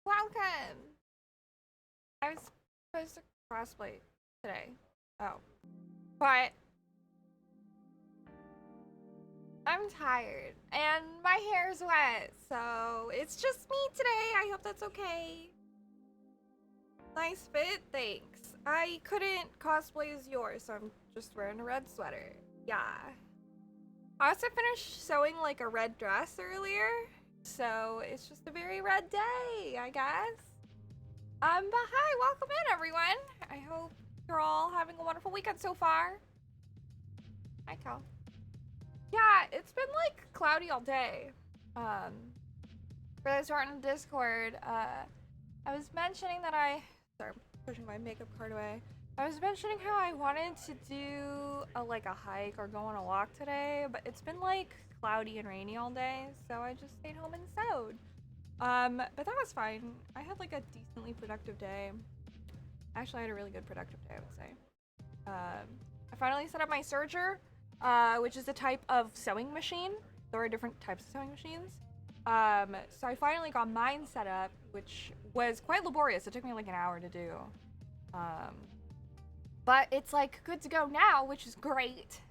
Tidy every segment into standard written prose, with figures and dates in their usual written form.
Welcome! I was supposed to cosplay today. Oh. But I'm tired and my hair's wet, so it's just me today. I hope that's okay. Nice fit, thanks. I couldn't cosplay as yours, so I'm just wearing a red sweater. Yeah. I also finished sewing like a red dress earlier, so it's just a very red day, I guess. But hi, welcome in everyone. I hope you're all having a wonderful weekend so far. Hi, Cal. Yeah, it's been like cloudy all day. For those who aren't in Discord, I was mentioning that sorry, I'm pushing my makeup card away. I was mentioning how I wanted to do like a hike or go on a walk today, but it's been like cloudy and rainy all day, so I just stayed home and sewed. But that was fine. I had like a decently productive day. Actually, I had a really good productive day, I would say. I finally set up my serger, which is a type of sewing machine. There are different types of sewing machines. So I finally got mine set up, which was quite laborious. It took me like an hour to do. But it's like good to go now, which is great.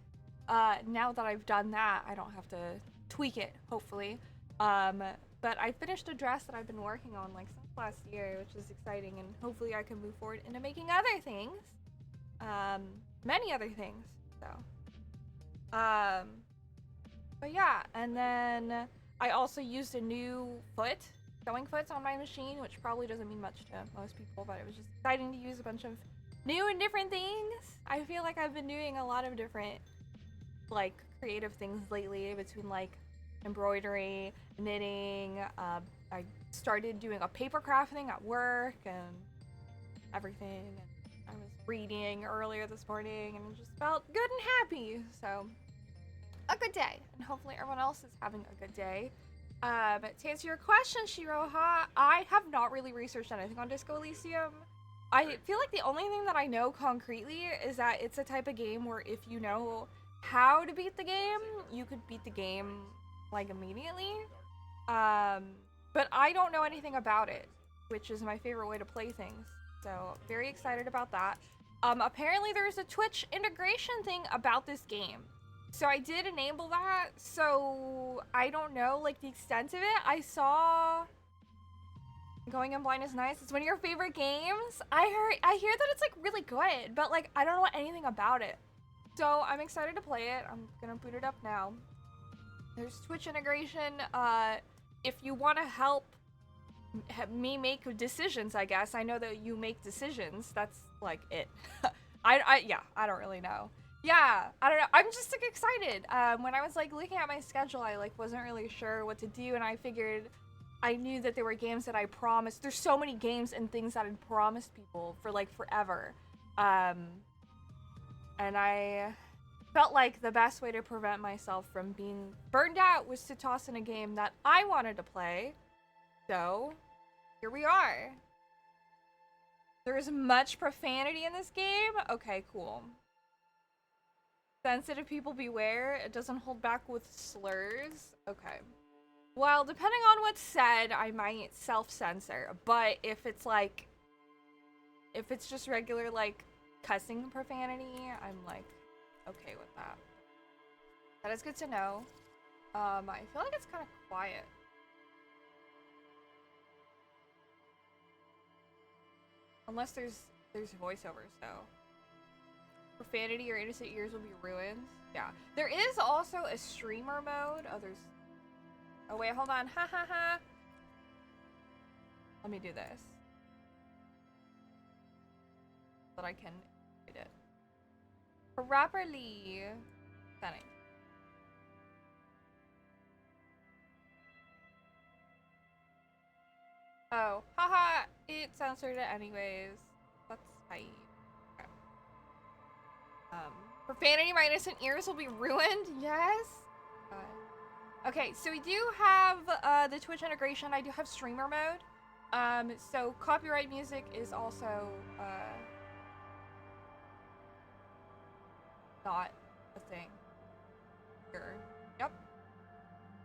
Now that I've done that, I don't have to tweak it, hopefully. But I finished a dress that I've been working on like since last year, which is exciting, and hopefully I can move forward into making other things. Many other things, so. But yeah, and then I also used a new sewing foot on my machine, which probably doesn't mean much to most people, but it was just exciting to use a bunch of new and different things. I feel like I've been doing a lot of different, like, creative things lately between, like, embroidery, knitting. I started doing a paper craft thing at work and everything. And I was reading earlier this morning and just felt good and happy. So, a good day. And hopefully everyone else is having a good day. To answer your question, Shiroha, I have not really researched anything on Disco Elysium. I feel like the only thing that I know concretely is that it's a type of game where if you know how to beat the game, you could beat the game like immediately. But I don't know anything about it, which is my favorite way to play things. So very excited about that. Apparently there's a Twitch integration thing about this game. So I did enable that. So I don't know like the extent of it. I saw Going in Blind is nice. It's one of your favorite games. I hear that it's like really good, but like I don't know anything about it. So I'm excited to play it. I'm gonna boot it up now. There's Twitch integration. If you want to help me make decisions, I guess. I know that you make decisions. That's like it. Yeah, I don't really know. Yeah, I don't know. I'm just like excited. When I was like looking at my schedule, I like wasn't really sure what to do, and I figured I knew that there were games that I promised. There's so many games and things that I'd promised people for like forever. And I felt like the best way to prevent myself from being burned out was to toss in a game that I wanted to play. So, here we are. There is much profanity in this game? Okay, cool. Sensitive people beware. It doesn't hold back with slurs. Okay. Well, depending on what's said, I might self-censor. But if it's like, if it's just regular like cussing profanity, I'm like okay with that. That is good to know. I feel like it's kind of quiet. Unless there's voiceover, so profanity or innocent ears will be ruined. Yeah. There is also a streamer mode. Oh wait, hold on. Ha ha ha. Let me do this. So that I can read it. Properly setting. Oh, haha, it censored it anyways. That's fine. Okay. Profanity, my innocent ears will be ruined. Yes. Okay, so we do have the Twitch integration. I do have streamer mode. So copyright music is also not a thing. Sure. Yep.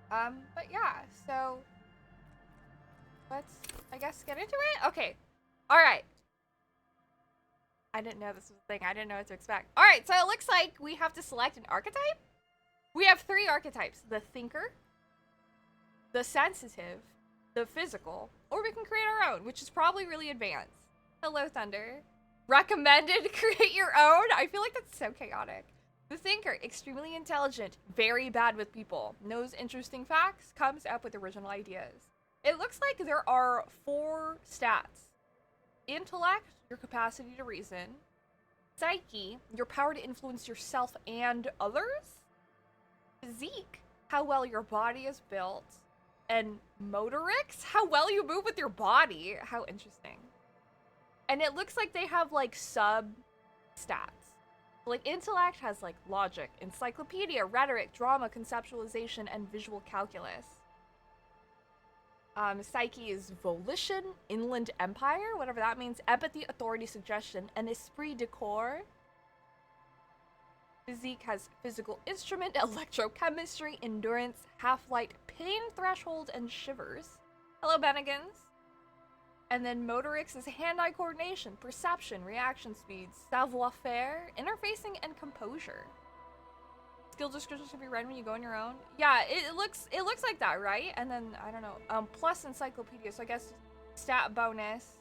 But yeah, so let's, I guess, get into it? Okay. Alright. I didn't know this was a thing. I didn't know what to expect. Alright, so it looks like we have to select an archetype. We have 3 archetypes. The thinker, the sensitive, the physical, or we can create our own, which is probably really advanced. Hello, Thunder. Recommended create your own? I feel like that's so chaotic. The thinker, extremely intelligent, very bad with people, knows interesting facts, comes up with original ideas. It looks like there are 4 stats. Intellect, your capacity to reason. Psyche, your power to influence yourself and others. Physique, how well your body is built. And motorics, how well you move with your body. How interesting. And it looks like they have like sub stats. Like intellect has like logic, encyclopedia, rhetoric, drama, conceptualization, and visual calculus. Psyche is volition, inland empire, whatever that means, empathy, authority, suggestion, and esprit de corps. Physique has physical instrument, electrochemistry, endurance, half-light, pain threshold, and shivers. Hello, Bennigan's. And then motorics is hand-eye coordination, perception, reaction speeds, savoir-faire, interfacing, and composure. Skill description should be read when you go on your own. Yeah, it looks like that, right? And then I don't know. Plus encyclopedia, so I guess stat bonus.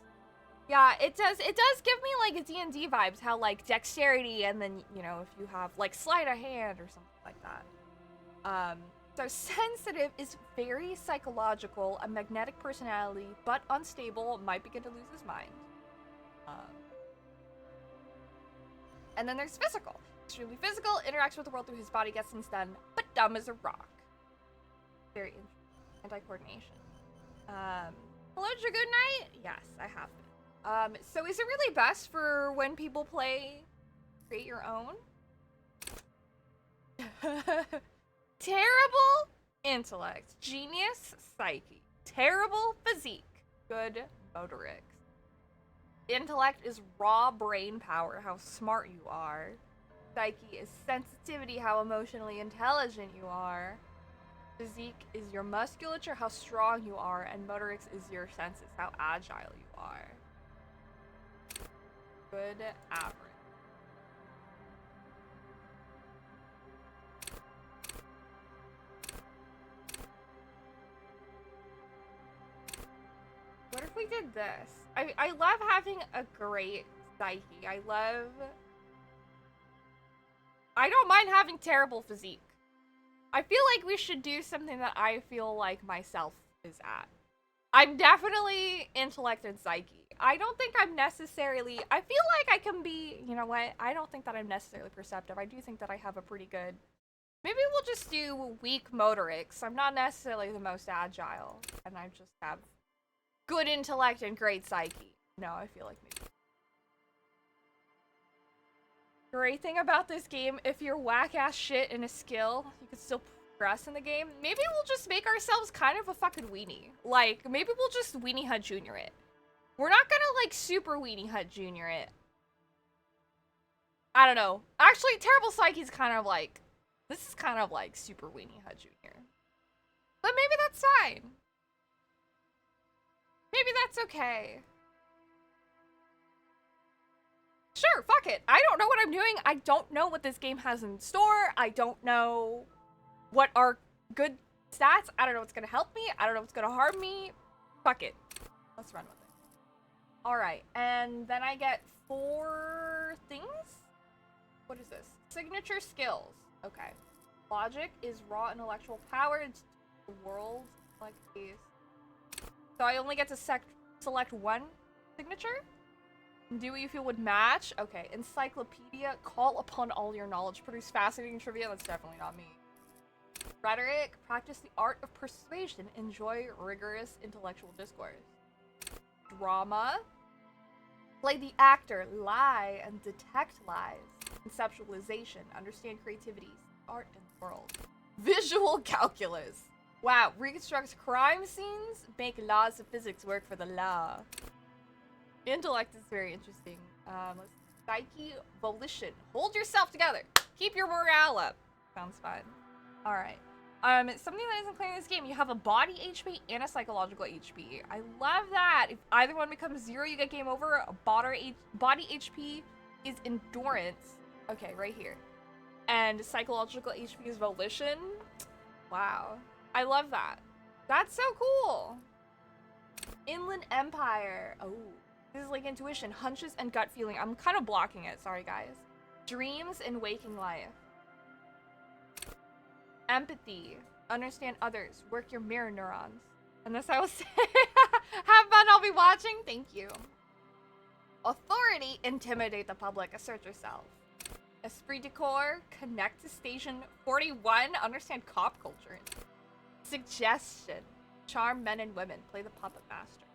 Yeah, it does give me like a D&D vibes, how like dexterity, and then you know if you have like sleight of hand or something like that. So sensitive is very psychological, a magnetic personality, but unstable, might begin to lose his mind. And then there's physical. Extremely physical, interacts with the world through his body, gets things done, but dumb as a rock. Very interesting. Anti-coordination. Hello, Dragoon Knight? Yes, I have been. So is it really best for when people play create your own? Terrible intellect. Genius psyche. Terrible physique. Good motorics. Intellect is raw brain power, how smart you are. Psyche is sensitivity, how emotionally intelligent you are. Physique is your musculature, how strong you are. And motorics is your senses, how agile you are. Good average. What if we did this? I love having a great psyche. I don't mind having terrible physique. I feel like we should do something that I feel like myself is at. I'm definitely intellect and psyche. I don't think I'm necessarily... I feel like I can be... You know what? I don't think that I'm necessarily perceptive. I do think that I have a pretty good... Maybe we'll just do weak motorics. I'm not necessarily the most agile. And I just have good intellect and great psyche. No, I feel like maybe... Great thing about this game, if you're whack-ass shit in a skill, you can still progress in the game. Maybe we'll just make ourselves kind of a fucking weenie. Like, maybe we'll just Weenie Hut Jr. it. We're not gonna, like, super Weenie Hut Jr. it. I don't know. Actually, Terrible Psyche's kind of like... This is kind of like super Weenie Hut Jr. But maybe that's fine. Maybe that's okay. Sure, fuck it. I don't know what I'm doing. I don't know what this game has in store. I don't know what are good stats. I don't know what's gonna help me. I don't know what's gonna harm me. Fuck it. Let's run with it. Alright, and then I get 4 things? What is this? Signature skills. Okay. Logic is raw intellectual power. It's the world like these. So I only get to select 1 signature? Do what you feel would match. Okay. Encyclopedia. Call upon all your knowledge. Produce fascinating trivia. That's definitely not me. Rhetoric. Practice the art of persuasion. Enjoy rigorous intellectual discourse. Drama. Play the actor. Lie and detect lies. Conceptualization. Understand creativity. Art in the world. Visual calculus. Wow. Reconstructs crime scenes. Make laws of physics work for the law. Intellect is very interesting. Psyche, volition. Hold yourself together. Keep your morale up. Sounds fun. Alright. Something that isn't clear in this game, you have a body HP and a psychological HP. I love that. If either one becomes 0, you get game over. A body HP is endurance. Okay, right here. And psychological HP is volition. Wow. I love that. That's so cool. Inland Empire. Oh, this is like intuition, hunches, and gut feeling. I'm kind of blocking it. Sorry, guys. Dreams and waking life. Empathy. Understand others. Work your mirror neurons. And this I will say. Have fun. I'll be watching. Thank you. Authority. Intimidate the public. Assert yourself. Esprit de corps. Connect to station 41. Understand cop culture. Suggestion. Charm men and women. Play the puppet master.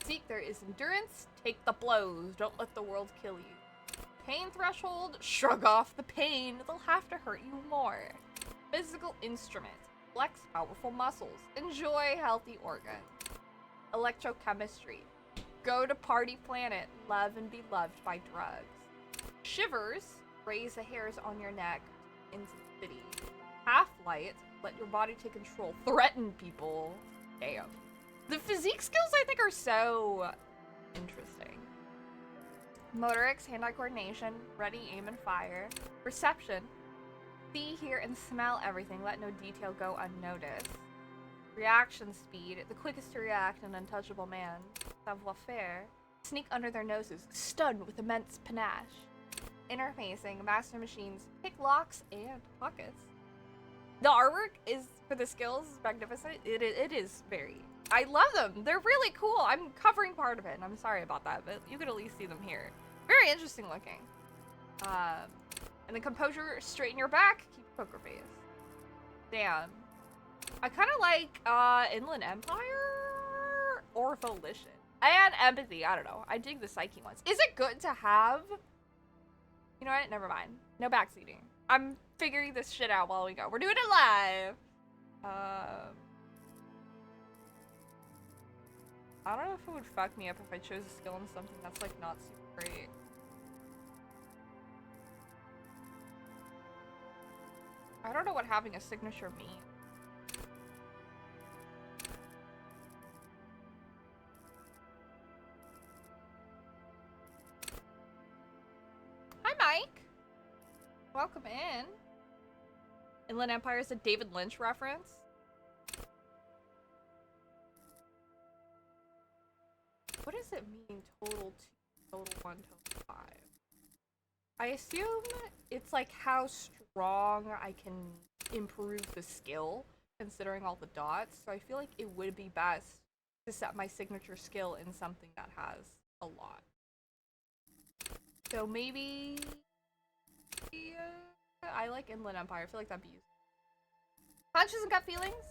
Seek. There is endurance. Take the blows. Don't let the world kill you. Pain threshold. Shrug off the pain. They'll have to hurt you more. Physical instrument. Flex powerful muscles. Enjoy healthy organs. Electrochemistry. Go to party planet. Love and be loved by drugs. Shivers. Raise the hairs on your neck into the city. Half-light. Let your body take control. Threaten people. Damn. The physique skills I think are so interesting. Motorics, hand-eye coordination, ready, aim, and fire. Perception. See, hear, and smell everything. Let no detail go unnoticed. Reaction speed. The quickest to react, an untouchable man. Savoir-faire. Sneak under their noses. Stun with immense panache. Interfacing. Master machines. Pick locks and pockets. The artwork is, for the skills, magnificent. It is very... I love them. They're really cool. I'm covering part of it, and I'm sorry about that, but you could at least see them here. Very interesting looking. And the composure, straighten your back, keep poker face. Damn. I kind of like Inland Empire or Volition. And Empathy, I don't know. I dig the Psyche ones. Is it good to have? You know what? Never mind. No backseating. I'm figuring this shit out while we go. We're doing it live. I don't know if it would fuck me up if I chose a skill in something that's like not super great. I don't know what having a signature means. Hi, Mike. Welcome in. Inland Empire is a David Lynch reference. What does it mean, total 2, total 1, total 5? I assume it's like how strong I can improve the skill, considering all the dots. So I feel like it would be best to set my signature skill in something that has a lot. So maybe... I like Inland Empire. I feel like that'd be useful. Punches and gut feelings?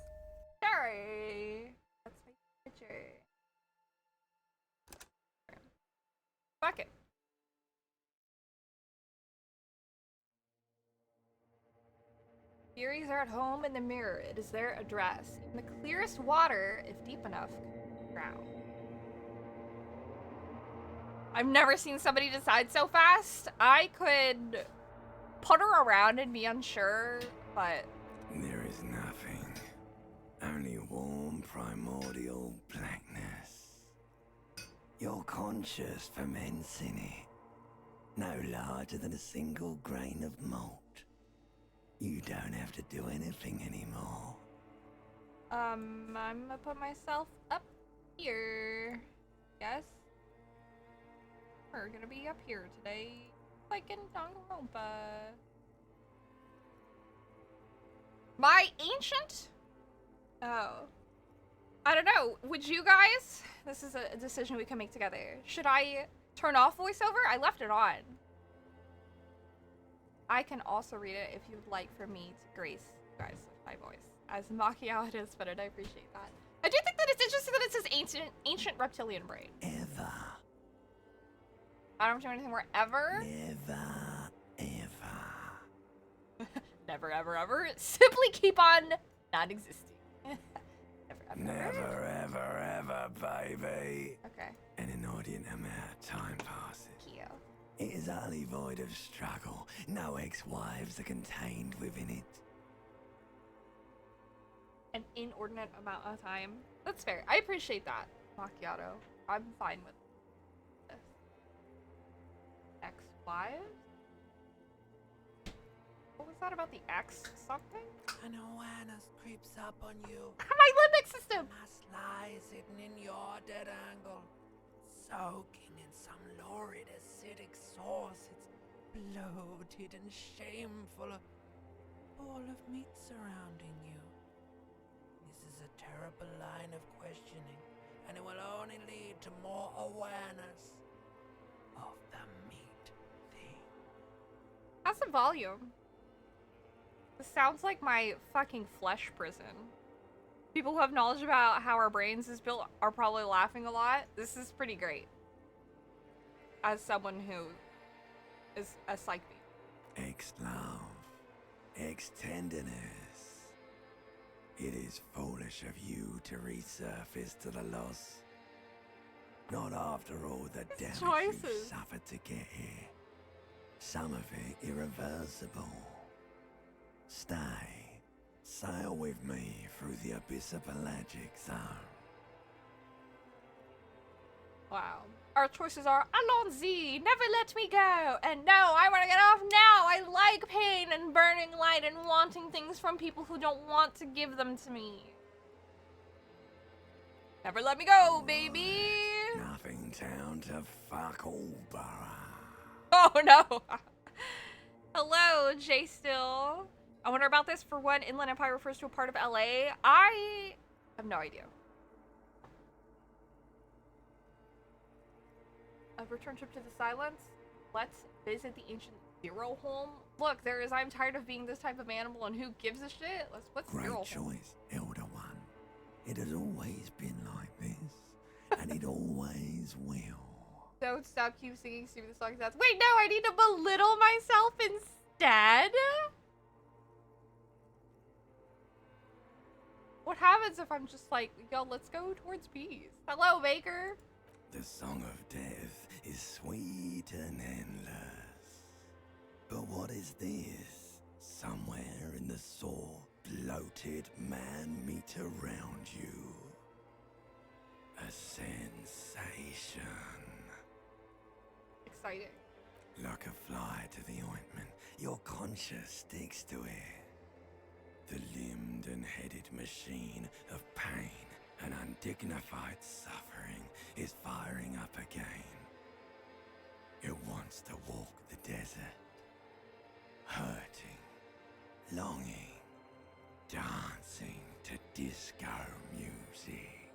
Sorry. That's my picture. Fuck it. Theories are at home in the mirror. It is their address. In the clearest water, if deep enough, can drown. I've never seen somebody decide so fast. I could putter around and be unsure, but... There is nothing. Only warm, primordial blackness. You're conscious from hence in it. No larger than a single grain of malt. You don't have to do anything anymore. I'm gonna put myself up here. Yes? We're gonna be up here today. Like in Danganronpa. My ancient? Oh. I don't know. Would you guys? This is a decision we can make together. Should I turn off voiceover? I left it on. I can also read it if you'd like for me to grace you guys with my voice. As mocking how it is, but I appreciate that. I do think that it's interesting that it says ancient reptilian brain. Ever. I don't do anything more ever. Never, ever. Never, ever, ever. Simply keep on not existing. Never, ever, ever, baby. Okay. An inordinate amount of time passes. Thank you. It is utterly void of struggle. No ex-wives are contained within it. an inordinate amount of time. That's fair. I appreciate that, Macchiato. I'm fine with this. Ex-wives? What was that about the X something? An awareness creeps up on you. My limbic system! Mass lies hidden in your dead angle, soaking in some lurid acidic sauce. It's bloated and shameful. A ball of meat surrounding you. This is a terrible line of questioning, and it will only lead to more awareness of the meat thing. How's the volume? This sounds like my fucking flesh prison. People who have knowledge about how our brains is built are probably laughing a lot. This is pretty great. As someone who is a psych beat. Ex-love, ex-tenderness. It is foolish of you to resurface to the loss. Not after all the damage you've choices. suffered to get here. Some of it irreversible. Stay. Sail with me through the abyss of pelagic zone. Wow. Our choices are allons-y, never let me go, and no, I want to get off now. I like pain and burning light and wanting things from people who don't want to give them to me. Never let me go, baby. Nothing town to fuck all borough. Oh no. Hello, Jay Still. I wonder about this. For one, Inland Empire refers to a part of LA. I have no idea. A return trip to the silence. Let's visit the ancient Zero home. Look, there is. I'm tired of being this type of animal, and who gives a shit? What's Great Zero home? choice, Elder One. It has always been like this, and it always will. Don't stop, keep singing stupid songs. That's wait, no, I need to belittle myself instead. What happens if I'm just like, yo, let's go towards peace? Hello, Baker. The song of death is sweet and endless. But what is this? Somewhere in the sore, bloated man meat around you. A sensation. Exciting. Like a fly to the ointment, your conscience sticks to it. The limbed and headed machine of pain and undignified suffering is firing up again. It wants to walk the desert, hurting, longing, dancing to disco music.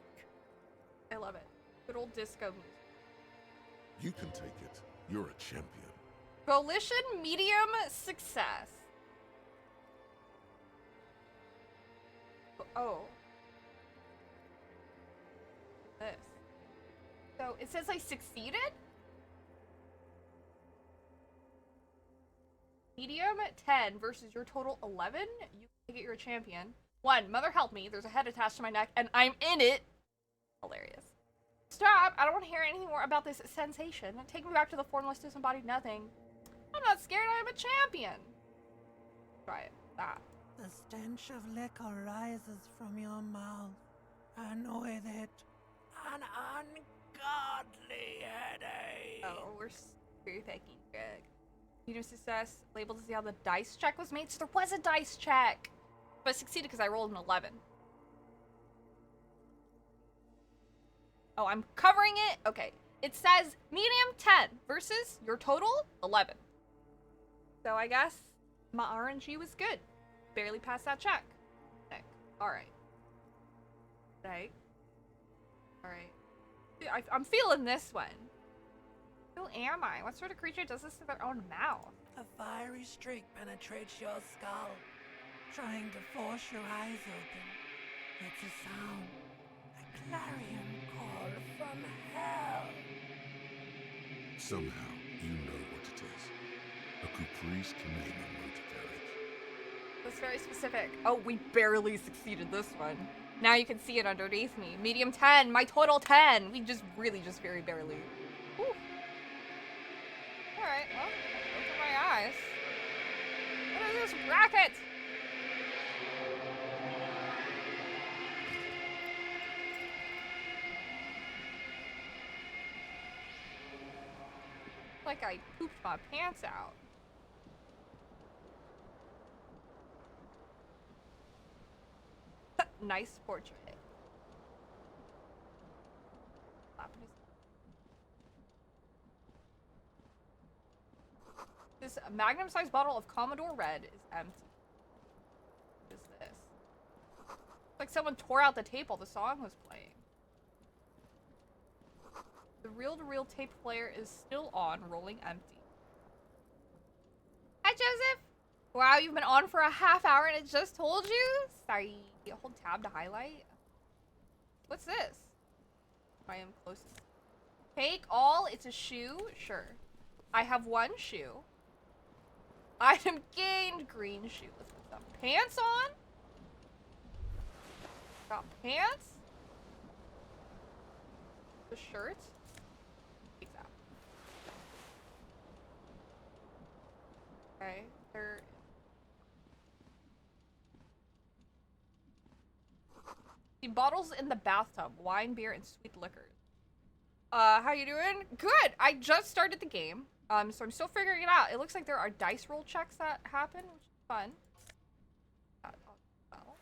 I love it. Good old disco music. You can take it. You're a champion. Volition medium success. Oh. This. So it says I succeeded? Medium 10 versus your total 11? You can get your champion. 1. Mother help me. There's a head attached to my neck and I'm in it. Hilarious. Stop! I don't want to hear anything more about this sensation. Take me back to the formless, disembodied nothing. I'm not scared, I'm a champion. Try it. That. The stench of liquor rises from your mouth, and with it, an ungodly headache. Oh, we're fucking good. Medium success, labeled to see how the dice check was made. So there was a dice check, but I succeeded because I rolled an 11. Oh, I'm covering it? Okay. It says medium 10 versus your total 11. So I guess my RNG was good. Barely passed that check. Sick. Alright. Sick. Alright. I'm feeling this one. Who am I? What sort of creature does this to their own mouth? A fiery streak penetrates your skull, trying to force your eyes open. It's a sound, a clarion call from hell. Somehow, you know what it is. A caprice Canadian motivated. That's very specific. Oh, we barely succeeded this one. Now you can see it underneath me. Medium 10, my total 10. We just really just very barely. Whew. Alright, well, open my eyes. What is this racket? Like I pooped my pants out. Nice portrait. This magnum-sized bottle of Commodore Red is empty. What is this? It's like someone tore out the tape while the song was playing. The reel-to-reel tape player is still on, rolling empty. Hi, Joseph! Wow, you've been on for a half hour and it just told you? Sorry. Hold tab to highlight. What's this? I am closest. Take all. It's a shoe? Sure. I have one shoe. Item gained. Green shoe. Let's put some pants on. Got pants. The shirt. Take that. Okay. There. The bottles in the bathtub. Wine, beer, and sweet liquors. How you doing? Good! I just started the game. So I'm still figuring it out. It looks like there are dice roll checks that happen, which is fun. Well.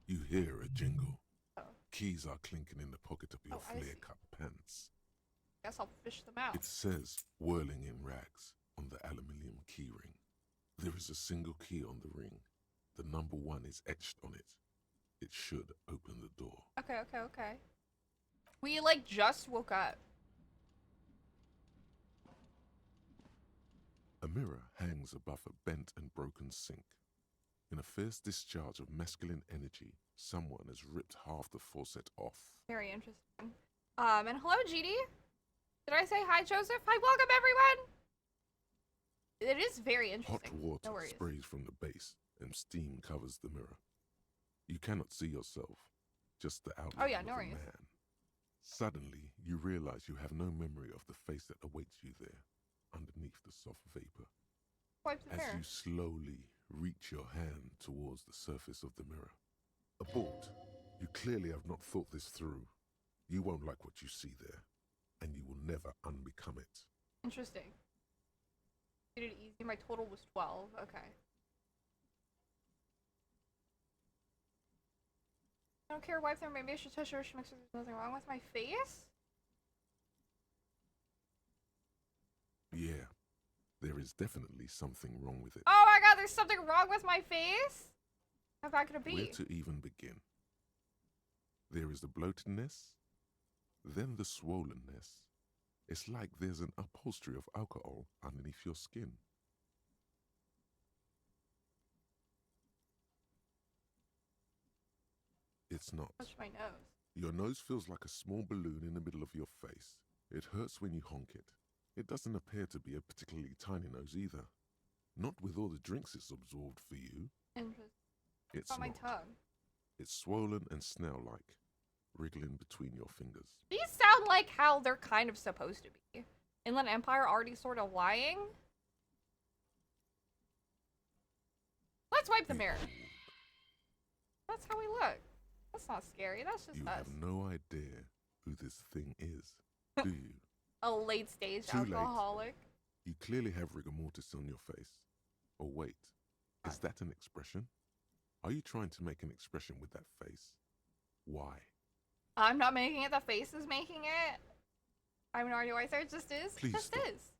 You hear a jingle. Oh. Keys are clinking in the pocket of your I see. flare-cut pants. Guess I'll fish them out. It says, whirling in rags, on the aluminium key ring. There is a single key on the ring. The number 1 is etched on it. It should open the door. Okay. We, like, just woke up. A mirror hangs above a bent and broken sink. In a fierce discharge of masculine energy, someone has ripped half the faucet off. Very interesting. And hello, GD. Did I say hi, Joseph? Hi, welcome, everyone! It is very interesting. Hot water No worries. sprays from the base, and steam covers the mirror. You cannot see yourself, just the outline of no a worries. man. Suddenly, you realize you have no memory of the face that awaits you there, underneath the soft vapor. Wipe the As mirror. you slowly reach your hand towards the surface of the mirror. Abort. You clearly have not thought this through. You won't like what you see there, and you will never unbecome it. Interesting. Did it easy. My total was 12. Okay. I don't care. Wipe there. Maybe I should touch her. She makes sure there's nothing wrong with my face. Yeah, there is definitely something wrong with it. Oh my god, there's something wrong with my face? How bad could it be? Where to even begin? There is the bloatedness, then the swollenness. It's like there's an upholstery of alcohol underneath your skin. It's not. Touch my nose. Your nose feels like a small balloon in the middle of your face. It hurts when you honk it. It doesn't appear to be a particularly tiny nose either. Not with all the drinks it's absorbed for you. Interesting. It's On my not. tongue. It's swollen and snail-like, wriggling between your fingers. These sound like how they're kind of supposed to be. Inland Empire already sort of lying. Let's wipe the mirror. That's how we look. That's not scary. That's just You us. have no idea who this thing is, do you? A late stage Too late. alcoholic. You clearly have rigor mortis on your face. Or wait, is that an expression? Are you trying to make an expression with that face? Why? I'm not making it. The face is making it. I have no idea why it just is. Please It just stop. is.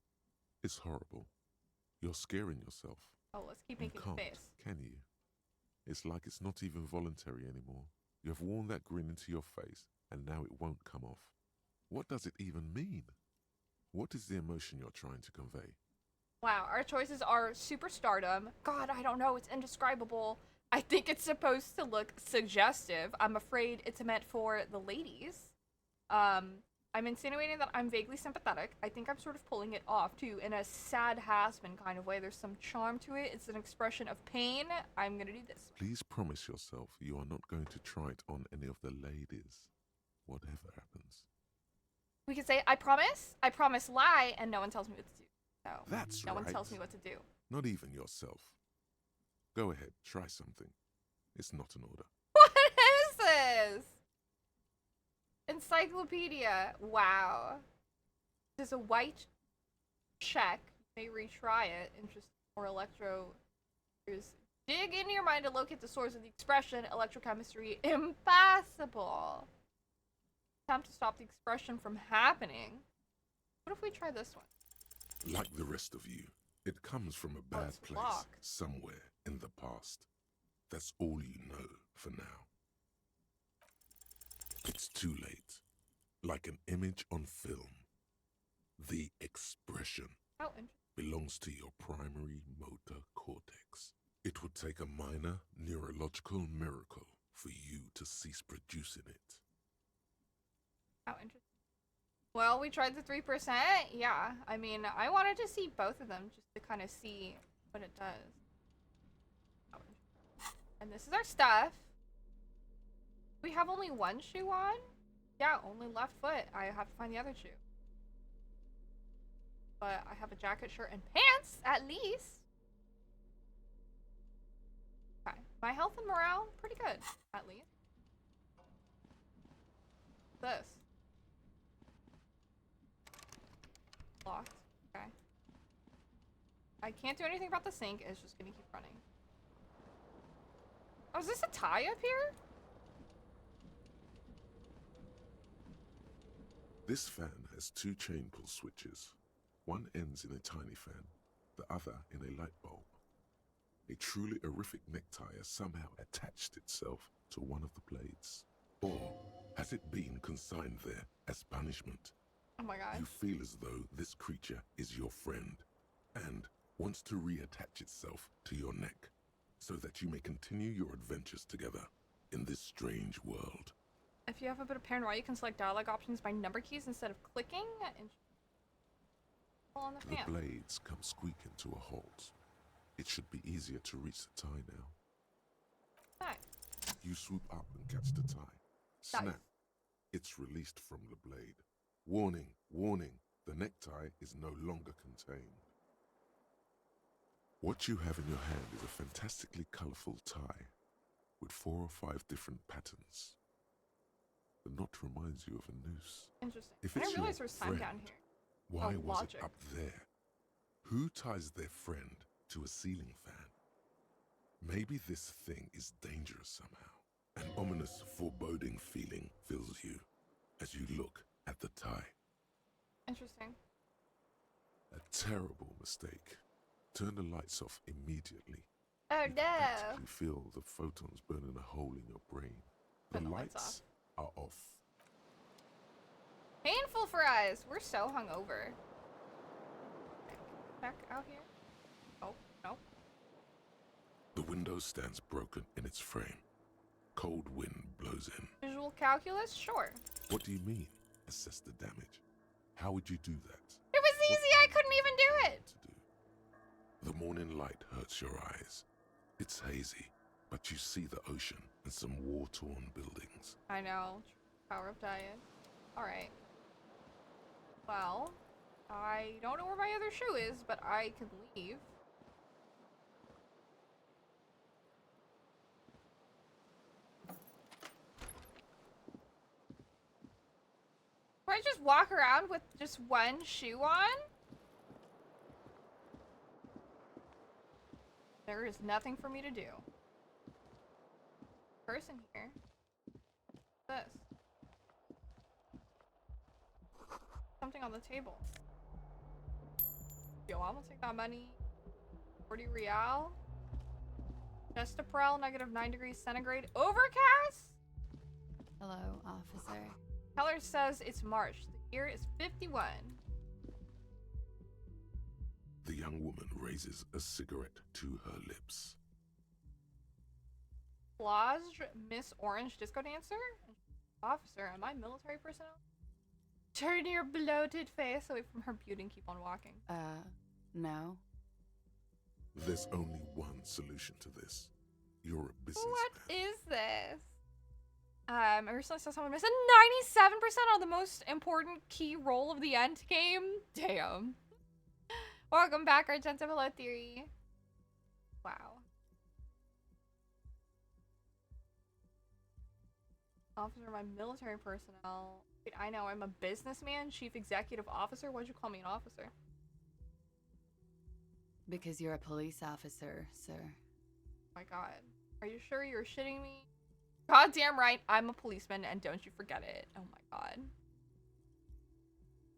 It's horrible. You're scaring yourself. Oh, let's keep You making can't, the face. can you? It's like it's not even voluntary anymore. You have worn that grin into your face, and now it won't come off. What does it even mean? What is the emotion you're trying to convey? Wow, our choices are superstardom. God, I don't know. It's indescribable. I think it's supposed to look suggestive. I'm afraid it's meant for the ladies. I'm insinuating that I'm vaguely sympathetic. I think I'm sort of pulling it off, too, in a sad has-been kind of way. There's some charm to it. It's an expression of pain. I'm gonna do this. Please promise yourself you are not going to try it on any of the ladies, whatever happens. We could say, I promise lie, and no one tells me what to do. So, That's no one right. tells me what to do. Not even yourself. Go ahead, try something. It's not an order. What is this? Encyclopedia. Wow. There's a white check. You may retry it. Interesting. Or electro. There's dig into your mind to locate the source of the expression electrochemistry impossible. Attempt to stop the expression from happening. What if we try this one? Like the rest of you, it comes from a bad it's place locked. somewhere in the past. That's all you know for now. It's too late. Like an image on film. The expression Oh, interesting. belongs to your primary motor cortex. It would take a minor neurological miracle for you to cease producing it. Oh, interesting. Well, we tried the 3%. Yeah, I mean, I wanted to see both of them just to kind of see what it does. Oh, and this is our stuff. We have only one shoe on? Yeah, only left foot. I have to find the other shoe. But I have a jacket, shirt, and pants, at least. Okay. My health and morale, pretty good, at least. This. Locked. Okay. I can't do anything about the sink. It's just gonna keep running. Oh, is this a tie up here? This fan has two chain pull switches. One ends in a tiny fan, the other in a light bulb. A truly horrific necktie has somehow attached itself to one of the blades. Or has it been consigned there as punishment? Oh my god. You feel as though this creature is your friend and wants to reattach itself to your neck so that you may continue your adventures together in this strange world. If you have a bit of paranoia, you can select dialogue options by number keys instead of clicking. And pull on the The fan. blades come squeaking to a halt. It should be easier to reach the tie now. Nice. You swoop up and catch the tie. Snap. Nice. It's released from the blade. Warning, warning, the necktie is no longer contained. What you have in your hand is a fantastically colorful tie with 4 or 5 different patterns. The knot reminds you of a noose. Interesting. If I it's didn't realize your there was time down friend, here. Why Oh, was logic. it up there? Who ties their friend to a ceiling fan? Maybe this thing is dangerous somehow. An ominous, foreboding feeling fills you as you look at the tie. Interesting. A terrible mistake. Turn the lights off immediately. Oh You can practically feel the photons burning a hole in your brain. The Turn the lights lights are off. Painful for us. We're so hungover. Back out here. Oh, no. The window stands broken in its frame. Cold wind blows in. Visual calculus? Sure. What do you mean? Assess the damage. How would you do that? It was easy. I couldn't even do it. To do? The morning light hurts your eyes. It's hazy, but you see the ocean and some war-torn buildings. I know. Power of diet. Alright. Well, I don't know where my other shoe is, but I can leave. Can I just walk around with just one shoe on? There is nothing for me to do. Person here. What's this? Something on the table. Yo, I'm gonna take that money. 40 real. Just a Prel, -9 degrees centigrade. Overcast? Hello, officer. Keller says it's March. The year is 51. The young woman raises a cigarette to her lips. Plage, Miss Orange Disco Dancer? Officer, am I military personnel? Turn your bloated face away from her beauty and keep on walking. No. There's only one solution to this. You're a businessman. What is this? I recently saw someone miss a 97% on the most important key roll of the end game. Damn. Welcome back, Argenta Below Theory. Wow. Officer, my military personnel. Wait, I know, I'm a businessman, chief executive officer. Why'd you call me an officer? Because you're a police officer, sir. Oh my god. Are you sure you're shitting me? Goddamn right, I'm a policeman, and don't you forget it. Oh my god.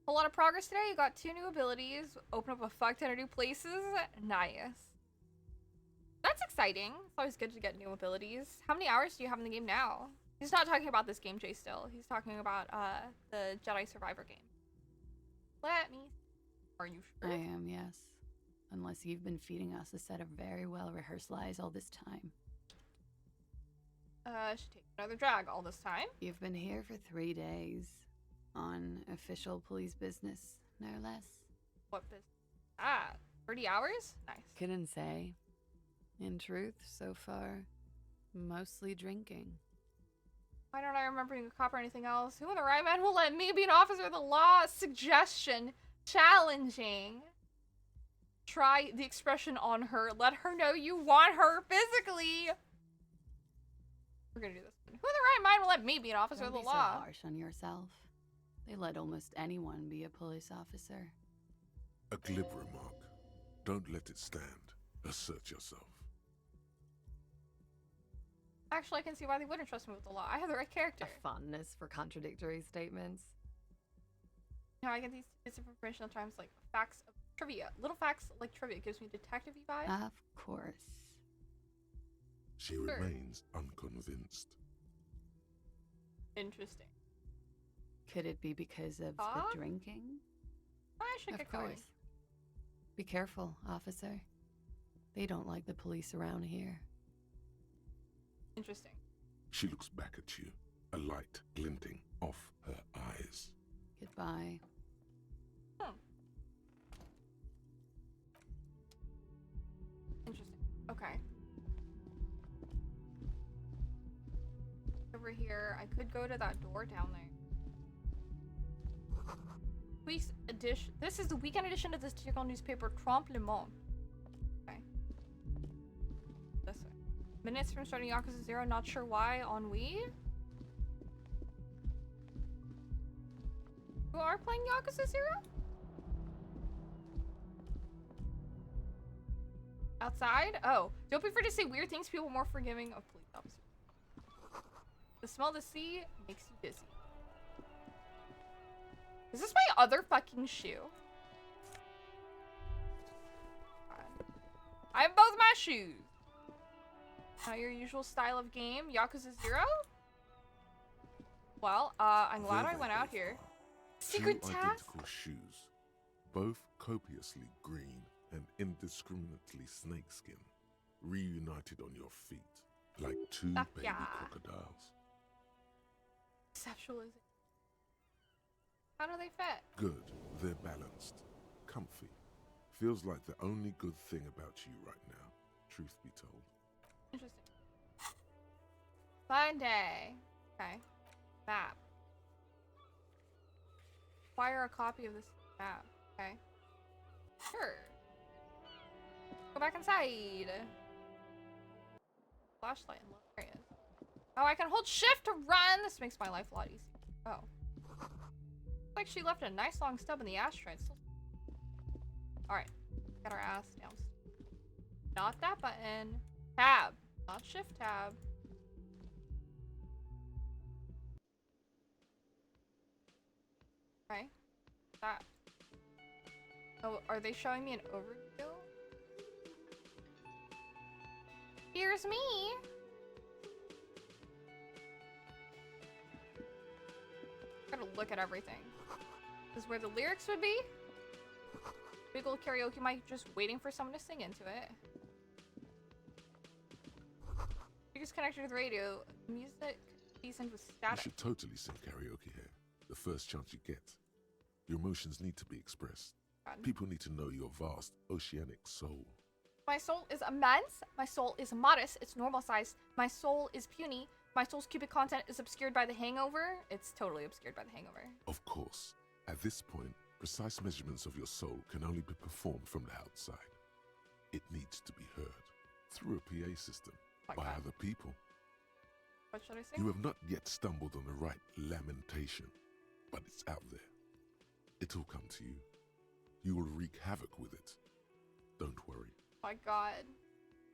A lot of progress today. You got 2 new abilities. Open up a fuck ton of new places. Nice. That's exciting. It's always good to get new abilities. How many hours do you have in the game now? He's not talking about this game, Jay, still. He's talking about the Jedi Survivor game. Let me... Are you sure? I am, yes. Unless you've been feeding us a set of very well-rehearsed lies all this time. Should take another drag all this time. You've been here for 3 days. On official police business, no less. What business? 30 hours? Nice. Couldn't say. In truth, so far, mostly drinking. Why don't I remember being a cop or anything else? Who in the right mind will let me be an officer of the law? Suggestion. Challenging. Try the expression on her. Let her know you want her physically. We're gonna do this. Who in the right mind will let me be an officer Don't of the be law? so harsh on yourself. They let almost anyone be a police officer. A glib remark. Don't let it stand. Assert yourself. Actually, I can see why they wouldn't trust me with the law. I have the right character. A fondness for contradictory statements. You know, I get these bits of information at times, like facts of trivia. Little facts like trivia gives me detective-y vibes. Of course. She Sure. remains unconvinced. Interesting. Could it be because of Dog? the drinking? I should Of get going. course. Be careful, officer. They don't like the police around here. Interesting. She looks back at you, a light glinting off her eyes. Goodbye. Interesting. Okay. Over here, I could go to that door down there. Week's edition. This is the weekend edition of the statistical newspaper Trompe Le Monde. Okay. This way. Minutes from starting Yakuza 0, not sure why, ennui? You are playing Yakuza 0? Outside? Oh. Don't be afraid to say weird things, people are more forgiving of police officers. The smell of the sea makes you dizzy. Is this my other fucking shoe? I have both my shoes. Not your usual style of game, Yakuza 0? Well, I'm glad I went out here. Secret Two task? identical shoes, both copiously green and indiscriminately snakeskin, reunited on your feet like two Fuck baby yeah. crocodiles. Conceptualizing. How do they fit? Good, they're balanced, comfy. Feels like the only good thing about you right now, truth be told. Interesting. Fun day. Okay. Map. Acquire a copy of this map. Okay. Sure. Go back inside. Flashlight in low areas. Oh, I can hold shift to run. This makes my life a lot easier. Oh. Looks like she left a nice long stub in the ashtray. Alright. Got our ass down. Not that button. Tab. Not shift tab. Okay. That. Oh, are they showing me an overview? Here's me. Gotta look at everything. This is where the lyrics would be. Big old karaoke mic, just waiting for someone to sing into it. You just connected to the radio. Music seasoned with You static. should totally sing karaoke here, the first chance you get. Your emotions need to be expressed. God. People need to know your vast, oceanic soul. My soul is immense. My soul is modest. It's normal size. My soul is puny. My soul's cubic content is obscured by the hangover. It's totally obscured by the hangover. Of course, at this point, precise measurements of your soul can only be performed from the outside. It needs to be heard through a PA system My by God. other people. What should I say? You have not yet stumbled on the right lamentation. but it's out there. It'll come to you. You will wreak havoc with it. Don't worry. Oh my god.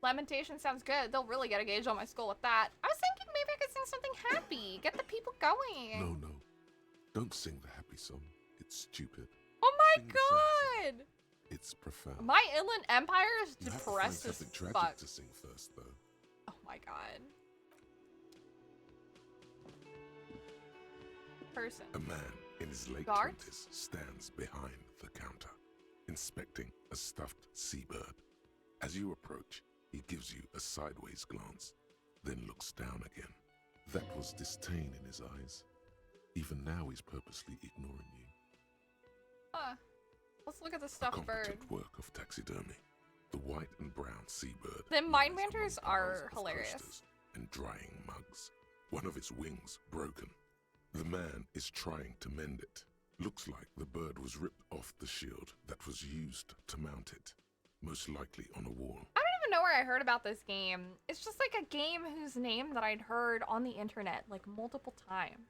Lamentation sounds good. They'll really get a gauge on my skull with that. I was thinking maybe I could sing something happy. Get the people going. No. Don't sing the happy song. It's stupid. Oh my Sing the sad song. god! It's profound. My Inland Empire is You have to depressed find as something tragic fuck. to sing first, though. Oh my god. Person. A man in his late Guard? 20s stands behind the counter, inspecting a stuffed seabird. As you approach, he gives you a sideways glance, then looks down again. That was disdain in his eyes. Even now he's purposely ignoring you. Huh. Let's look at the A stuffed bird. competent work of taxidermy. The white and brown seabird. The mind lies manters among piles are of hilarious. coasters and drying mugs. One of its wings broken. The man is trying to mend it. Looks like the bird was ripped off the shield that was used to mount it, most likely on a wall. I don't even know where I heard about this game. It's just like a game whose name that I'd heard on the internet like multiple times.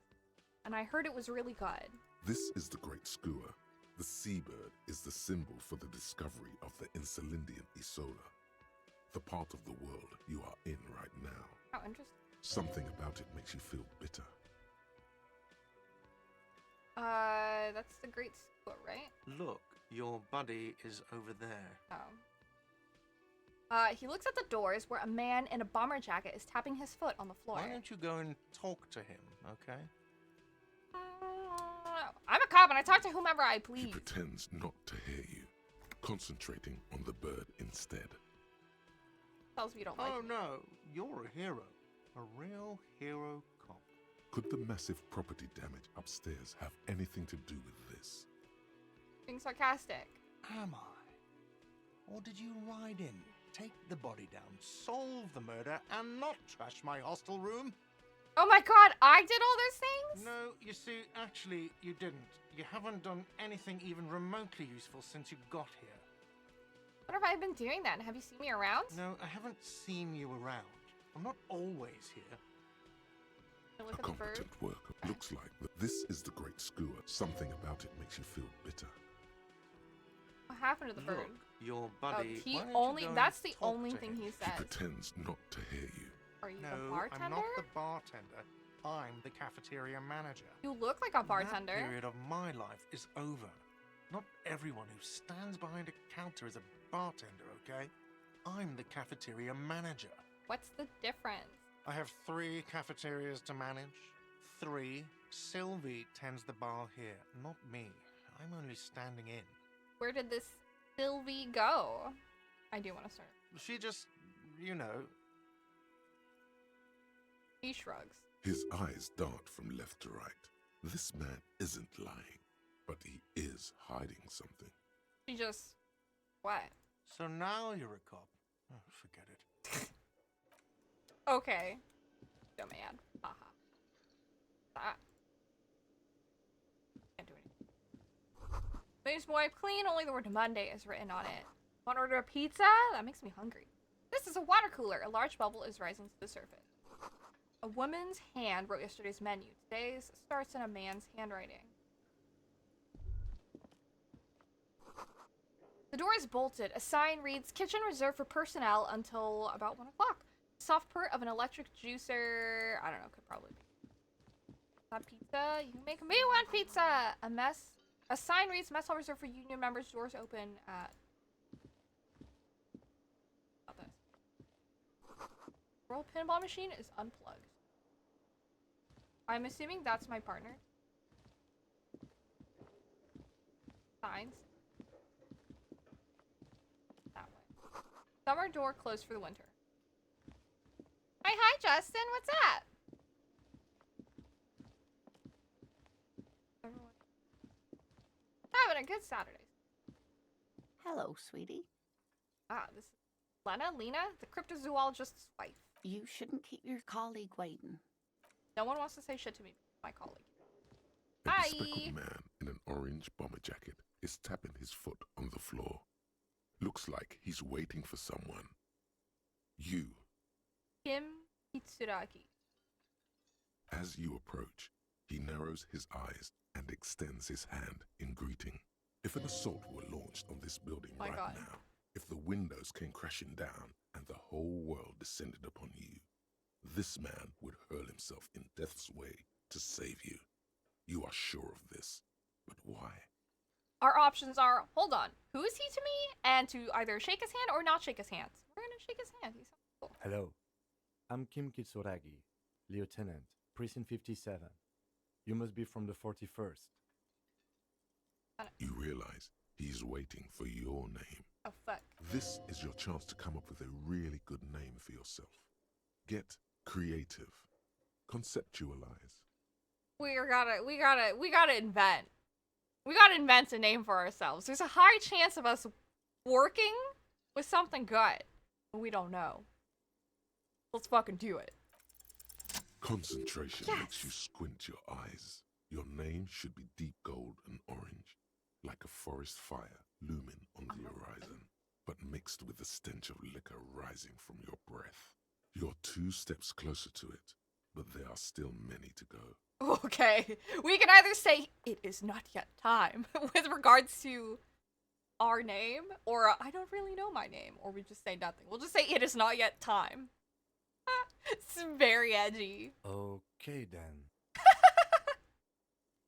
And I heard it was really good. This is the Great Skua. The seabird is the symbol for the discovery of the Insulindian Isola, the part of the world you are in right now. How interesting. Something about it makes you feel bitter. That's the Great School, right? Look, your buddy is over there. Oh. He looks at the doors where a man in a bomber jacket is tapping his foot on the floor. Why don't you go and talk to him, okay? I'm a cop and I talk to whomever I He please. pretends not to hear you, concentrating on the bird instead. Tells me you don't like Oh me. no, you're a hero. A real hero cop. Could the massive property damage upstairs have anything to do with this? Being sarcastic. Am I? Or did you ride in, take the body down, solve the murder, and not trash my hostel room? Oh my god, I did all those things? No, you see, actually, you didn't. You haven't done anything even remotely useful since you got here. What have I been doing then? Have you seen me around? No, I haven't seen you around. I'm not always here. I look A at the bird. competent worker. Looks like this is the Great Skua. Something about it makes you feel bitter. What happened to the bird? Look, your Oh, buddy. he why don't you only, go and that's the talk only to thing him? he He says. pretends not to hear you. Are you No, the bartender? I'm not the bartender. I'm the cafeteria manager. You look like a bartender. That period of my life is over. Not everyone who stands behind a counter is a bartender, okay? I'm the cafeteria manager. What's the difference? I have 3 cafeterias to manage. 3. Sylvie tends the bar here, not me. I'm only standing in. Where did this Sylvie go? I do want to start. She just, you know, He shrugs. His eyes dart from left to right. This man isn't lying, but he is hiding something. She just... What? so now you're a cop. Oh, forget it. Okay. So mad. Haha. That. Can't do anything. Please wipe clean, only the word Monday is written on it. Want to order a pizza? That makes me hungry. This is a water cooler. A large bubble is rising to the surface. A woman's hand wrote yesterday's menu. Today's starts in a man's handwriting. The door is bolted. A sign reads, kitchen reserved for personnel until about 1 o'clock. Soft purr of an electric juicer. I don't know, could probably be. That pizza? You can make me one pizza! A sign reads, mess hall reserved for union members. Doors open at... About this. Roll pinball machine is unplugged. I'm assuming that's my partner. Signs. That way. Summer door closed for the winter. Hi, Justin. What's up? Everyone. Having a good Saturday. Hello, sweetie. Ah, this is Lena, the cryptozoologist's wife. You shouldn't keep your colleague waiting. No one wants to say shit to me, my colleague. A Hi. bespectacled man in an orange bomber jacket is tapping his foot on the floor. Looks like he's waiting for someone. You. Kim Kitsuragi. As you approach, He narrows his eyes and extends his hand in greeting. If an assault were launched on this building My right God. now, if the windows came crashing down and the whole world descended upon you, this man would hurl himself in death's way to save you. You are sure of this, but why? Our options are, hold on, who is he to me? And to either shake his hand or not shake his hand. We're gonna shake his hand. He sounds cool. Hello, I'm Kim Kitsuragi, Lieutenant, Precinct 57. You must be from the 41st. You realize he's waiting for your name. Oh, fuck. This is your chance to come up with a really good name for yourself. Get creative. Conceptualize. We gotta invent. We gotta invent a name for ourselves. There's a high chance of us working with something good. We don't know. Let's fucking do it. Concentration Yes. makes you squint your eyes. Your name should be deep gold and orange, like a forest fire looming on the horizon, but mixed with the stench of liquor rising from your breath. You're 2 steps closer to it, but there are still many to go. Okay. We can either say it is not yet time with regards to our name, or I don't really know my name, or we just say nothing. We'll just say it is not yet time. It's very edgy. Okay then.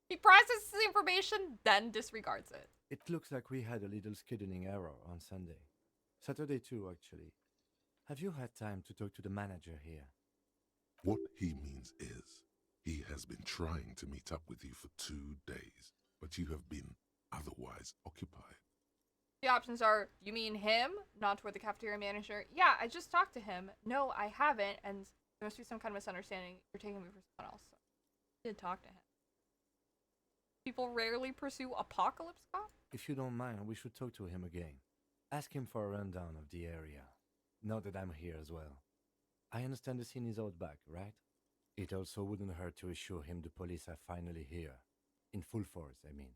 He processes the information, then disregards it. It looks like we had a little scheduling error on Sunday. Saturday too, actually. Have you had time to talk to the manager here? What he means is, he has been trying to meet up with you for 2 days, but you have been otherwise occupied. The options are, you mean him? Not toward the cafeteria manager. Yeah, I just talked to him. No, I haven't, and there must be some kind of misunderstanding. You're taking me for someone else. So I did talk to him. People rarely pursue Apocalypse Cop? If you don't mind, we should talk to him again. Ask him for a rundown of the area. Now that I'm here as well. I understand the scene is out back, right? It also wouldn't hurt to assure him the police are finally here. In full force, I mean.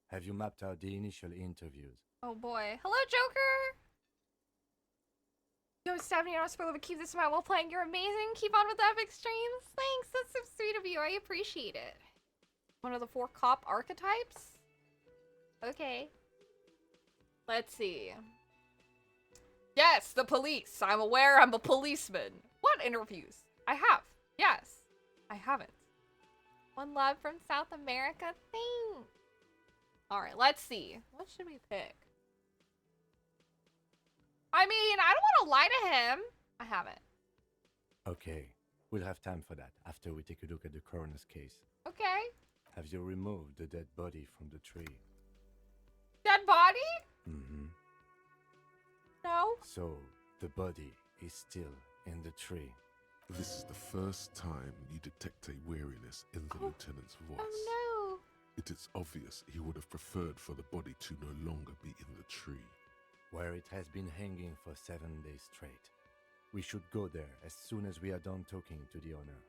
Have you mapped out the initial interviews? Oh boy. Hello, Joker! Yo, Stephanie, I was supposed to keep this in mind while playing. You're amazing. Keep on with the epic streams. Thanks, that's so sweet of you. I appreciate it. One of the 4 cop archetypes? Okay. Let's see. Yes, the police. I'm aware I'm a policeman. What interviews? I have. Yes. I haven't. One love from South America. Thanks. Alright, let's see. What should we pick? I mean, I don't want to lie to him. I haven't. Okay, we'll have time for that after we take a look at the coroner's case. Okay. Have you removed the dead body from the tree? Dead body? Mm-hmm. No. So, the body is still in the tree. This is the first time you detect a weariness in the lieutenant's voice. Oh It is obvious he would have preferred for the body to no longer be in the tree. Where it has been hanging for 7 days straight. We should go there as soon as we are done talking to the owner.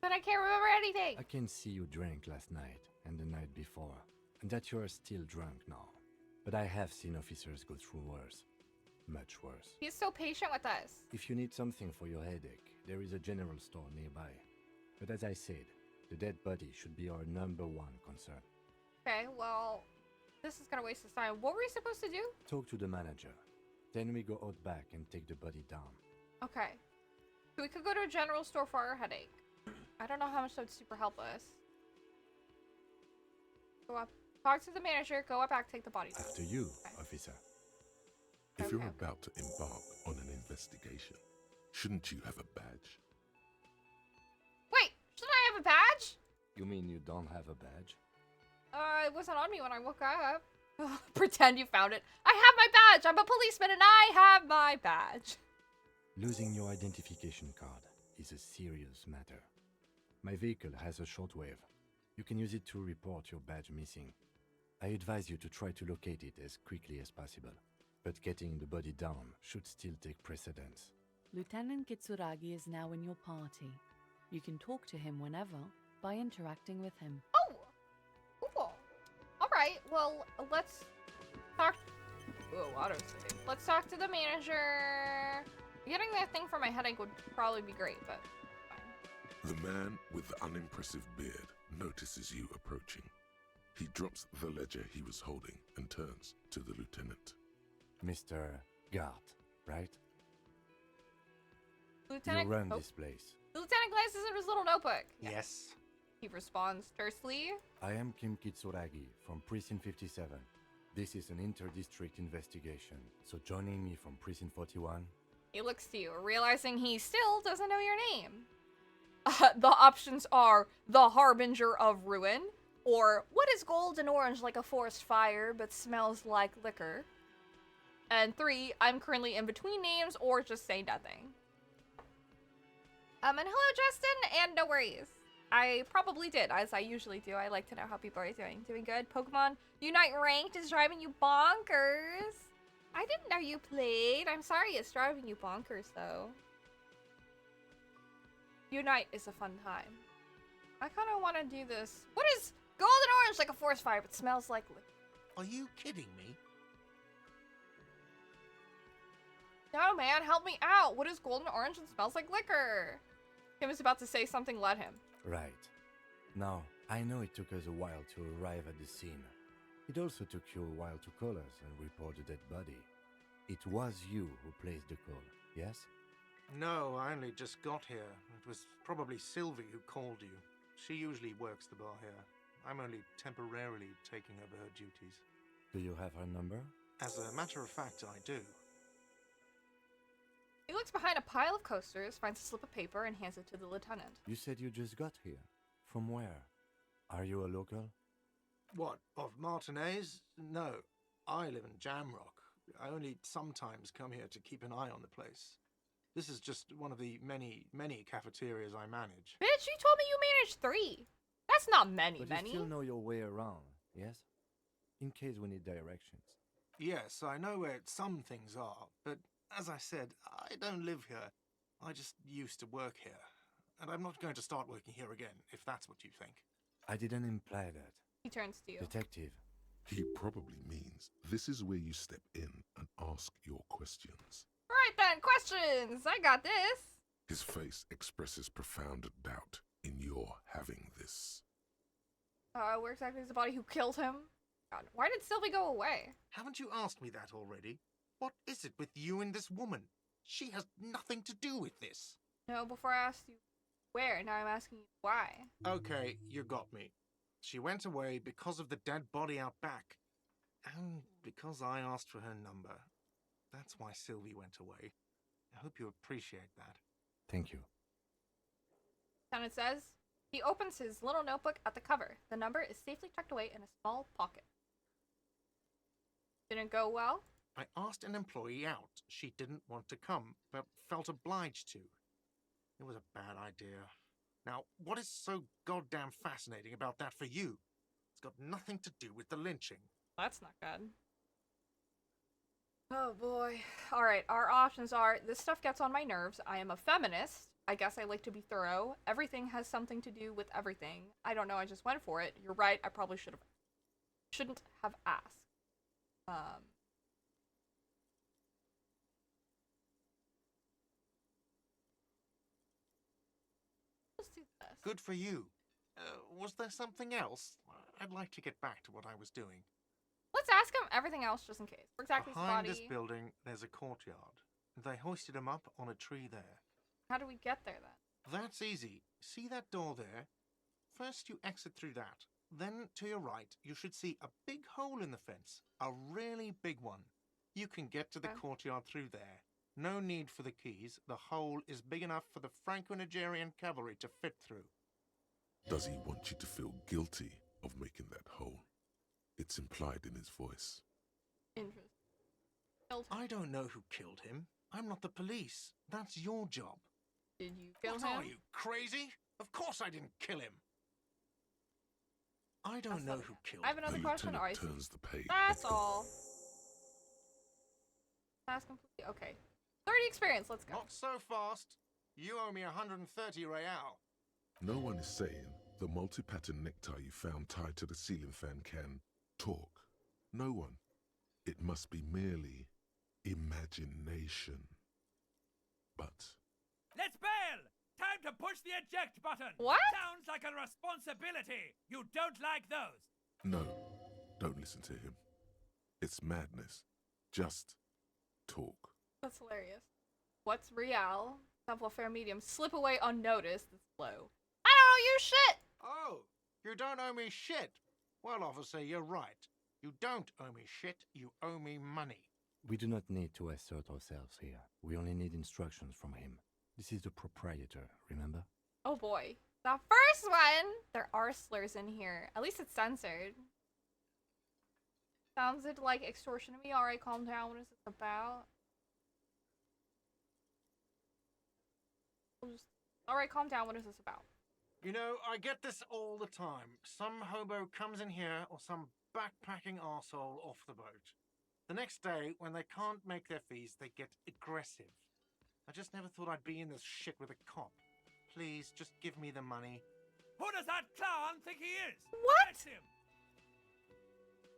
But I can't remember anything. I can see you drank last night and the night before, and that you are still drunk now. But I have seen officers go through worse. Much worse. He's so patient with us. If you need something for your headache, there is a general store nearby. But as I said, the dead body should be our #1 concern. Okay, well, this is gonna waste his time. What were we supposed to do? Talk to the manager. Then we go out back and take the body down. Okay. So we could go to a general store for our headache. I don't know how much that would super help us. Go up, talk to the manager, go up back, take the body down. After you, Okay. officer. If you're Okay. about to embark on an investigation, shouldn't you have a badge? Wait, shouldn't I have a badge? You mean you don't have a badge? It wasn't on me when I woke up. Pretend you found it. I have my badge. I'm a policeman and I have my badge. Losing your identification card is a serious matter. My vehicle has a shortwave. You can use it to report your badge missing. I advise you to try to locate it as quickly as possible. But getting the body down should still take precedence. Lieutenant Kitsuragi is now in your party. You can talk to him whenever by interacting with him. Oh, cool. All right. Well, let's talk. Whoa, autosave. Let's talk to the manager. Getting that thing for my headache would probably be great, but fine. The man with the unimpressive beard notices you approaching. He drops the ledger he was holding and turns to the lieutenant. Mr. Gart, right? Lieutenant, You run this place. The lieutenant glances at his little notebook. Yes. He responds tersely. I am Kim Kitsuragi from Precinct 57. This is an inter-district investigation, so joining me from Precinct 41. He looks to you, realizing he still doesn't know your name. The options are the Harbinger of Ruin, or what is gold and orange like a forest fire but smells like liquor. And 3, I'm currently in between names, or just say nothing. And hello, Justin, and no worries. I probably did, as I usually do. I like to know how people are doing. Doing good. Pokemon Unite Ranked is driving you bonkers. I didn't know you played. I'm sorry it's driving you bonkers, though. Unite is a fun time. I kind of want to do this. What is golden orange like a forest fire but smells like liquor? Are you kidding me? No, man, help me out. What is golden orange and smells like liquor? Kim is about to say something, let him. Right. Now, I know it took us a while to arrive at the scene. It also took you a while to call us and report the dead body. It was you who placed the call, yes? No, I only just got here. It was probably Sylvie who called you. She usually works the bar here. I'm only temporarily taking over her duties. Do you have her number? As a matter of fact, I do. He looks behind a pile of coasters, finds a slip of paper, and hands it to the lieutenant. You said you just got here. From where? Are you a local? What, of Martinez? No, I live in Jamrock. I only sometimes come here to keep an eye on the place. This is just one of the many, many cafeterias I manage. Bitch, you told me you managed 3. That's not many. But you still know your way around, yes? In case we need directions. Yes, I know where some things are, but as I said, I don't live here. I just used to work here. And I'm not going to start working here again, if that's what you think. I didn't imply that. He turns to you. Detective. He probably means this is where you step in and ask your questions. Right then, questions! I got this! His face expresses profound doubt in your having this. Where exactly is the body who killed him? God, why did Sylvie go away? Haven't you asked me that already? What is it with you and this woman? She has nothing to do with this. No, before I asked you where, now I'm asking you why. Okay, you got me. She went away because of the dead body out back. And because I asked for her number. That's why Sylvie went away. I hope you appreciate that. Thank you. And it says, he opens his little notebook at the cover. The number is safely tucked away in a small pocket. Didn't go well? I asked an employee out. She didn't want to come, but felt obliged to. It was a bad idea. Now, what is so goddamn fascinating about that for you? It's got nothing to do with the lynching. That's not good. Oh boy. Alright, our options are, this stuff gets on my nerves. I am a feminist. I guess I like to be thorough. Everything has something to do with everything. I don't know, I just went for it. You're right, I probably shouldn't have asked. Let's do this. Good for you. Was there something else? I'd like to get back to what I was doing. Let's ask him everything else just in case. For exactly Behind his this body. building, there's a courtyard. They hoisted him up on a tree there. How do we get there then? That's easy. See that door there? First you exit through that. Then to your right, you should see a big hole in the fence. A really big one. You can get to the courtyard through there. No need for the keys. The hole is big enough for the Franco-Nigerian cavalry to fit through. Does he want you to feel guilty of making that hole? It's implied in his voice. Interesting. I don't know who killed him. I'm not the police. That's your job. Did you kill What him? are you, crazy? Of course I didn't kill him. I don't know who killed I have him. another The question. lieutenant Or turns the page. that's all. That's complete. Okay. 30 experience. Let's go. Not so fast. You owe me 130 real. No one is saying the multi-pattern necktie you found tied to the ceiling fan can talk. No one. It must be merely imagination. But Let's bail! time to push the eject button. What? Sounds like a responsibility. You don't like those. No, don't listen to him. It's madness. Just talk. That's hilarious. What's real? Level fair medium. Slip away unnoticed. It's low. I don't owe you shit! Oh, you don't owe me shit. Well, officer, you're right. You don't owe me shit. You owe me money. We do not need to assert ourselves here. We only need instructions from him. This is the proprietor, remember? Oh boy. The first one! There are slurs in here. At least it's censored. Sounded like extortion to me. Alright, calm down. What is this about? Alright, calm down. What is this about? You know, I get this all the time. Some hobo comes in here or some backpacking arsehole off the boat. The next day, when they can't make their fees, they get aggressive. I just never thought I'd be in this shit with a cop. Please, just give me the money. Who does that clown think he is? What? Arrest him.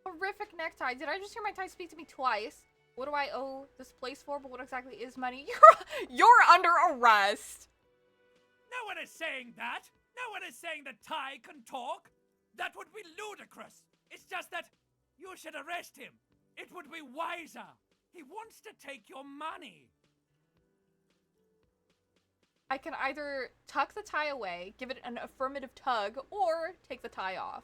Horrific necktie. Did I just hear my tie speak to me twice? What do I owe this place for? But what exactly is money? You're under arrest. No one is saying that. No one is saying that Ty can talk. That would be ludicrous. It's just that you should arrest him. It would be wiser. He wants to take your money. I can either tuck the tie away, give it an affirmative tug, or take the tie off.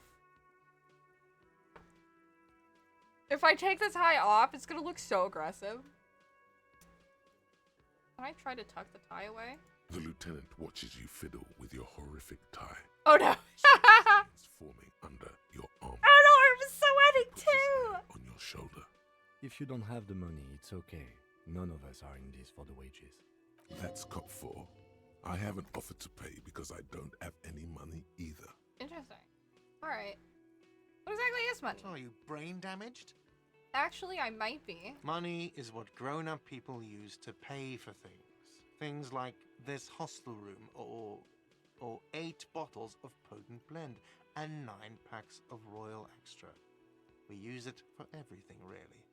If I take the tie off, it's gonna look so aggressive. Can I try to tuck the tie away? The lieutenant watches you fiddle with your horrific tie. Oh no! It's forming under your arm. Oh no, I'm sweating Puts his too! hand on your shoulder. If you don't have the money, it's okay. None of us are in this for the wages. That's cop 4. I haven't offered to pay because I don't have any money either. Interesting. Alright. What exactly is money? Are you brain damaged? Actually, I might be. Money is what grown-up people use to pay for things. Things like this hostel room or 8 bottles of potent blend and 9 packs of Royal Extra. We use it for everything, really.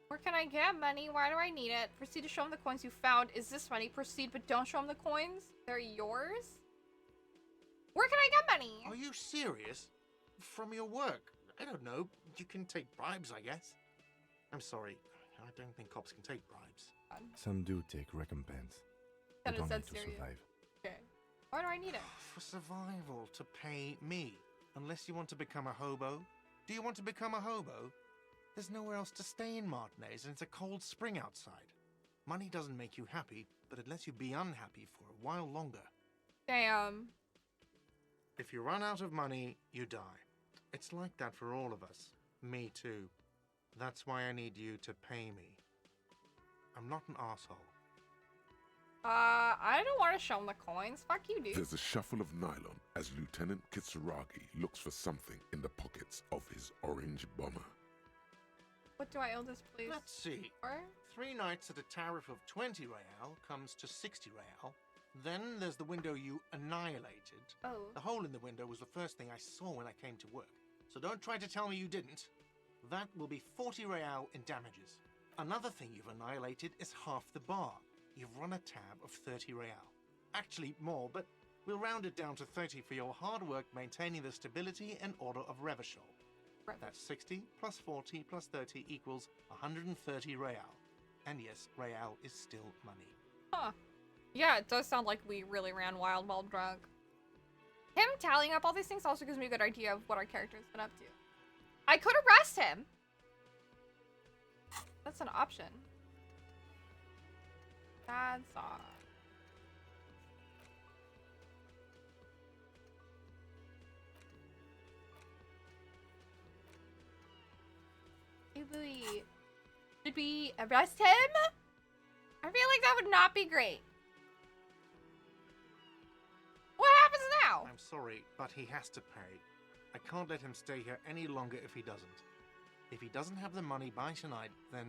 Where can I get money? Why do I need it? Proceed to show him the coins you found. Is this money? Proceed, but don't show him the coins. They're yours? Where can I get money? Are you serious? From your work? I don't know. You can take bribes, I guess. I'm sorry. I don't think cops can take bribes. Some do take recompense. That but is only that to serious. survive. Okay. Why do I need it? For survival, to pay me. Unless you want to become a hobo. Do you want to become a hobo? There's nowhere else to stay in Martinez, and it's a cold spring outside. Money doesn't make you happy, but it lets you be unhappy for a while longer. Damn. If you run out of money, you die. It's like that for all of us. Me too. That's why I need you to pay me. I'm not an asshole. I don't want to show him the coins. Fuck you, dude. There's a shuffle of nylon as Lieutenant Kitsuragi looks for something in the pockets of his orange bomber. What do I owe this place? Let's see. for? 3 nights at a tariff of 20 real comes to 60 real. Then there's the window you annihilated. Oh. The hole in the window was the first thing I saw when I came to work. So don't try to tell me you didn't. That will be 40 real in damages. Another thing you've annihilated is half the bar. You've run a tab of 30 real. Actually more, but we'll round it down to 30 for your hard work maintaining the stability and order of Revachol. That's 60 plus 40 plus 30 equals 130 real. And yes, real is still money. Huh. Yeah, it does sound like we really ran wild while drunk. Him tallying up all these things also gives me a good idea of what our character's been up to. I could arrest him! That's an option. That's odd. Should we arrest him? I feel like that would not be great. What happens now? I'm sorry, but he has to pay. I can't let him stay here any longer if he doesn't. If he doesn't have the money by tonight, then...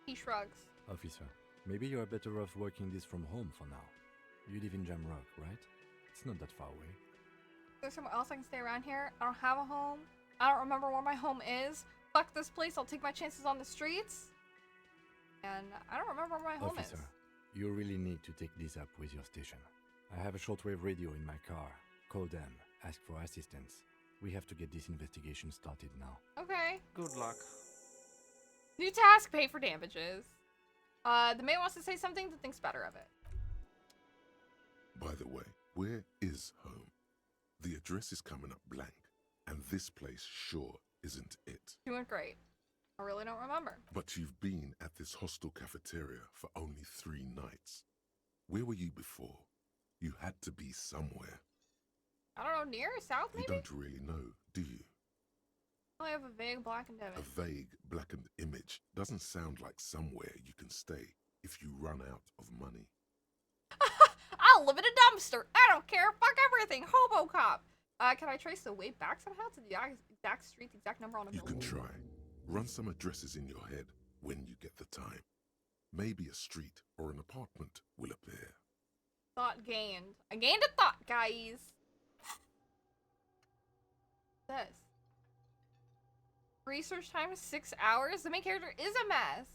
He shrugs. Officer, maybe you are better off working this from home for now. You live in Jamrock, right? It's not that far away. Is there somewhere else I can stay around here? I don't have a home. I don't remember where my home is. Fuck this place, I'll take my chances on the streets. And I don't remember where my home Officer, is. you really need to take this up with your station. I have a shortwave radio in my car. Call them. Ask for assistance. We have to get this investigation started now. Okay. Good luck. New task, pay for damages. The man wants to say something that thinks better of it. By the way, where is home? The address is coming up blank, and this place sure isn't it. Doing great. I really don't remember. But you've been at this hostel cafeteria for only 3 nights. Where were you before? You had to be somewhere. I don't know, near, south maybe? You don't really know, do you? I have a vague blackened image. A vague, blackened image doesn't sound like somewhere you can stay if you run out of money. I'll live in a dumpster. I don't care. Fuck everything. Hobo cop. Can I trace the way back somehow to the exact street, the exact number on a You building? can try. Run some addresses in your head when you get the time. Maybe a street or an apartment will appear. Thought gained. I gained a thought, guys. This. Research time is 6 hours. The main character is a mess.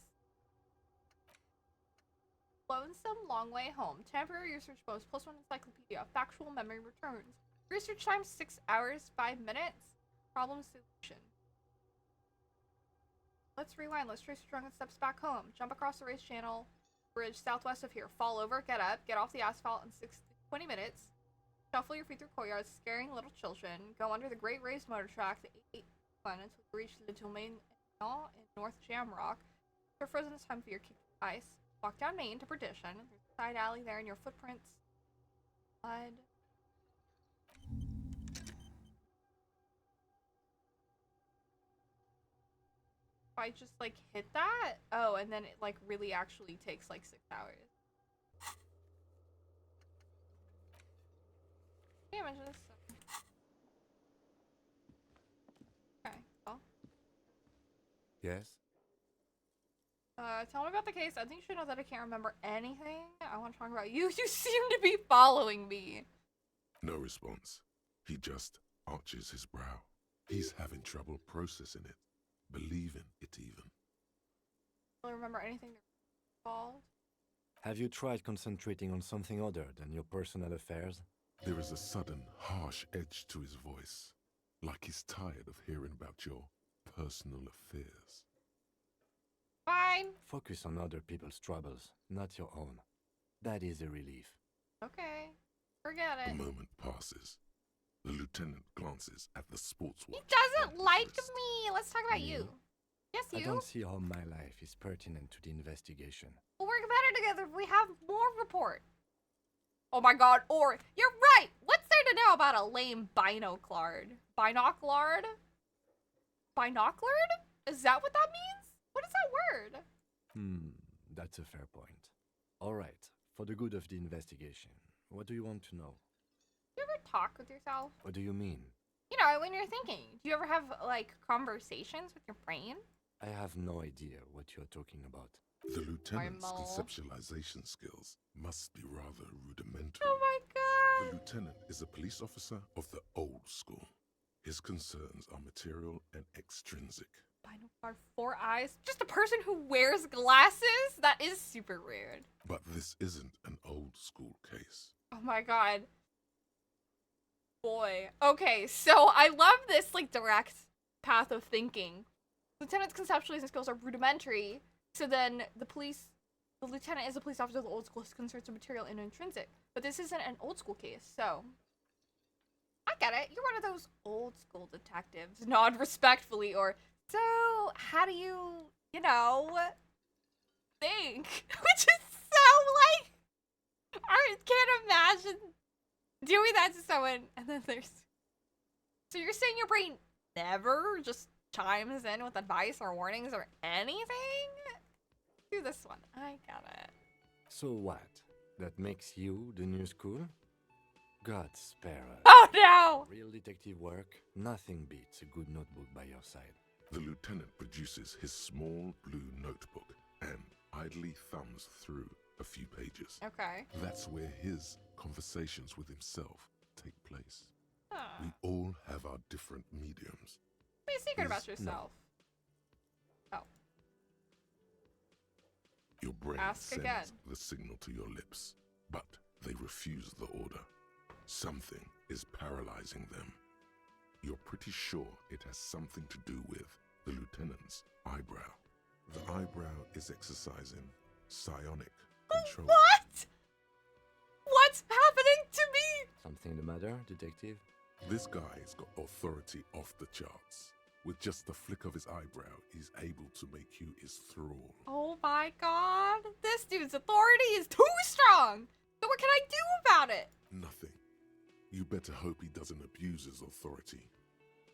Lonesome long way home. Temporary research bonus. +1 encyclopedia. Factual memory returns. Research time 6 hours, 5 minutes. Problem solution. Let's rewind. Let's trace your drunken steps back home. Jump across the race channel bridge southwest of here. Fall over, get up, get off the asphalt in 20 minutes. Shuffle your feet through courtyards, scaring little children. Go under the great raised motor track, the 881, until you reach the domain in North Jamrock. For frozen this time for your kick ice. Walk down Main to Perdition. There's a side alley there in your footprints. Blood. If I just like hit that, oh, and then it like really actually takes like 6 hours. Damages. Okay, well. Yes? Tell me about the case. I think you should know that I can't remember anything. I want to talk about you. You seem to be following me. No response. He just arches his brow. He's having trouble processing it, believing it even. I don't remember anything involved. Have you tried concentrating on something other than your personal affairs? There is a sudden, harsh edge to his voice, like he's tired of hearing about your personal affairs. Fine. Focus on other people's troubles, not your own. That is a relief. Okay. Forget The it. moment passes. The lieutenant glances at the sports He watch. doesn't on like his wrist. me. Let's talk about you. Yes, I you. don't see how my life is pertinent to the investigation. We'll work better together if we have more report. Oh my god, or you're right! What's there to know about a lame binoclard? Binoclard? Binoclard? Is that what that means? What is that word? That's a fair point. Alright, for the good of the investigation, what do you want to know? Do you ever talk with yourself? What do you mean? You know, when you're thinking. Do you ever have, like, conversations with your brain? I have no idea what you're talking about. The lieutenant's Normal. conceptualization skills must be rather rudimentary. Oh my The god! lieutenant is a police officer of the old school. His concerns are material and extrinsic. Binoclard, 4 eyes? Just a person who wears glasses? That is super weird. But this isn't an old school case. Oh my god. Boy. Okay, so I love this, like, direct path of thinking. Lieutenant's conceptualizing skills are rudimentary, so then the lieutenant is a police officer of the old school, his concerns are material and intrinsic. But this isn't an old school case, so... I get it. You're one of those old school detectives. Nod respectfully, or, so, how do you, you know, think? Which is so, like... I can't imagine doing that to someone, and then there's... So you're saying your brain never just chimes in with advice or warnings or anything? Do this one. I got it. So what? That makes you the new school? God spare us. Oh no! Real detective work, nothing beats a good notebook by your side. The lieutenant produces his small blue notebook and idly thumbs through a few pages. Okay. That's where his conversations with himself take place. Huh. We all have our different mediums. Be a secret about Is- yourself. Oh. Your brain Ask sends again. the signal to your lips, but They refuse the order. Something is paralyzing them. You're pretty sure it has something to do with the lieutenant's eyebrow. The eyebrow is exercising psionic control. What? What's happening to me? Something the matter, detective? This guy's got authority off the charts. With just the flick of his eyebrow, he's able to make you his thrall. Oh my god. This dude's authority is too strong. So what can I do about it? Nothing. You better hope he doesn't abuse his authority.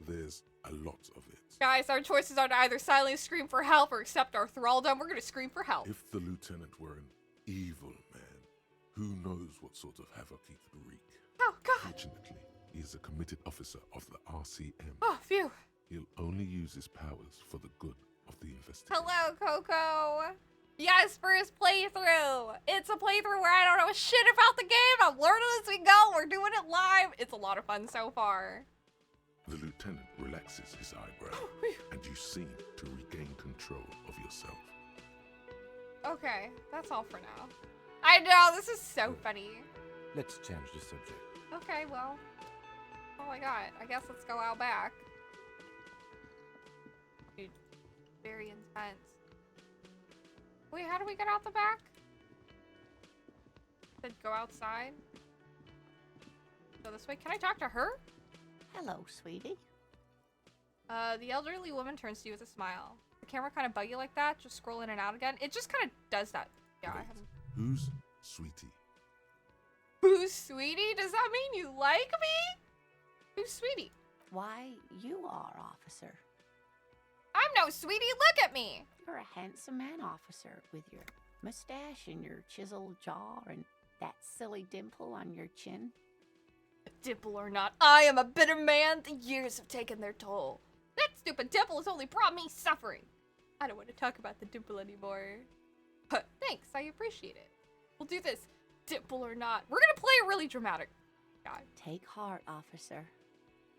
There's a lot of it. Guys, our choices are to either silently scream for help or accept our thraldom. We're gonna scream for help. If the lieutenant were an evil man, who knows what sort of havoc he could wreak. Oh god. Fortunately, he is a committed officer of the RCM. Oh, phew. He'll only use his powers for the good of the investigation. Hello, Coco. Yes, for his playthrough. It's a playthrough where I don't know shit about the game. I'm learning as we go. We're doing it live. It's a lot of fun so far. The lieutenant relaxes his eyebrow, and you seem to regain control of yourself. Okay, that's all for now. I know, this is so funny. Let's change the subject. Okay, well. Oh my god, I guess let's go out back. Dude, very intense. Wait, how do we get out the back? Said go outside. Go this way. Can I talk to her? Hello, sweetie. The elderly woman turns to you with a smile. The camera kind of buggy like that, just scroll in and out again. It just kind of does that. Yeah, I Wait, haven't. who's Sweetie? Who's Sweetie? Does that mean you like me? Who's Sweetie? Why, you are, officer. I'm no Sweetie, look at me! You're a handsome man, officer, with your mustache and your chiseled jaw and that silly dimple on your chin. Dimple or not, I am a bitter man. The years have taken their toll. That stupid dimple has only brought me suffering. I don't want to talk about the dimple anymore. But thanks, I appreciate it. We'll do this, dimple or not. We're gonna play it really dramatic. God. Take heart, officer.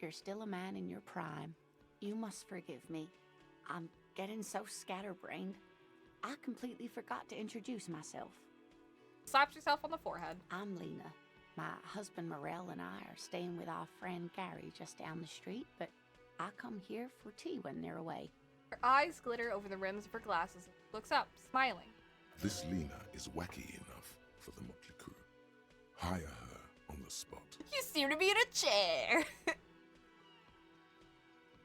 You're still a man in your prime. You must forgive me. I'm getting so scatterbrained. I completely forgot to introduce myself. Slaps yourself on the forehead. I'm Lena. My husband Morel and I are staying with our friend Gary just down the street, but I come here for tea when they're away. Her eyes glitter over the rims of her glasses. Looks up, smiling. This Lena is wacky enough for the motley crew. Hire her on the spot. You seem to be in a chair.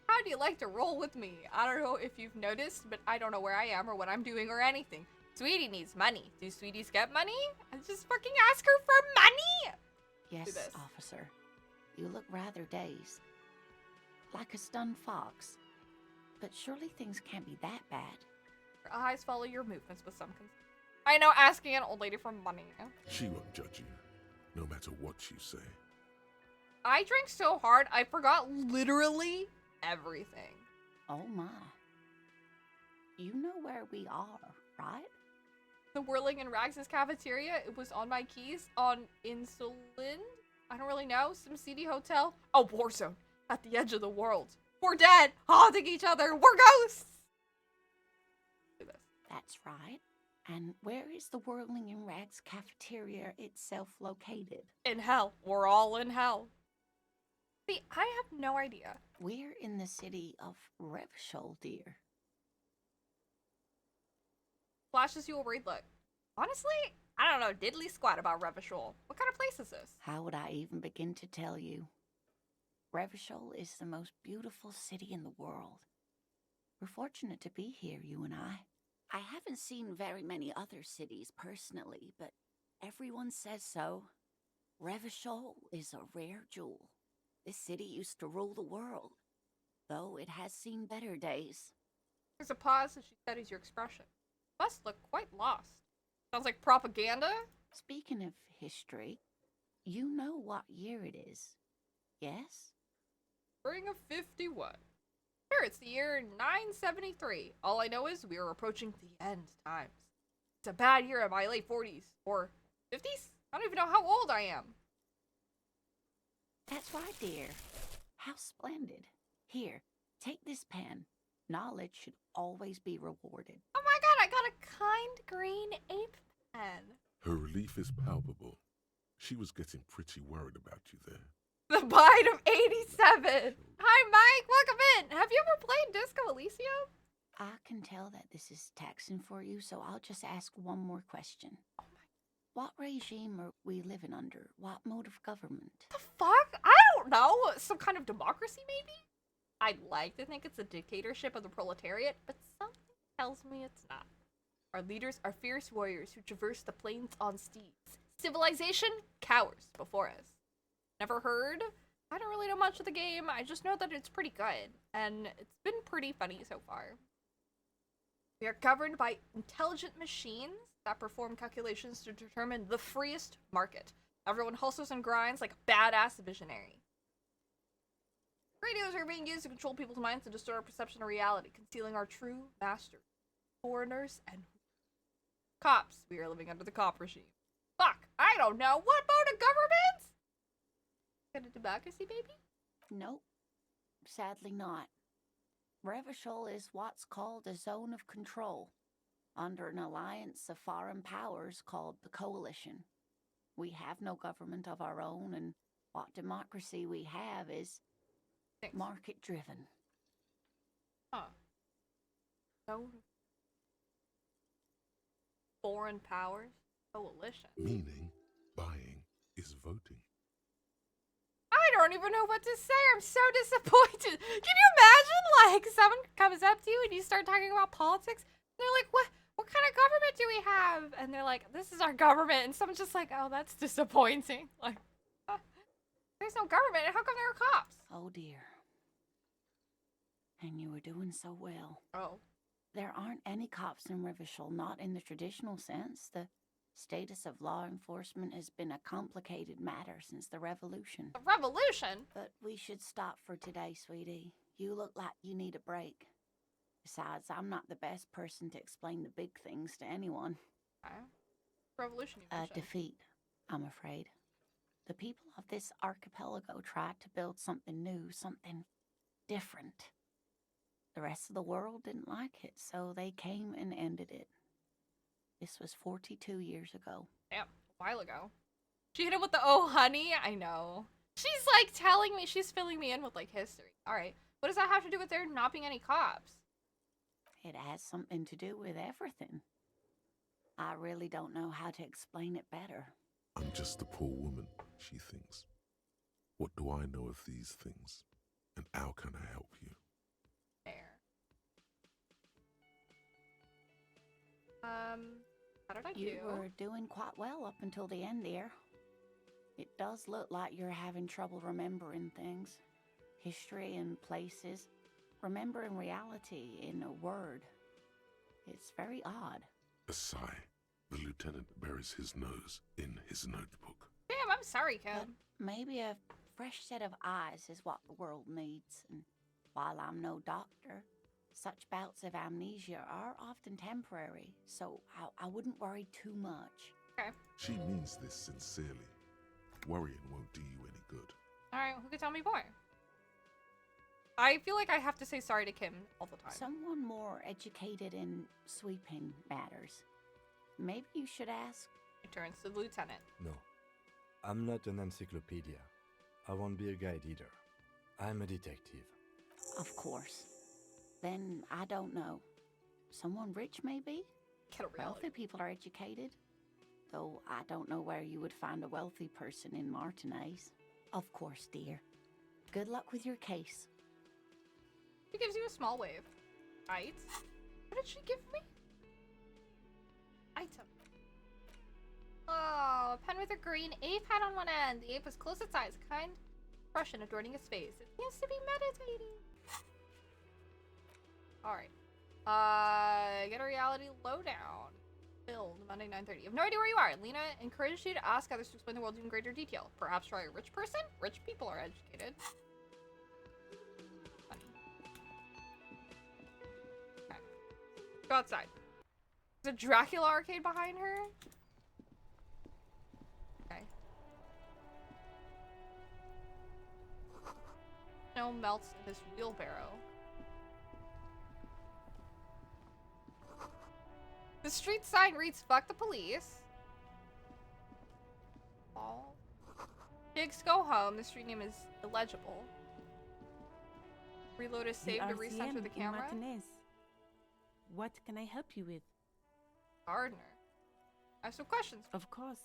How do you like to roll with me? I don't know if you've noticed, but I don't know where I am or what I'm doing or anything. Sweetie needs money. Do sweeties get money? I just fucking ask her for money! Yes, officer. You look rather dazed. Like a stunned fox. But surely things can't be that bad. Her eyes follow your movements with some concern. I know, asking an old lady for money. She won't judge you, no matter what you say. I drank so hard, I forgot literally everything. Oh my. You know where we are, right? The Whirling in Rags' cafeteria. It was on my keys on Insulin. I don't really know. Some seedy hotel. A war zone at the edge of the world. We're dead, haunting each other. We're ghosts. Do this. That's right. And where is the Whirling in Rags cafeteria itself located? In hell. We're all in hell. See, I have no idea. We're in the city of Revshul, dear. Flashes you a worried look. Honestly, I don't know diddly squat about Revishul. What kind of place is this? How would I even begin to tell you? Revshul is the most beautiful city in the world. We're fortunate to be here, you and I. I haven't seen very many other cities personally, but everyone says so. Revishul is a rare jewel. This city used to rule the world, though it has seen better days. There's a pause as she studies your expression. Must look quite lost. Sounds like propaganda? Speaking of history, you know what year it is, yes? Spring of 51. Sure, it's the year 973. All I know is we are approaching the end times. It's a bad year in my late 40s. Or 50s? I don't even know how old I am. That's right, dear. How splendid. Here, take this pen. Knowledge should always be rewarded. Oh my god, I got a kind green ape pen. Her relief is palpable. She was getting pretty worried about you there. The Bite of 87. Hi, Mike. Welcome in. Have you ever played Disco Elysium? I can tell that this is taxing for you, so I'll just ask one more question. Oh my. What regime are we living under? What mode of government? The fuck? I don't know. Some kind of democracy, maybe? I'd like to think it's a dictatorship of the proletariat, but something tells me it's not. Our leaders are fierce warriors who traverse the plains on steeds. Civilization cowers before us. Never heard? I don't really know much of the game. I just know that it's pretty good, and it's been pretty funny so far. We are governed by intelligent machines that perform calculations to determine the freest market. Everyone hustles and grinds like a badass visionary. Radios are being used to control people's minds and distort our perception of reality, concealing our true masters. Foreigners and cops. We are living under the cop regime. Fuck, I don't know. What mode of government? Got a democracy, baby? Nope. Sadly not. Revachol is what's called a zone of control, under an alliance of foreign powers called the Coalition. We have no government of our own, and what democracy we have is market-driven. Huh. So, foreign powers? Coalition. Meaning, buying is voting. I don't even know what to say. I'm so disappointed. Can you imagine, like, someone comes up to you and you start talking about politics, and they're like, what kind of government do we have? And they're like, this is our government. And someone's just like, oh, that's disappointing. Like, there's no government. How come there are cops? Oh dear. And you were doing so well. Oh. There aren't any cops in Revachol, not in the traditional sense. The status of law enforcement has been a complicated matter since the revolution. The revolution? But we should stop for today, sweetie. You look like you need a break. Besides, I'm not the best person to explain the big things to anyone. Okay. Revolution, you A mentioned. defeat, I'm afraid. The people of this archipelago tried to build something new, something different. The rest of the world didn't like it, so they came and ended it. This was 42 years ago. Damn, a while ago. She hit him with the oh honey. I know. She's like telling me, she's filling me in with like history. All right, what does that have to do with there not being any cops? It has something to do with everything. I really don't know how to explain it better. I'm just a poor woman, she thinks. What do I know of these things? And how can I help you? There. How did I do? You were doing quite well up until the end there. It does look like you're having trouble remembering things. History and places. Remembering reality in a word. It's very odd. A sigh. The lieutenant buries his nose in his notebook. Damn, I'm sorry, Kim. But maybe a fresh set of eyes is what the world needs. And while I'm no doctor, such bouts of amnesia are often temporary, so I wouldn't worry too much. Okay. She means this sincerely. Worrying won't do you any good. Alright, who can tell me more? I feel like I have to say sorry to Kim all the time. Someone more educated in sweeping matters. Maybe you should ask. It turns to the lieutenant. No, I'm not an encyclopedia. I won't be a guide either. I'm a detective. Of course. Then I don't know. Someone rich, maybe? Get a reality. Wealthy people are educated. Though I don't know where you would find a wealthy person in Martinez. Of course, dear. Good luck with your case. She gives you a small wave. Right? What did she give me? Item. Oh, a pen with a green ape hat on one end. The ape was close its eyes, a kind expression adorning its face. It seems to be meditating. Alright. Get a reality lowdown. Build Monday 9:30. You have no idea where you are. Lena encouraged you to ask others to explain the world in greater detail. Perhaps try a rich person? Rich people are educated. Funny. Okay. Go outside. There's a Dracula arcade behind her. Okay. Snow melts in his wheelbarrow. The street sign reads, fuck the police. Ball. Pigs go home. The street name is illegible. Reload is saved to recenter the camera. Martinez. What can I help you with? Gardener. I have some questions. Of course.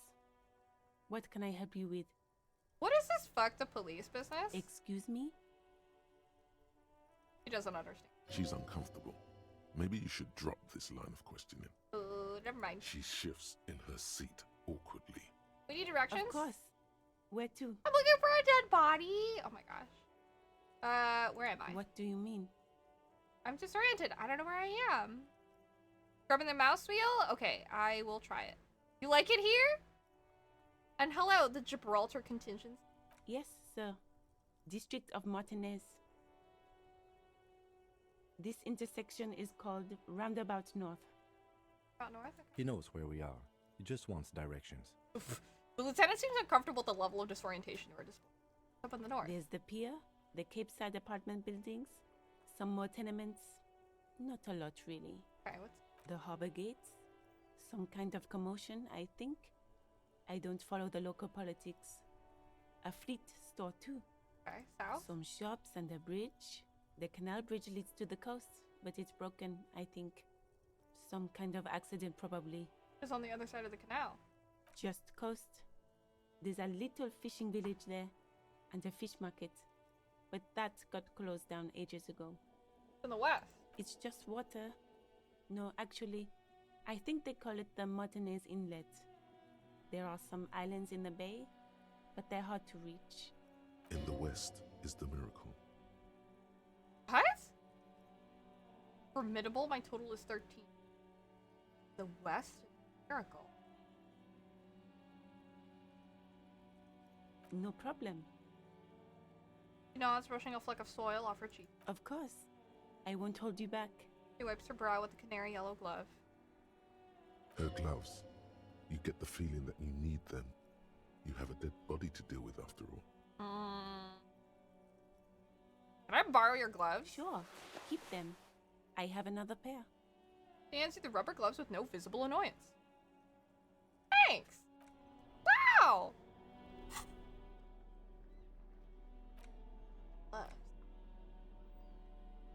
What can I help you with? What is this fuck the police business? Excuse me? He doesn't understand. She's uncomfortable. Maybe you should drop this line of questioning. Never mind. She shifts in her seat awkwardly. We need directions? Of course. Where to? I'm looking for a dead body. Oh my gosh. Where am I? What do you mean? I'm disoriented. I don't know where I am. Grabbing the mouse wheel? Okay, I will try it. You like it here? And hello, the Gibraltar contingents. Yes, sir. District of Martinez. This intersection is called Roundabout North. About north? Okay. He knows where we are. He just wants directions. The lieutenant seems uncomfortable with the level of disorientation we're displaying. Up in the north. There's the pier, the Cape Side apartment buildings, some more tenements. Not a lot, really. Okay, what's... The harbor gates. Some kind of commotion, I think. I don't follow the local politics. A fleet store, too. Okay, south? Some shops and a bridge. The canal bridge leads to the coast, but it's broken, I think. Some kind of accident, probably. It's on the other side of the canal. Just coast. There's a little fishing village there, and a fish market. But that got closed down ages ago. In the west? It's just water. No, actually, I think they call it the Martinez Inlet. There are some islands in the bay, but they're hard to reach. In the west is the miracle. What? Formidable, my total is 13. The west is a miracle. No problem. She nods, brushing a fleck of soil off her cheek. Of course. I won't hold you back. She wipes her brow with a canary yellow glove. Her gloves. You get the feeling that you need them. You have a dead body to deal with after all. Can I borrow your gloves? Sure. Keep them. I have another pair. She hands you the rubber gloves with no visible annoyance. Thanks! Wow! Gloves.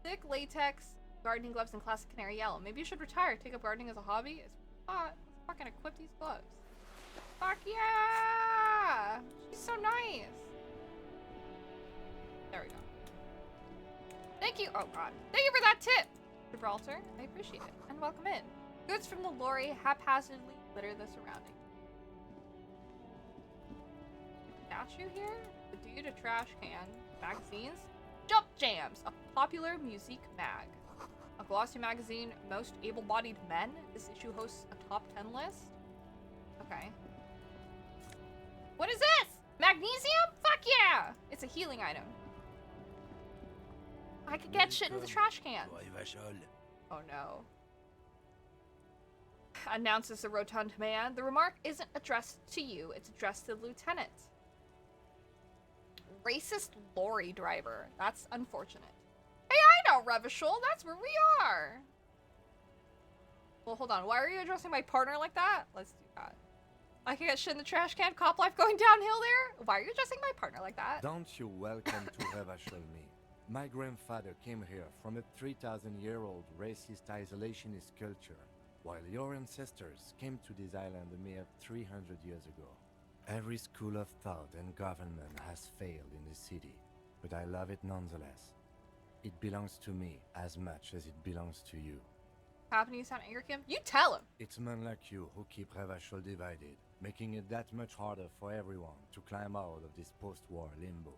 Thick latex gardening gloves in classic canary yellow. Maybe you should retire. Take up gardening as a hobby. It's hot. Let's fucking equip these gloves. Fuck yeah! She's so nice. There we go. Thank you. Oh god. Thank you for that tip, Gibraltar. I appreciate it. And welcome in. Goods from the lorry haphazardly litter the surroundings. Statue here? The dude, a trash can. Magazines? Jump Jams, a popular music mag. A glossy magazine, Most Able-Bodied Men. This issue hosts a top 10 list. Okay. What is this? Magnesium? Fuck yeah! It's a healing item. I could get shit in the trash can. Oh no. Announces the rotund man. The remark isn't addressed to you, it's addressed to the lieutenant. Racist lorry driver. That's unfortunate. Hey, I know, Revachol. That's where we are. Well, hold on. Why are you addressing my partner like that? Let's do that. I can get shit in the trash can. Cop life going downhill there. Why are you addressing my partner like that? Don't you welcome to Revachol me. My grandfather came here from a 3,000-year-old racist isolationist culture, while your ancestors came to this island a mere 300 years ago. Every school of thought and government has failed in the city, but I love it nonetheless. It belongs to me as much as it belongs to you. Happening to sound angry, Kim? You tell him! It's men like you who keep Revachol divided, making it that much harder for everyone to climb out of this post-war limbo.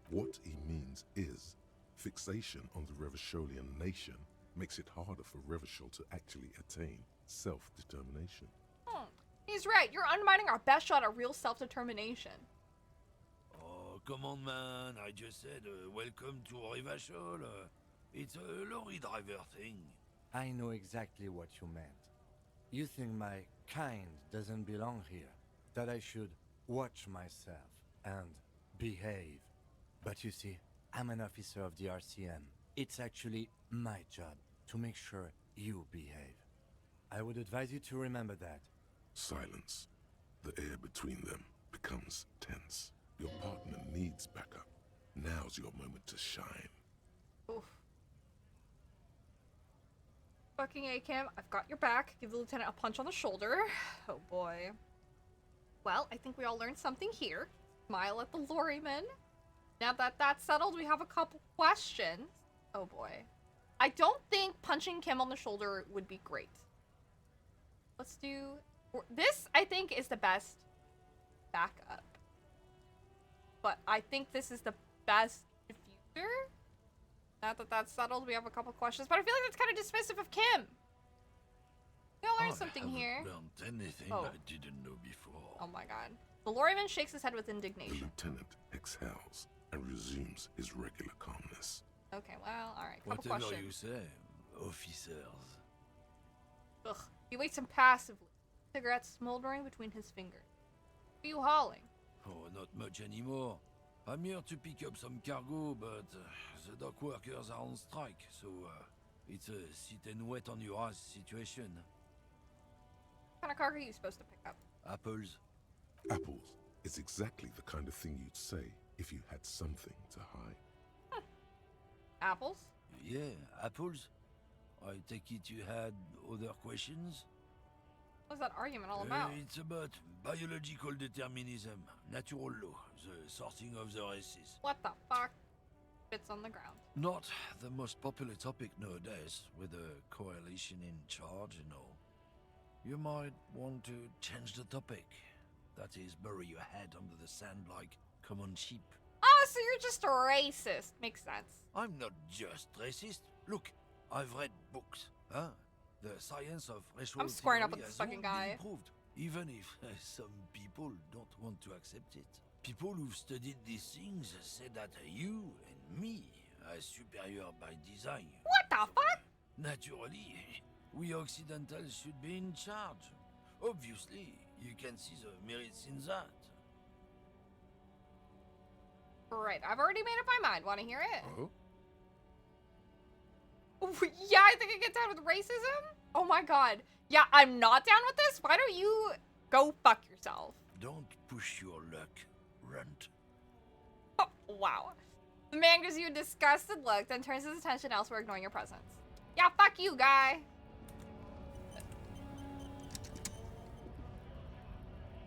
What he means is, fixation on the Revacholian nation makes it harder for Revachol to actually attain self-determination. He's right. You're undermining our best shot at real self-determination. Oh, come on, man. I just said, welcome to Revachol. It's a lorry driver thing. I know exactly what you meant. You think my kind doesn't belong here, that I should watch myself and behave. But you see, I'm an officer of the RCM. It's actually my job to make sure you behave. I would advise you to remember that. Silence. The air between them becomes tense. Your partner needs backup. Now's your moment to shine. Oof. Fucking A Kim, I've got your back. Give the lieutenant a punch on the shoulder. Oh boy. Well, I think we all learned something here. Smile at the lorryman. Now that that's settled, we have a couple questions. Oh boy. I don't think punching Kim on the shoulder would be great. Let's do... This, I think, is the best backup. But I think this is the best diffuser. Now that that's settled, we have a couple questions. But I feel like that's kind of dismissive of Kim. We all learned something here. Learned anything I didn't know before. Oh my god. The lorryman shakes his head with The indignation. lieutenant exhales and resumes his regular calmness. Okay, well, alright. Couple Whatever questions. you say, officers. Ugh. He waits impassively. Cigarette smoldering between his fingers. What are you hauling? Oh, not much anymore. I'm here to pick up some cargo, but the dock workers are on strike, so it's a sit and wait on your ass situation. What kind of cargo are you supposed to pick up? Apples. Apples is exactly the kind of thing you'd say if you had something to hide. Apples? Yeah, apples. I take it you had other questions? What's that argument all about? It's about biological determinism, natural law, the sorting of the races. What the fuck? Bits on the ground. Not the most popular topic nowadays, with the coalition in charge and all. You might want to change the topic. That is, bury your head under the sand like common sheep. Oh, so you're just a racist. Makes sense. I'm not just racist. Look, I've read books, huh? The science of racial I'm squaring up theory with this has fucking all guy. been proved, even if some people don't want to accept it. People who've studied these things say that you and me are superior by design. What the fuck? Naturally, we Occidentals should be in charge. Obviously, you can see the merits in that. Right, I've already made up my mind. Want to hear it? Oh? Yeah, I think I get down with racism. Oh my god. Yeah, I'm not down with this. Why don't you go fuck yourself? Don't push your luck, runt. Oh, wow. The man gives you a disgusted look, then turns his attention elsewhere, ignoring your presence. Yeah, fuck you, guy.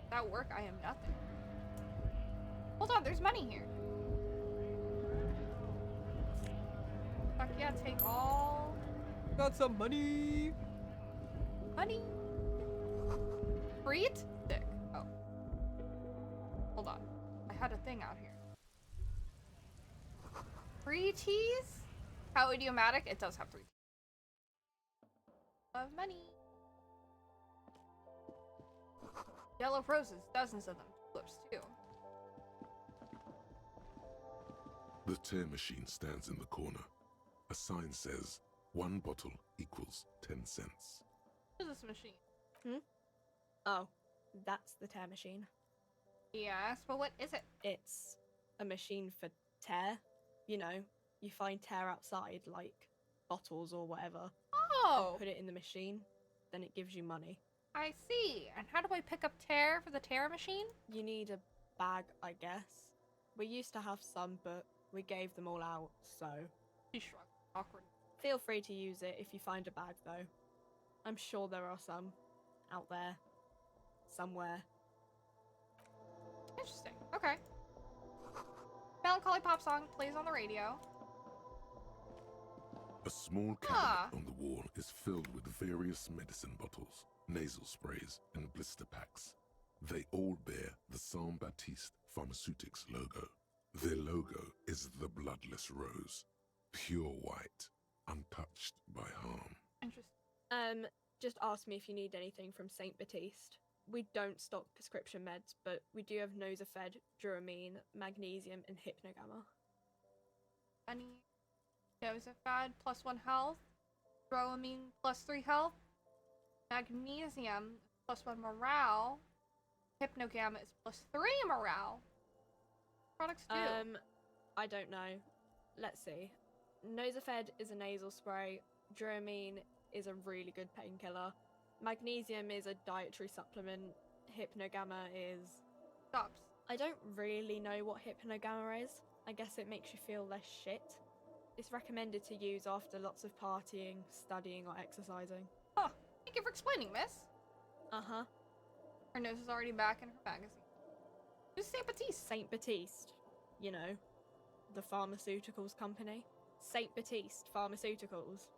Without work, I am nothing. Hold on, there's money here. Fuck yeah, take all. Got some money. Money. Freed? Sick. Oh. Hold on. I had a thing out here. Three T's? How idiomatic? It does have 3 T's. Love money. Yellow roses, dozens of them. Tulips too. The tear machine stands in the corner. A sign says, 1 bottle equals 10 cents. What is this machine? Oh, that's the tear machine. Yes, but what is it? It's a machine for tear. You know, you find tear outside, like bottles or whatever. Oh! Put it in the machine, then it gives you money. I see. And how do I pick up tear for the tear machine? You need a bag, I guess. We used to have some, but we gave them all out, so... She shrugged. Awkward. Feel free to use it if you find a bag, though. I'm sure there are some out there. Somewhere. Interesting. Okay. Melancholy pop song plays on the radio. A small cabinet on the wall is filled with various medicine bottles, nasal sprays, and blister packs. They all bear the Saint Baptiste Pharmaceutics logo. Their logo is the bloodless rose, pure white, untouched by harm. Interesting. Just ask me if you need anything from Saint Baptiste. We don't stock prescription meds, but we do have Nosafed, Duramine, Magnesium, and Hypnogamma. Any Nosafed +1 health, Dramamine +3 health, Magnesium +1 morale, Hypnogamma is +3 morale. Products do. I don't know. Let's see. Nosafed is a nasal spray. Duramine is a really good painkiller. Magnesium is a dietary supplement. Hypnogamma is... Stops. I don't really know what hypnogamma is. I guess it makes you feel less shit. It's recommended to use after lots of partying, studying, or exercising. Huh. Thank you for explaining, miss. Uh-huh. Her nose is already back in her magazine. Who's Saint Baptiste? Saint Baptiste. You know, the pharmaceuticals company. Saint Baptiste Pharmaceuticals.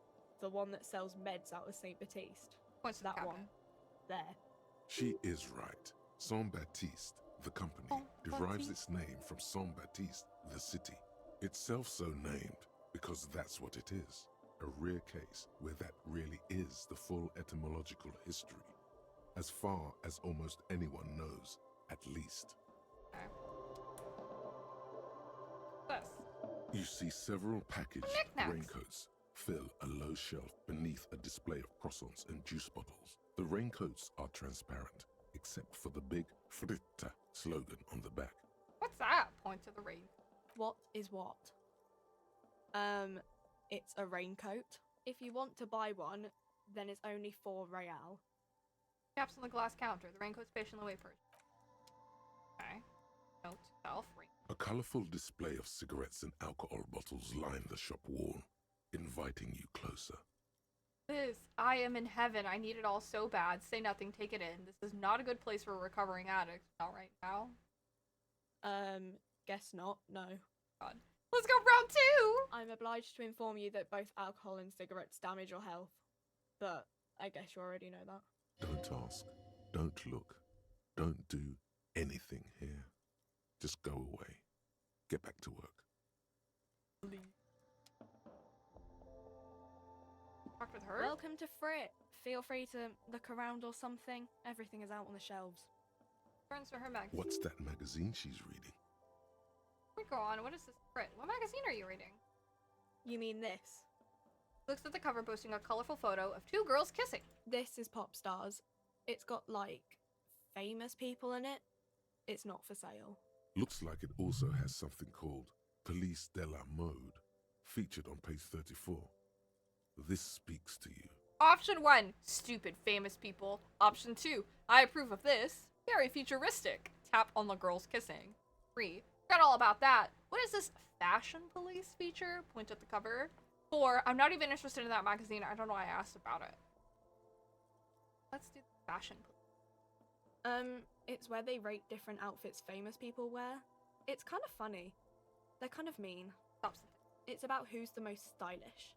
The one that sells meds out of Saint Baptiste. Points to that the one. There. She is right. Saint Baptiste, the company, derives its name from Saint Baptiste, the city. Itself so named because that's what it is. A rare case where that really is the full etymological history. As far as almost anyone knows, at least. Okay. This. You see several packaged Knickknacks. raincoats fill a low shelf beneath a display of croissants and juice bottles. The raincoats are transparent, except for the big Fritta slogan on the back. What's that? Point to the rain. What is what? It's a raincoat. If you want to buy one, then it's only 4 real. Caps on the glass counter. The raincoat's patiently wait for it. Okay. Note self rain. A colorful display of cigarettes and alcohol bottles line the shop wall, inviting you closer. This. I am in heaven. I need it all so bad. Say nothing. Take it in. This is not a good place for a recovering addict. Not right now. Guess not. No. God. Let's go round 2! I'm obliged to inform you that both alcohol and cigarettes damage your health. But I guess you already know that. Don't ask. Don't look. Don't do anything here. Just go away. Get back to work. Talk with her? Welcome to Frit. Feel free to look around or something. Everything is out on the shelves. Turns to her magazine. What's that magazine she's reading? We go on. What is this print? What magazine are you reading? You mean this? Looks at the cover boasting a colorful photo of 2 girls kissing. This is Pop Stars. It's got, like, famous people in it. It's not for sale. Looks like it also has something called Police de la Mode, featured on page 34. This speaks to you. Option 1, stupid famous people. Option 2, I approve of this. Very futuristic. Tap on the girls kissing. 3, forgot all about that. What is this fashion police feature? Point at the cover. 4, I'm not even interested in that magazine. I don't know why I asked about it. Let's do the fashion police. It's where they rate different outfits famous people wear. It's kind of funny. They're kind of mean. It's about who's the most stylish.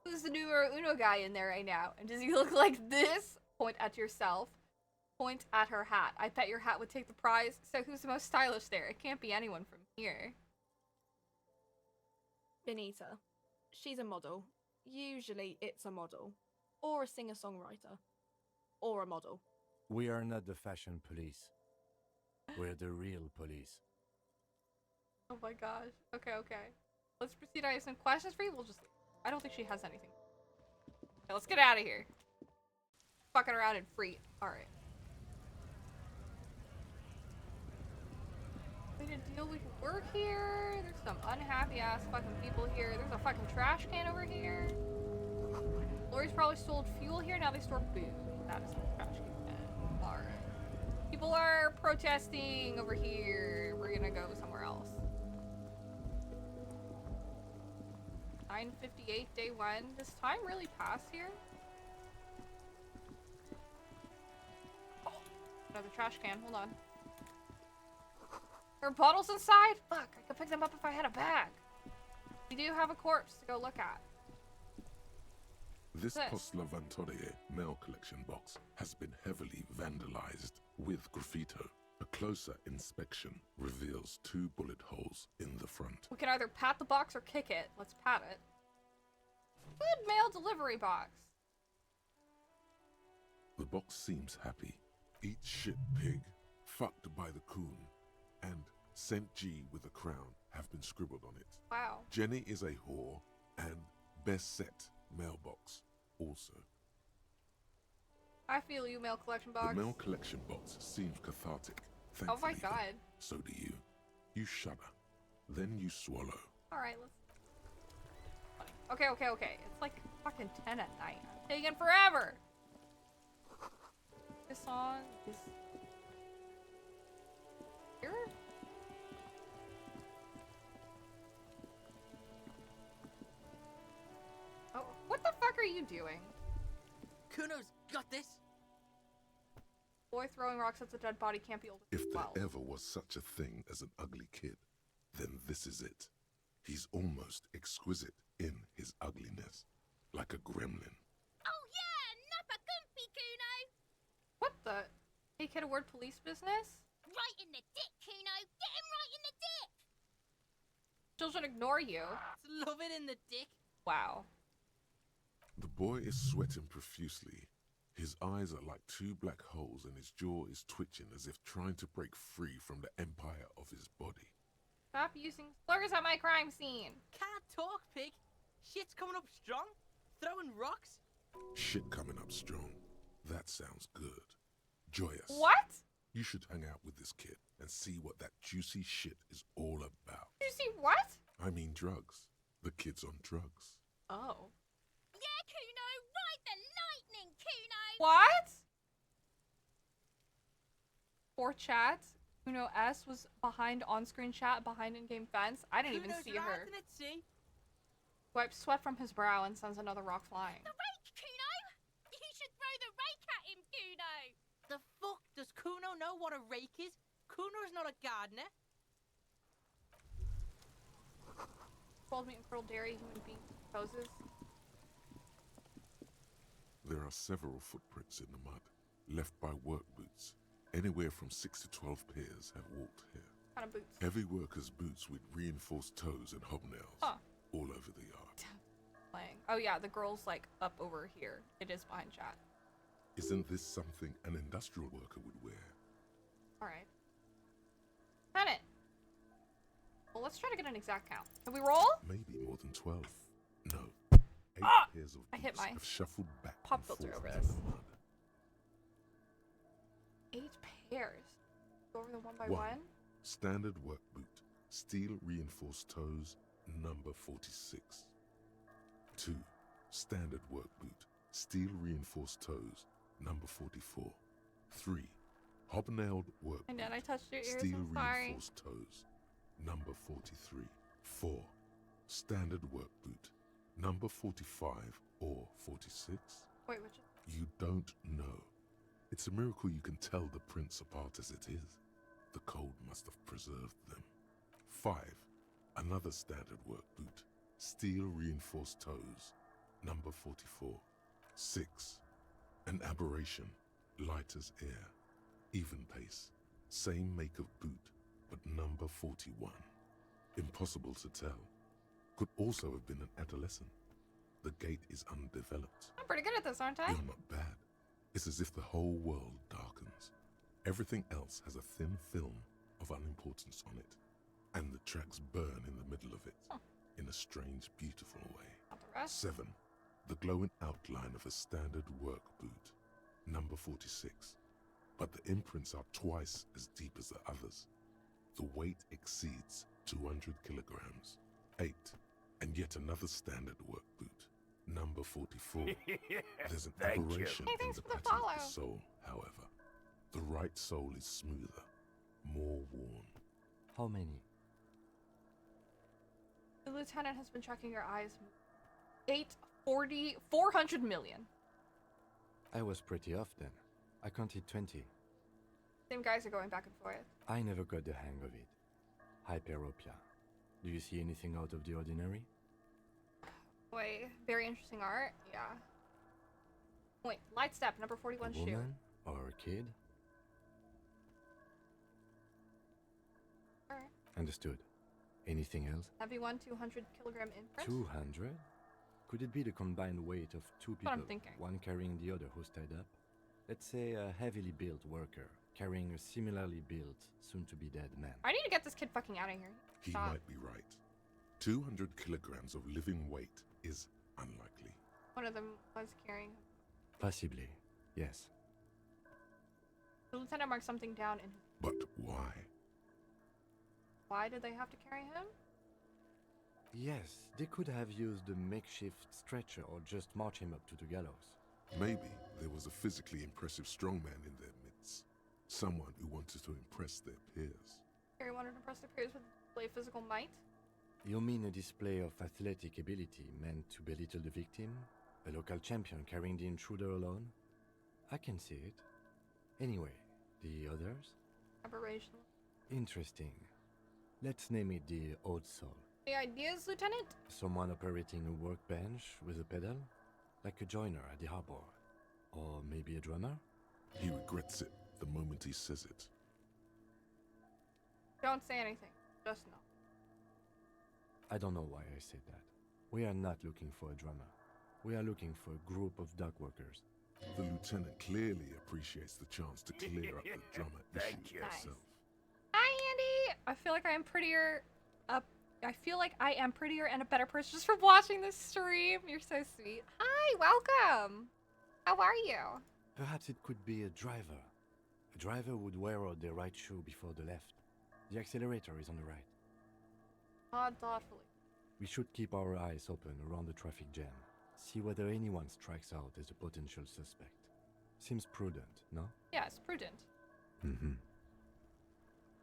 Who's the numero uno guy in there right now? And does he look like this? Point at yourself. Point at her hat. I bet your hat would take the prize. So who's the most stylish there? It can't be anyone from here. Benita. She's a model. Usually it's a model. Or a singer-songwriter. Or a model. We are not the fashion police. We're the real police. Oh my gosh. Okay, okay. Let's proceed. I have some questions for you. We'll just leave. I don't think she has anything. Okay, let's get out of here. Fucking around and free. Alright. We did a deal we can work here. There's some unhappy ass fucking people here. There's a fucking trash can over here. Lori's probably sold fuel here. Now they store booze. That is a trash can. Alright. People are protesting over here. We're gonna go somewhere else. 9:58, day 1. Does time really pass here? Oh, another trash can. Hold on. There are bottles inside? Fuck, I could pick them up if I had a bag. We do have a corpse to go look at. This Post Lavatorie mail collection box has been heavily vandalized with graffito. A closer inspection reveals 2 bullet holes in the front. We can either pat the box or kick it. Let's pat it. Good mail delivery box. The box seems happy. Eat shit pig, fucked by the coon, and Saint G with a crown have been scribbled on it. Wow. Jenny is a whore, and best set mailbox also. I feel you, mail collection box. The mail collection box seems cathartic. Oh my Thankfully, god. so do you. You shudder. Then you swallow. Alright, let's... Okay, okay, okay. It's like fucking 10 at night. I'm taking forever! This song is... Here? you doing? Kuno's got this. Boy throwing rocks at the dead body can't be older than If 12. there ever was such a thing as an ugly kid, then this is it. He's almost exquisite in his ugliness, like a gremlin. Oh yeah, nappa gumpy, Kuno. What the? Hey kid, word police business? Right in the dick, Kuno. Get him right in the dick. Children ignore you. Love it in the dick. Wow. The boy is sweating profusely. His eyes are like two black holes and his jaw is twitching as if trying to break free from the empire of his body. Stop using slurs at my crime scene. Can't talk, pig. Shit's coming up strong. Throwing rocks. Shit coming up strong. That sounds good. Joyous. What? You should hang out with this kid and see what that juicy shit is all about. You see what? I mean drugs. The kid's on drugs. Oh. Yeah, Kuno. Ride the lightning, Kuno. What? For chat, Uno S was behind on-screen chat, behind in-game fence. I didn't even Kuno's see her. riding it, see? Wipes sweat from his brow and sends another rock flying. The rake, Kuno. You should throw the rake at him, Kuno. The fuck? Does Kuno know what a rake is? Kuno's not a gardener. Cold meat and cruel dairy human being poses. There are several footprints in the mud, left by work boots. Anywhere from 6 to 12 pairs have walked here. Kind of boots. Heavy workers' boots with reinforced toes and hobnails all over the yard. Playing. Oh yeah, the girl's like up over here. It is behind chat. Isn't this something an industrial worker would wear? Alright. Cut it. Well, let's try to get an exact count. Can we roll? Maybe more than 12. No. 8 pairs of I hit boots my have shuffled back pop and filter forth over in this. the mud. 8 pairs. Go over them one by 1. one. Standard work boot, steel reinforced toes, number 46. 2. Standard work boot, steel reinforced toes, number 44. 3. Hobnailed work And then boot, I touched your ears, steel I'm sorry. reinforced toes, number 43. 4. Standard work boot, number 45 or 46. Wait, which? You don't know. It's a miracle you can tell the prints apart as it is. The cold must have preserved them. 5. Another standard work boot, steel reinforced toes, number 44. 6. An aberration, light as air, even pace, same make of boot, but number 41. Impossible to tell. Could also have been an adolescent. The gait is undeveloped. I'm pretty good at this, aren't I? You're not bad. It's as if the whole world darkens. Everything else has a thin film of unimportance on it, and the tracks burn in the middle of it, in a strange, beautiful way. Not the rest. 7. The glowing outline of a standard work boot, number 46. But the imprints are twice as deep as the others. The weight exceeds 200 kilograms. 8. And yet another standard work boot, number 44. There's an aberration in the pattern of the sole, however. The right sole is smoother, more worn. How many? The lieutenant has been tracking your eyes. 400 million. I was pretty off then. I counted 20. Same guys are going back and forth. I never got the hang of it. Hyperopia. Do you see anything out of the ordinary? Wait, very interesting art. Yeah. Wait, light step, number 41 A shoe. woman or a kid? Alright. Understood. Anything else? Heavy one, 200 kilogram imprint. 200? Could it be the combined weight of two That's people, what I'm thinking. one carrying the other who's tied up? Let's say a heavily built worker carrying a similarly built, soon-to-be-dead man. I need to get this kid fucking out of here. He Stop. might be right. 200 kilograms of living weight is unlikely. One of them was carrying him. Possibly, yes. The lieutenant marked something down in. But why? Why did they have to carry him? Yes, they could have used a makeshift stretcher or just march him up to the gallows. Maybe there was a physically impressive strongman in their midst. Someone who wanted to impress their peers. Harry wanted to impress their peers with display physical might. You mean a display of athletic ability meant to belittle the victim? A local champion carrying the intruder alone? I can see it. Anyway, the others? Aberration. Interesting. Let's name it the Old Soul. Any ideas, Lieutenant? Someone operating a workbench with a pedal? Like a joiner at the harbor. Or maybe a drummer? He regrets it the moment he says it. Don't say anything. Just know. I don't know why I said that. We are not looking for a drummer. We are looking for a group of dock workers. The lieutenant clearly appreciates the chance to clear up the drummer issue himself. Hi, Andy. I feel like I am prettier. I feel like I am prettier and a better person just from watching this stream. You're so sweet. Hi, welcome. How are you? Perhaps it could be a driver. A driver would wear out their right shoe before the left. The accelerator is on the right. Thoughtfully. We should keep our eyes open around the traffic jam. See whether anyone strikes out as a potential suspect. Seems prudent, no? Yes, prudent. Mm-hmm.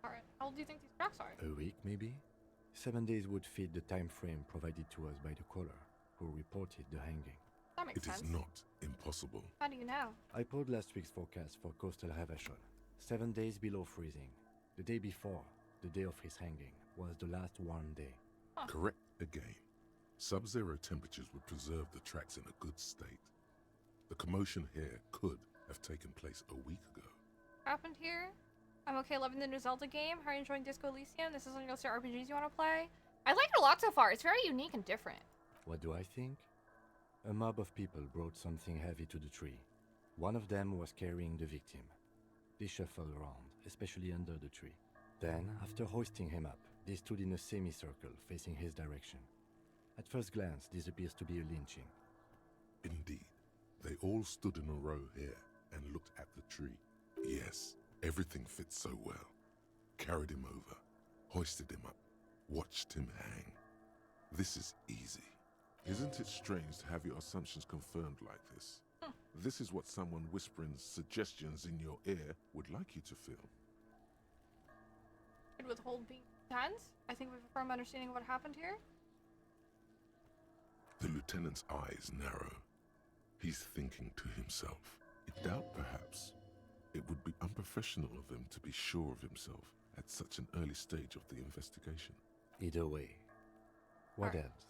Alright, how old do you think these tracks are? A week, maybe? 7 days would fit the time frame provided to us by the caller, who reported the hanging. That makes It sense. is not impossible. How do you know? I pulled last week's forecast for coastal Havashol. 7 days below freezing. The day before, the day of his hanging, was the last warm day. Huh. Correct again. Sub-zero temperatures would preserve the tracks in a good state. The commotion here could have taken place a week ago. Happened here? I'm okay loving the new Zelda game. How are you enjoying Disco Elysium? This is one of those RPGs you want to play? I like it a lot so far. It's very unique and different. What do I think? A mob of people brought something heavy to the tree. One of them was carrying the victim. They shuffled around, especially under the tree. Then, after hoisting him up, they stood in a semicircle facing his direction. At first glance, this appears to be a lynching. Indeed. They all stood in a row here and looked at the tree. Yes, everything fits so well. Carried him over, hoisted him up, watched him hang. This is easy. Isn't it strange to have your assumptions confirmed like this? This is what someone whispering suggestions in your ear would like you to feel. With hold being tense, I think we have a firm understanding of what happened here. The lieutenant's eyes narrow. He's thinking to himself. I doubt, perhaps, it would be unprofessional of him to be sure of himself at such an early stage of the investigation. Either way. What Alright. else?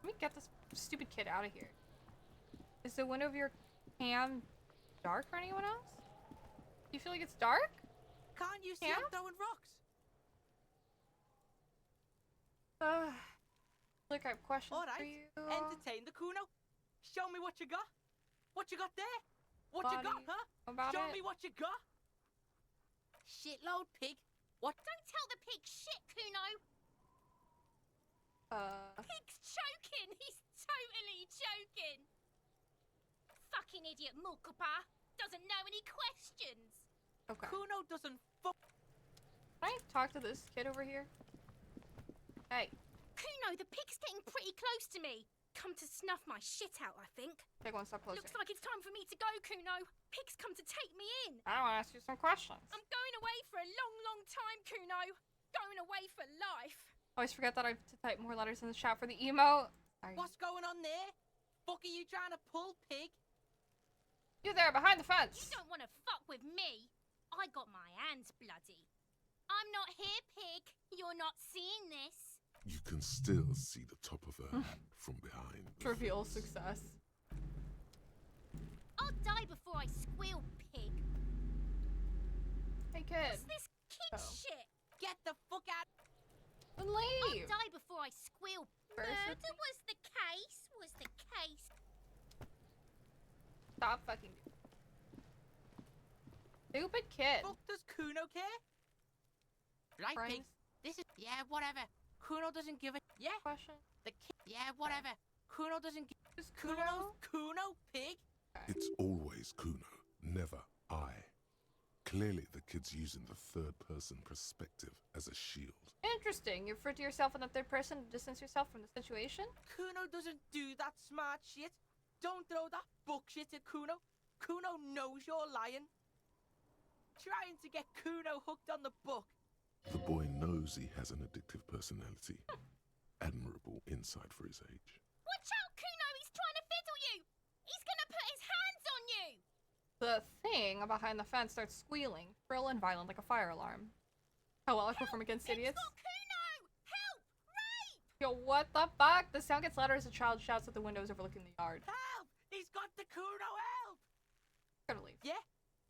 Let me get this stupid kid out of here. Is the window of your cam dark for anyone else? Do you feel like it's dark? Can't you see Yeah? I'm throwing rocks? Look, I have questions All right, for you. entertain the Kuno. Show me what you got. What you got there? What you got, Buddy, huh? about Show it. me what you got. Shitload pig. What? Don't tell the pig shit, Kuno. Pig's choking. He's totally choking. Fucking idiot Mulkapa. Doesn't know any questions. Okay. Kuno doesn't fuck. Can I talk to this kid over here? Hey. Kuno, the pig's getting pretty close to me. Come to snuff my shit out, I think. Take one step closer. Looks like it's time for me to go, Kuno. Pig's come to take me in. I want to ask you some questions. I'm going away for a long, long time, Kuno. Going away for life. Always forget that I have to type more letters in the chat for the emote. Sorry. What's going on there? Fuck are you trying to pull, pig? You there, behind the fence. You don't want to fuck with me. I got my hands bloody. I'm not here, pig. You're not seeing this. You can still see the top of her hat from behind. Trivial success. I'll die before I squeal, pig. Hey, kid. What's this kid shit? Get the fuck out. Then I'll leave. die before I squeal. Person? Murder was the case. Stop fucking. Stupid kid. Fuck does Kuno care? Right, pig. Friends. This is whatever. Kuno doesn't give a Question. The kid. Whatever. Kuno doesn't give. Who's Kuno, pig. It's always Kuno, never I. Clearly the kid's using the third-person perspective as a shield. Interesting. You refer to yourself in the third person to distance yourself from the situation? Kuno doesn't do that smart shit. Don't throw that bullshit at Kuno. Kuno knows you're lying. Trying to get Kuno hooked on the book. The boy knows he has an addictive personality. Admirable insight for his age. Watch out, Kuno! He's trying The thing behind the fence starts squealing, shrill and violent like a fire alarm. How well I perform against idiots. Yo, what the fuck? The sound gets louder as a child shouts at the windows overlooking the yard. Help! He's got the Kuno, help! Gotta leave. Yeah?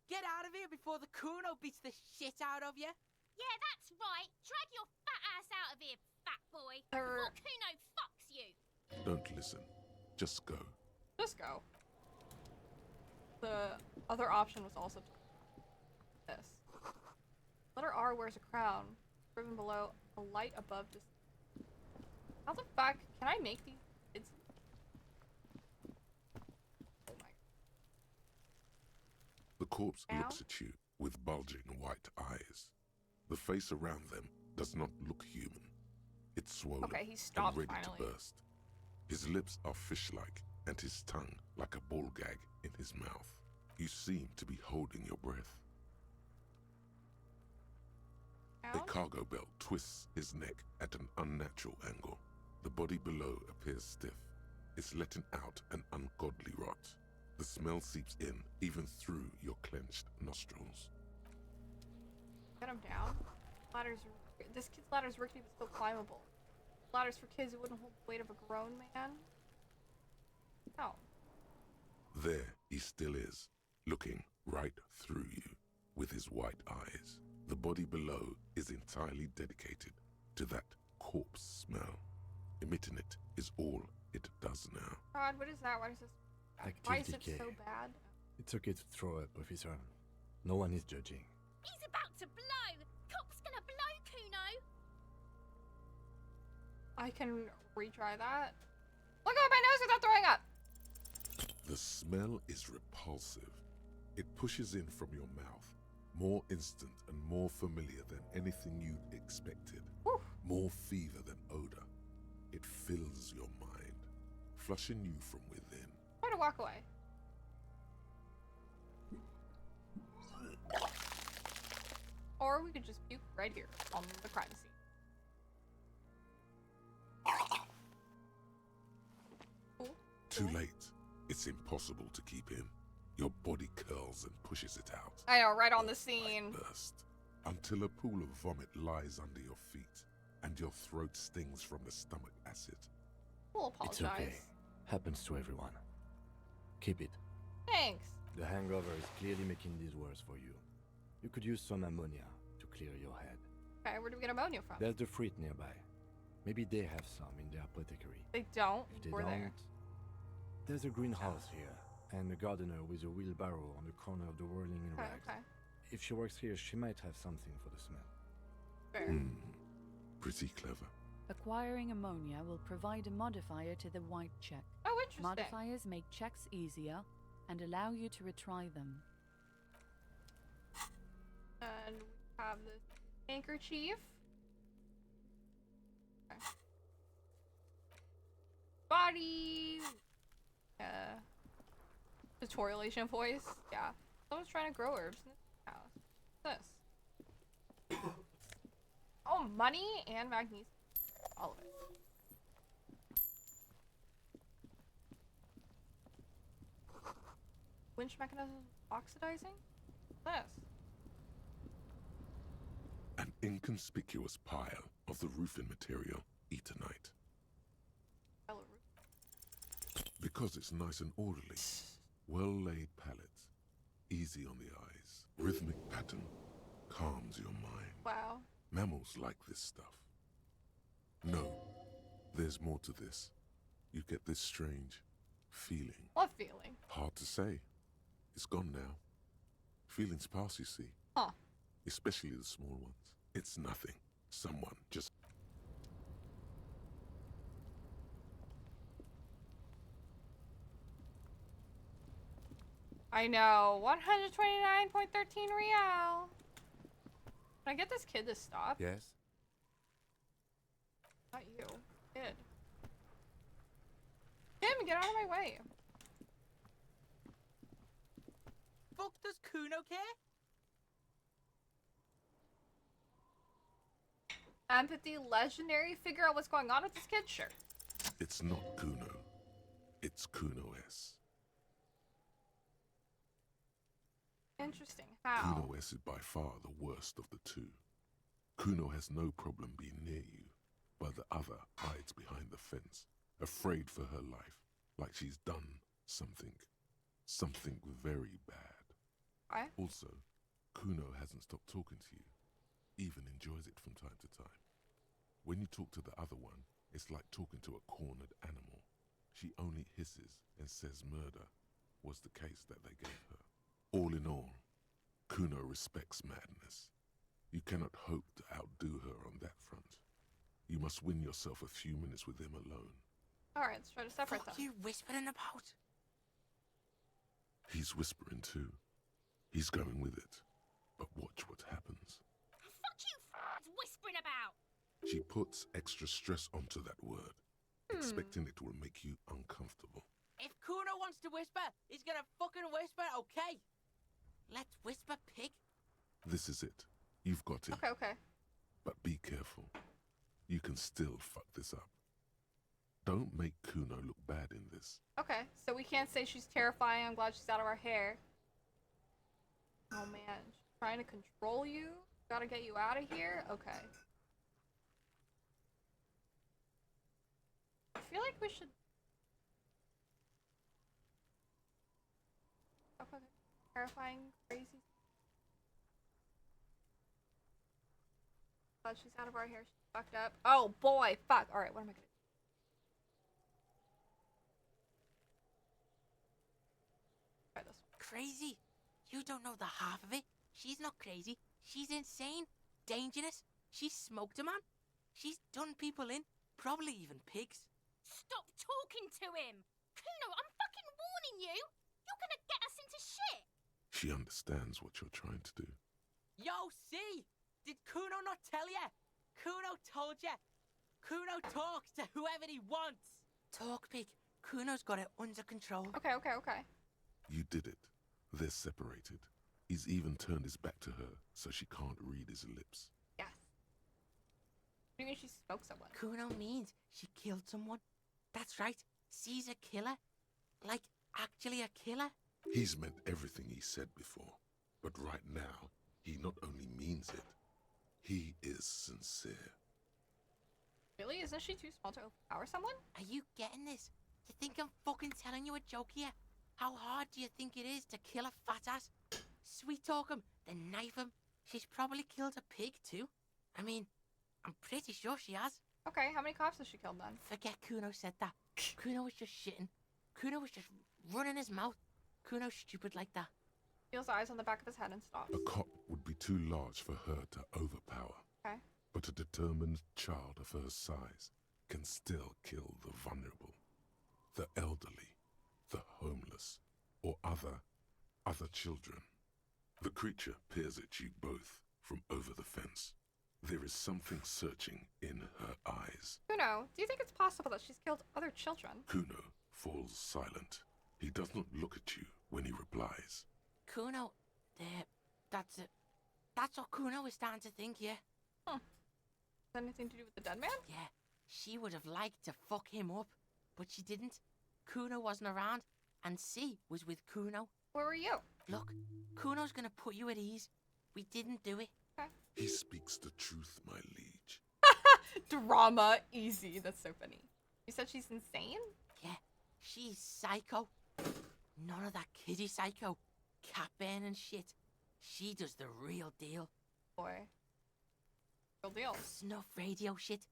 Get out of here before the Kuno beats the shit out of you. Yeah, that's right. Drag your fat ass out of here, fat boy. Before Kuno fucks you. Don't listen. Just go. Just go. The other option was also this. Letter R wears a crown. Driven below, a light above this. How the fuck can I make these kids? Oh my. The corpse Now? looks at you with bulging white eyes. The face around them does not look human. It's swollen Okay, he stopped and ready finally. to burst. His lips are fish-like and his tongue like a ball gag in his mouth. You seem to be holding your breath. A cargo belt twists his neck at an unnatural angle. The body below appears stiff. It's letting out an ungodly rot. The smell seeps in, even through your clenched nostrils. Get him down. This kid's ladder's rickety but still climbable. Ladders for kids who wouldn't hold the weight of a grown man. No. There he still is, looking right through you with his white eyes. The body below is entirely dedicated to that corpse smell. Emitting it is all it does now. God, what is that? Why is this? Active Why is it decay. so bad? It's okay to throw up, officer. No one is judging. He's about to blow. Cop's gonna blow, Kuno. I can retry that. Look at my nose without throwing up. The smell is repulsive. It pushes in from your mouth, more instant and more familiar than anything you'd expected. Whew. More fever than odor. It fills your mind, flushing you from within. Try to walk away. Or we could just puke right here on the crime scene. Cool. Too late. It's impossible to keep in. Your body curls and pushes it out. I know, right on the scene. Burst. Until a pool of vomit lies under your feet and your throat stings from the stomach acid. We'll apologize. It's okay. Happens to everyone. Keep it. Thanks. The hangover is clearly making this worse for you. You could use some ammonia to clear your head. Okay, where do we get ammonia from? There's the fruit nearby. Maybe they have some in their apothecary. They don't. If they We're don't, there. there's a greenhouse here, and a gardener with a wheelbarrow on the corner of the whirling in Okay, rags. okay. If she works here, she might have something for the smell. Fair. Pretty clever. Acquiring ammonia will provide a modifier to the white check. Oh, interesting. Modifiers make checks easier and allow you to retry them. And we have the handkerchief. Okay. Body. Tutorialation voice. Yeah. Someone's trying to grow herbs in this house. What's this? Oh, money and magnesium. All of it. Winch mechanism oxidizing? What's this? An inconspicuous pile of the roofing material, Eternite. Because it's nice and orderly. Well-laid pallets, easy on the eyes. Rhythmic pattern calms your mind. Wow. Mammals like this stuff. No, there's more to this. You get this strange feeling. What feeling? Hard to say. It's gone now. Feelings pass, you see. Huh. Especially the small ones. It's nothing. Someone just... I know. 129.13 real. Can I get this kid to stop? Yes? Not you. Kid. Tim, get out of my way. Fuck does Kuno care? Empathy, legendary. Figure out what's going on with this kid? Sure. It's not Kuno. It's Kuno S. Interesting. How? Kuno S is by far the worst of the two. Kuno has no problem being near you, but the other hides behind the fence, afraid for her life, like she's done something very bad. What? Also, Kuno hasn't stopped talking to you, even enjoys it from time to time. When you talk to the other one, it's like talking to a cornered animal. She only hisses and says murder was the case that they gave her. All in all, Kuno respects madness. You cannot hope to outdo her on that front. You must win yourself a few minutes with him alone. Alright, let's try to separate them. What are you whispering about? He's whispering too. He's going with it. But watch what happens. Fuck you whispering about! She puts extra stress onto that word, expecting it will make you uncomfortable. If Kuno wants to whisper, he's gonna fucking whisper, okay? Let's whisper, pig. This is it. You've got it. Okay. But be careful. You can still fuck this up. Don't make Kuno look bad in this. Okay, so we can't say she's terrifying. I'm glad she's out of our hair. Oh man, she's trying to control you? Gotta get you out of here? Okay. I feel like we should... Okay. Terrifying, crazy. Glad she's out of our hair. She's fucked up. Oh boy, fuck. Alright, what am I gonna do? Try this one. Crazy? You don't know the half of it. She's not crazy. She's insane. Dangerous. She's smoked a man. She's done people in. Probably even pigs. Stop talking to him! Kuno, I'm fucking warning you! You're gonna get us into shit! She understands what you're trying to do. Yo, see? Did Kuno not tell ya? Kuno told ya. Kuno talks to whoever he wants. Talk, pig. Kuno's got it under control. Okay. You did it. They're separated. He's even turned his back to her, so she can't read his lips. Yes. What do you mean she smoked someone? Kuno means she killed someone. That's right. She's a killer. Like, actually a killer. He's meant everything he said before, but right now, he not only means it, he is sincere. Really? Isn't she too small to overpower someone? Are you getting this? You think I'm fucking telling you a joke here? How hard do you think it is to kill a fat ass? Sweet talk him, then knife him. She's probably killed a pig too. I mean, I'm pretty sure she has. Okay, how many cops has she killed then? Forget Kuno said that. Kuno was just shitting. Kuno was just running his mouth. Kuno's stupid like that. Feels eyes on the back of his head and stops. A cop would be too large for her to overpower. Okay. But a determined child of her size can still kill the vulnerable, the elderly, the homeless, or other children. The creature peers at you both from over the fence. There is something searching in her eyes. Kuno, do you think it's possible that she's killed other children? Kuno falls silent. He does not look at you when he replies. Kuno, that's it. That's what Kuno is starting to think, yeah. Huh. Is that anything to do with the dead man? Yeah, she would have liked to fuck him up, but she didn't. Kuno wasn't around, and C was with Kuno. Where were you? Look, Kuno's gonna put you at ease. We didn't do it. Okay. He speaks the truth, my liege. Drama, easy. That's so funny. You said she's insane? Yeah, she's psycho. None of that kiddie psycho. Cat burning shit. She does the real deal. Boy. Real deal. Snuff radio shit.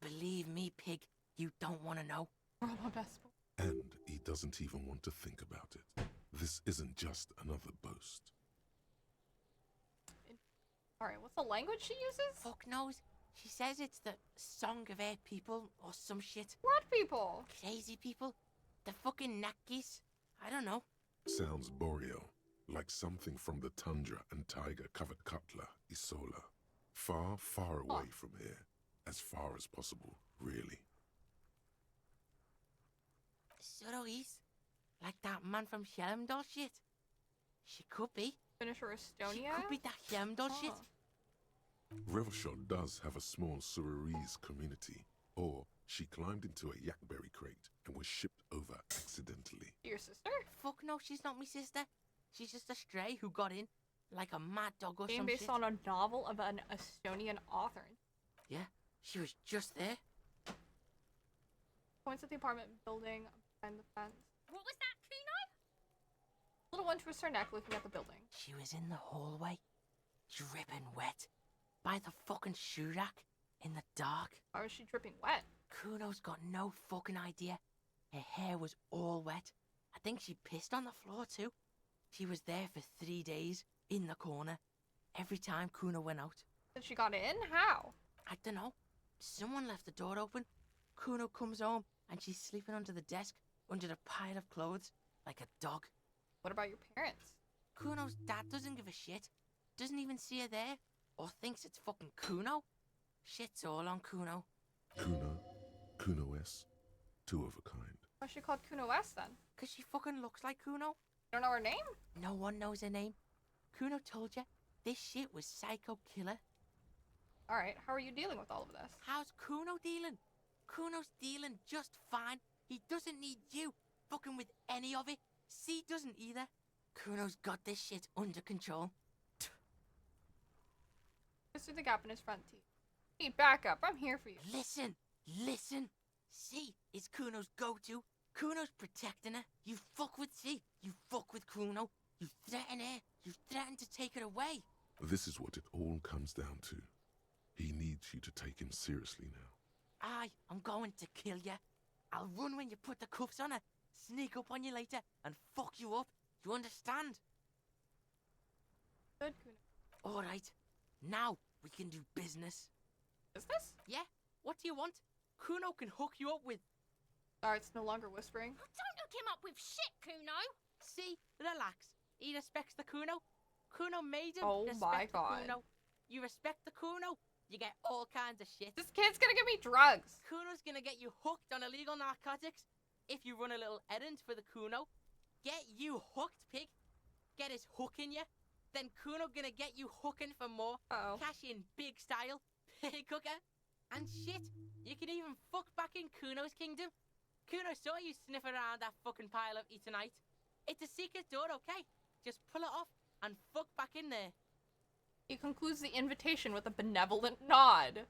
Believe me, pig, you don't want to know. Drama best. And he doesn't even want to think about it. This isn't just another boast. Alright, what's the language she uses? Fuck knows. She says it's the song of her people or some shit. What people? Crazy people. The fucking Nakis. I don't know. Sounds boreal, like something from the tundra and tiger-covered Cutler, Isola. Far, far away from here. As far as possible, really. Surois? Like that man from Helmdall shit? She could be. Finish her Estonia? She could be that Helmdall shit. Revelshot does have a small Suroese community, or she climbed into a yakberry crate and was shipped over accidentally. Your sister? Fuck no, she's not my sister. She's just a stray who got in, like a mad dog or Game some based shit. on a novel of an Estonian author. Yeah, she was just there. Points at the apartment building behind the fence. What was that, Kuno? Little one twists her neck looking at the building. She was in the hallway, dripping wet, by the fucking shoe rack, in the dark. Why was she dripping wet? Kuno's got no fucking idea. Her hair was all wet. I think she pissed on the floor too. She was there for 3 days, in the corner, every time Kuno went out. Then she got in? How? I don't know. Someone left the door open. Kuno comes home, and she's sleeping under the desk, under the pile of clothes, like a dog. What about your parents? Kuno's dad doesn't give a shit. Doesn't even see her there, or thinks it's fucking Kuno. Shit's all on Kuno. Kuno S. Two of a kind. Why is she called Kuno S then? Cause she fucking looks like Kuno. You don't know her name? No one knows her name. Kuno told you this shit was Psycho Killer. Alright, how are you dealing with all of this? How's Kuno dealing? Kuno's dealing just fine. He doesn't need you fucking with any of it. C doesn't either. Kuno's got this shit under control. Just through the gap in his front teeth. Hey, back up. I'm here for you. Listen. C is Kuno's go-to. Kuno's protecting her. You fuck with C. You fuck with Kuno. You threaten her. You threaten to take her away. This is what it all comes down to. He needs you to take him seriously now. I'm going to kill you. I'll run when you put the cuffs on her, sneak up on you later, and fuck you up. You understand? Good, Kuno. Alright. Now we can do business. Business? Yeah? What do you want? Kuno can hook you up with... Alright, it's no longer whispering. Don't hook him up with shit, Kuno. See? Relax. He respects the Kuno. Kuno made him Oh my respect god. the Kuno. You respect the Kuno, you get all kinds of shit. This kid's gonna give me drugs. Kuno's gonna get you hooked on illegal narcotics. If you run a little errand for the Kuno, get you hooked, pig. Get his hook in you. Then Kuno gonna get you hooking for more. Uh-oh. Cash in big style. Pig hooker. And shit, you can even fuck back in Kuno's kingdom. Kuno saw you sniff around that fucking pile of Etonite. It's a secret door, okay? Just pull it off and fuck back in there. He concludes the invitation with a benevolent nod.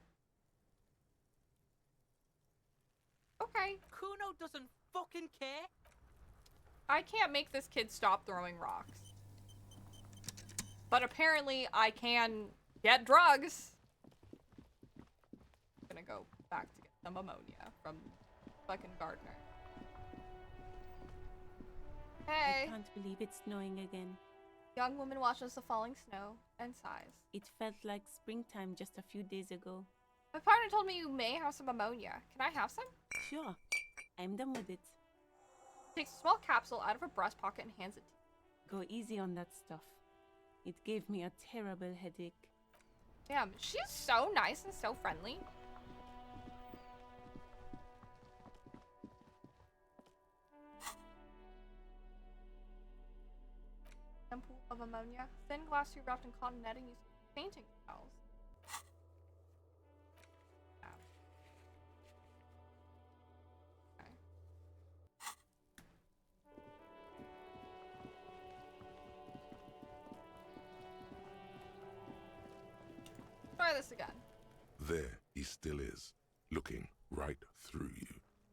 Okay. Kuno doesn't fucking care. I can't make this kid stop throwing rocks. But apparently I can get drugs. I'm gonna go back to get some ammonia from fucking Gardner. Hey. I can't believe it's snowing again. Young woman watches the falling snow and sighs. It felt like springtime just a few days ago. My partner told me you may have some ammonia. Can I have some? Sure, I'm done with it. Takes a small capsule out of her breast pocket and hands it to Go easy on that stuff. It gave me a terrible headache. you. Damn, she's so nice and so friendly. Sample of ammonia. Thin glass tube wrapped in cotton netting used for painting towels. Okay. Try this again. There he still is, looking right through you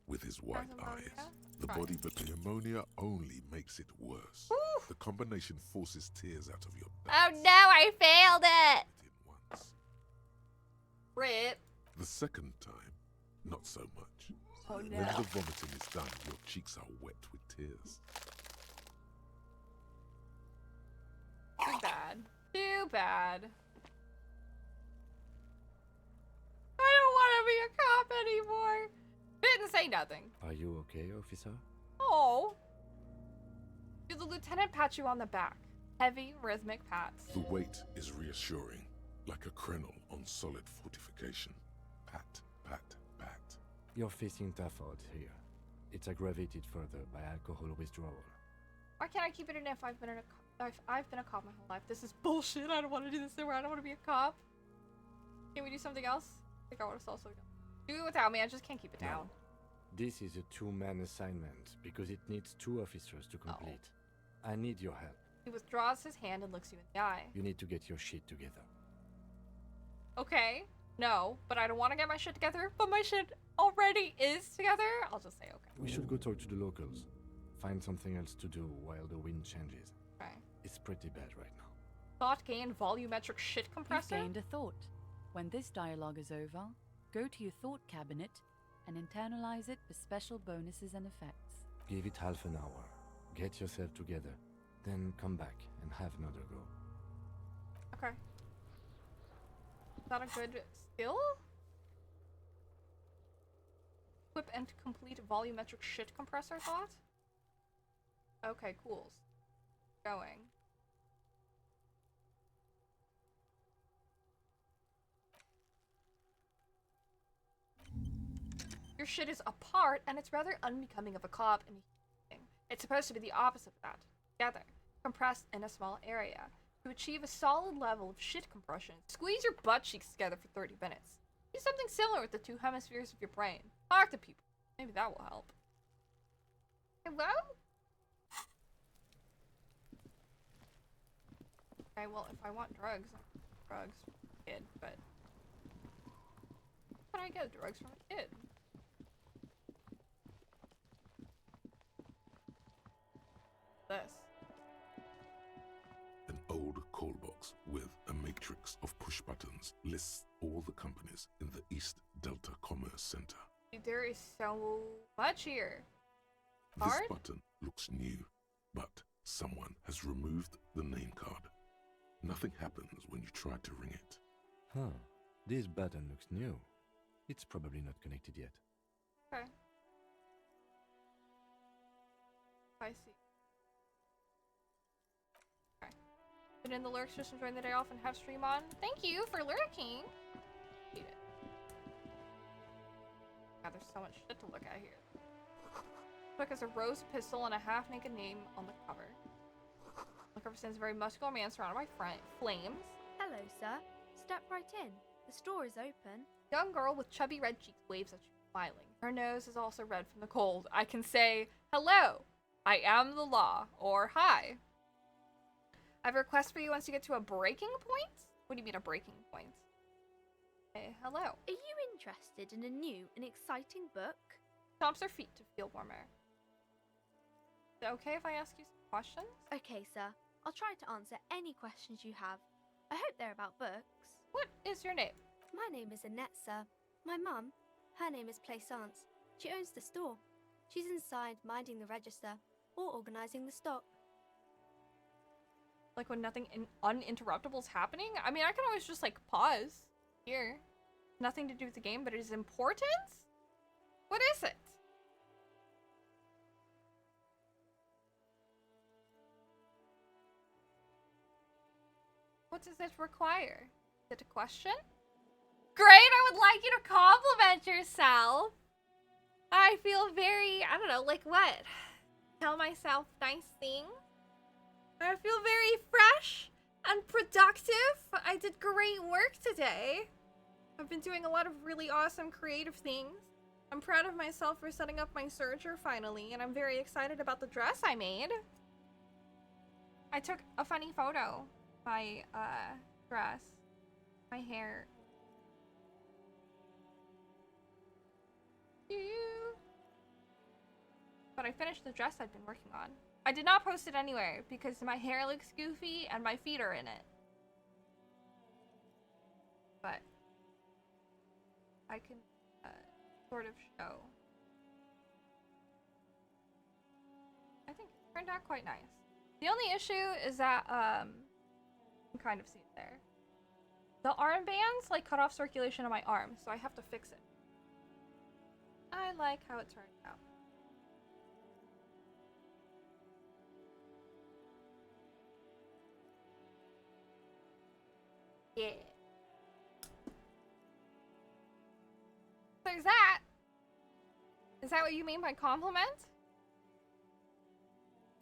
with his white ammonia? eyes. The Try. body, but the ammonia only makes it worse. Oof. The combination forces tears out of your Oh belly no, I failed it! once. Rip. The second time, not so much. Oh When no. the vomiting is done, your cheeks are wet with tears. Too bad. Too bad. I don't want to be a cop anymore. Didn't say nothing. Are you okay, officer? Oh. The lieutenant pats you on the back. Heavy, rhythmic pats. The weight is reassuring, like a krenel on solid fortification. Pat, pat, pat. You're facing tough odds here. It's aggravated further by alcohol withdrawal. Why can't I keep it in if I've been a cop my whole life? This is bullshit. I don't want to do this anymore. I don't want to be a cop. Can we do something else? I think I want to also do it without me. I just can't keep it down. This is a two-man assignment because it needs 2 officers to complete. I need your help. He withdraws his hand and looks you in the eye. You need to get your shit together. Okay. No, but I don't want to get my shit together, but my shit already is together. I'll just say okay. We should go talk to the locals. Find something else to do while the wind changes. Okay. It's pretty bad right now. Thought gain volumetric shit compressor? You've gained a thought. When this dialogue is over, go to your thought cabinet and internalize it for special bonuses and effects. Give it half an hour. Get yourself together. Then come back and have another go. Okay. Is that a good skill? Equip and complete volumetric shit compressor thought? Okay, cool. Going. Your shit is apart, and it's rather unbecoming of a cop and it's supposed to be the opposite of that. Together, compressed in a small area. To achieve a solid level of shit compression, squeeze your butt cheeks together for 30 minutes. Do something similar with the two hemispheres of your brain. Talk to people. Maybe that will help. Hello? Okay, well, if I want drugs, drugs from a kid, but how can I get drugs from a kid? This. An old call box with a matrix of push buttons lists all the companies in the East Delta Commerce Center. Dude, there is so much here. This Card? button looks new, but someone has removed the name card. Nothing happens when you try to ring it. Huh. This button looks new. It's probably not connected yet. Okay. I see. Okay. Been in the lurks, just enjoying the day off and have stream on. Thank you for lurking. Eat it. God, there's so much shit to look at here. Book has a rose pistol and a half-naked name on the cover. The cover stands a very muscular man surrounded by flames. Hello, sir. Step right in. The store is open. Young girl with chubby red cheeks waves at you, smiling. Her nose is also red from the cold. I can say, hello, I am the law, or hi. I have a request for you once you get to a breaking point? What do you mean a breaking point? Hey, hello. Are you interested in a new and exciting book? Stomps her feet to feel warmer. Is it okay if I ask you some questions? Okay, sir. I'll try to answer any questions you have. I hope they're about books. What is your name? My name is Annette, sir. My mum, her name is Plaisance. She owns the store. She's inside minding the register or organising the stock. Like when nothing uninterruptible is happening? I mean, I can always just like pause here. Nothing to do with the game, but it is important? What is it? What does it require? Is it a question? Great, I would like you to compliment yourself. I feel very, I don't know, like what? Tell myself nice things. I feel very fresh and productive. I did great work today. I've been doing a lot of really awesome creative things. I'm proud of myself for setting up my serger finally, and I'm very excited about the dress I made. I took a funny photo. My dress. My hair. But I finished the dress I'd been working on. I did not post it anywhere because my hair looks goofy and my feet are in it. But I can sort of show. I think it turned out quite nice. The only issue is that you can kind of see it there. The armbands like cut off circulation on my arm, so I have to fix it. I like how it turned out. Yeah. There's that. Is that what you mean by compliment?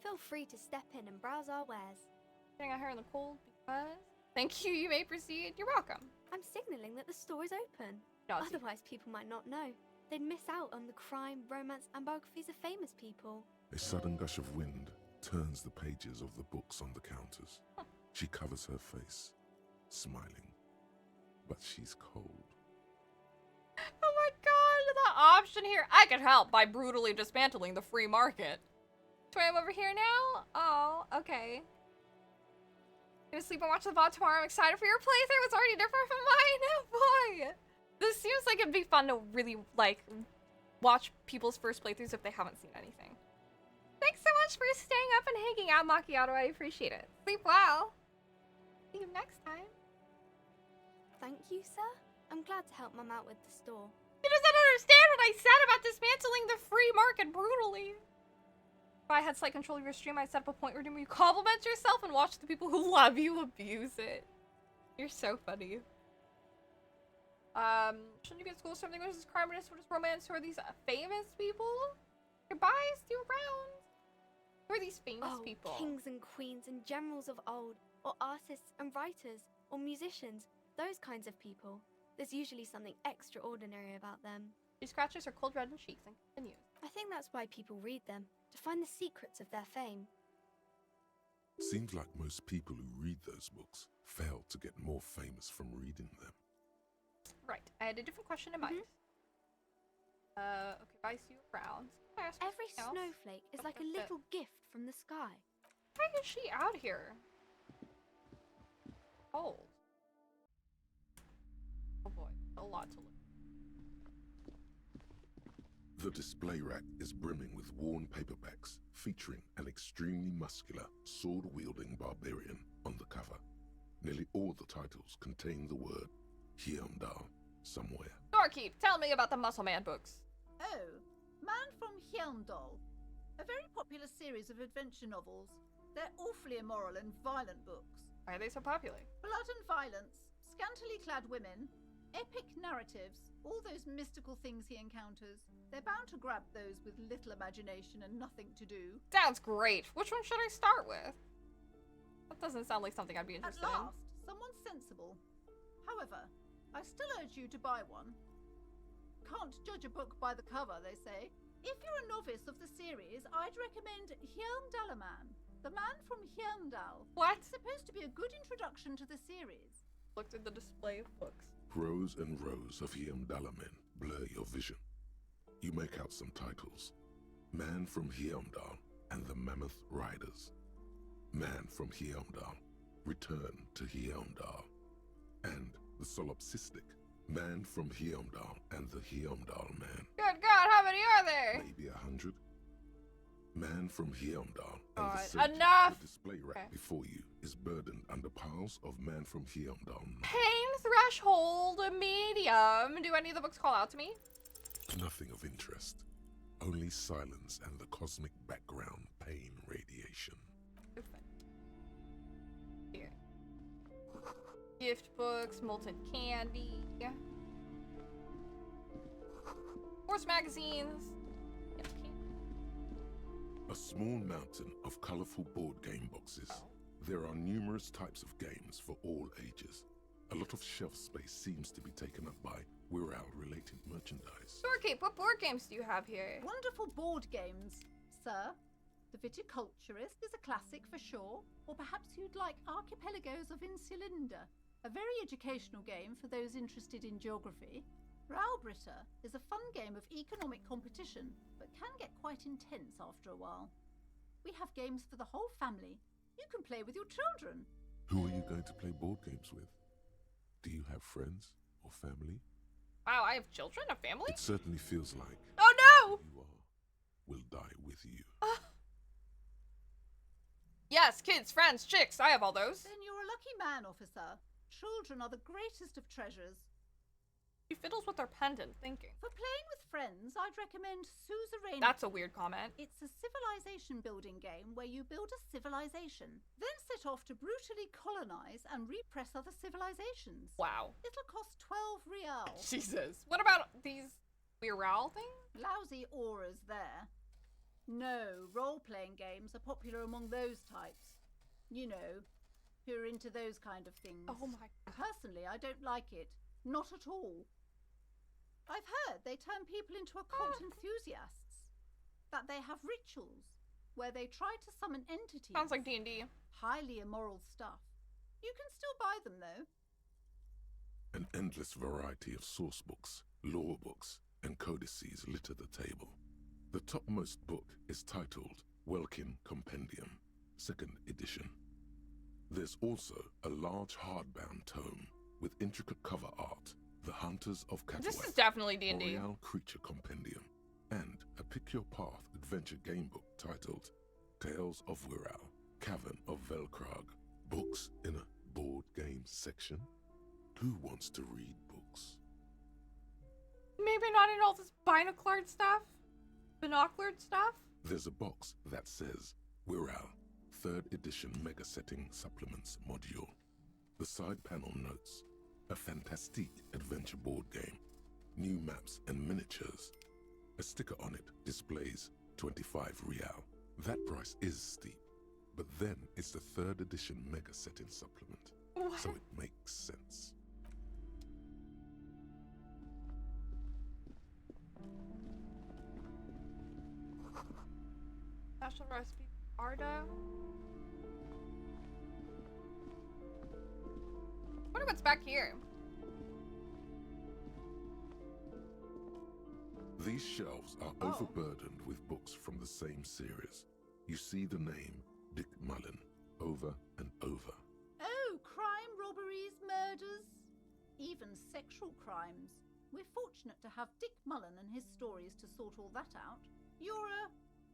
Feel free to step in and browse our wares. Getting out here in the cold because... Thank you, you may proceed. You're welcome. I'm signaling that the store is open. Nazi. Otherwise, people might not know. They'd miss out on the crime, romance, and biographies of famous people. A sudden gush of wind turns the pages of the books on the counters. She covers her face, smiling, but she's cold. Oh my god, the option here. I could help by brutally dismantling the free market. So I'm over here now? Oh, okay. Gonna sleep and watch the VOD tomorrow. I'm excited for your playthrough. It's already different from mine. Oh boy. This seems like it'd be fun to really, like, watch people's first playthroughs if they haven't seen anything. Thanks so much for staying up and hanging out, Macchiato. I appreciate it. Sleep well. See you next time. Thank you, sir. I'm glad to help Mum out with the store. He doesn't understand what I said about dismantling the free market brutally. If I had slight control of your stream, I'd set up a point where you compliment yourself and watch the people who love you abuse it. You're so funny. Shouldn't you be at school? Something was this crime, what is romance? Who are these famous people? Goodbye, see you around. Who are these famous people? Kings and queens and generals of old, or artists and writers, or musicians, those kinds of people. There's usually something extraordinary about them. She scratches her cold reddened cheeks and continues. I think that's why people read them, to find the secrets of their fame. Seems like most people who read those books fail to get more famous from reading them. Right, I had a different question in mind. Okay, bye, see you around. Every snowflake is like a little gift from the sky. Why is she out here? Cold. Oh boy, a lot to look. The display rack is brimming with worn paperbacks featuring an extremely muscular, sword-wielding barbarian on the cover. Nearly all the titles contain the word Hyundal somewhere. Doorkeep, tell me about the Muscle Man books. Oh, Man from Hyundal. A very popular series of adventure novels. They're awfully immoral and violent books. Why are they so popular? Blood and violence, scantily clad women, epic narratives, all those mystical things he encounters. They're bound to grab those with little imagination and nothing to do. Sounds great. Which one should I start with? That doesn't sound like something I'd be interested At last, someone sensible. However, I still urge you to buy one. Can't judge a book by the cover, they say. If you're a novice of the series, I'd recommend Hyundalaman, the man from Hyundal. What? It's supposed to be a good introduction to the series. Looked at the display of books. Rows and rows of Hyundalamen blur your vision. You make out some titles. Man from Hyundal and the Mammoth Riders. Man from Hyundal, Return to Hyundal. And the solipsistic Man from Hyundal and the Hyundal Man. Good God, how many are there? Maybe 100. Man from Hyundal and God, the Silk. enough! The display rack before you is burdened under piles of Man from Hyundal. Pain threshold medium. Do any of the books call out to me? Nothing of interest. Only silence and the cosmic background pain radiation. Here. Gift books, molten candy. Horse magazines. A small mountain of colorful board game boxes. There are numerous types of games for all ages. A lot of shelf space seems to be taken up by Wirral-related merchandise. Doorkeep, what board games do you have here? Wonderful board games, sir. The Viticulturist is a classic for sure, or perhaps you'd like Archipelagos of Insulinda, a very educational game for those interested in geography. Raubritta is a fun game of economic competition, but can get quite intense after a while. We have games for the whole family. You can play with your children. Who are you going to play board games with? Do you have friends or family? Wow, I have children, a family? It certainly feels like oh no! You are will die with you. Yes, kids, friends, chicks, I have all those. Then you're a lucky man, officer. Children are the greatest of treasures. She fiddles with her pendant, thinking. For playing with friends, I'd recommend Suzerain. That's a weird comment. It's a civilization building game where you build a civilization, then set off to brutally colonize and repress other civilizations. Wow. It'll cost 12 real. Jesus. What about these Wirral things? Lousy auras there. No, role-playing games are popular among those types. You know, who are into those kind of things. Oh my God. Personally, I don't like it. Not at all. I've heard they turn people into occult enthusiasts, that they have rituals, where they try to summon entities. Sounds like D&D. Highly immoral stuff. You can still buy them, though. An endless variety of source books, lore books, and codices litter the table. The topmost book is titled Welkin Compendium, 2nd edition. There's also a large hardbound tome with intricate cover art, The Hunters of Cataway, This is definitely D&D. Royale Creature Compendium, and a Pick Your Path adventure game book titled Tales of Wirral, Cavern of Velkrag. Books in a board game section? Who wants to read books? Maybe not in all this binocular stuff? Binocular stuff? There's a box that says Wirral, 3rd edition Mega Setting Supplements Module. The side panel notes, a fantastique adventure board game, new maps and miniatures. A sticker on it displays 25 real. That price is steep, but then it's the 3rd edition Mega Setting Supplement, so it makes sense. National recipe Arda. Wonder what's back here. These shelves are overburdened with books from the same series. You see the name Dick Mullen over and over. Oh, crime, robberies, murders, even sexual crimes. We're fortunate to have Dick Mullen and his stories to sort all that out. You're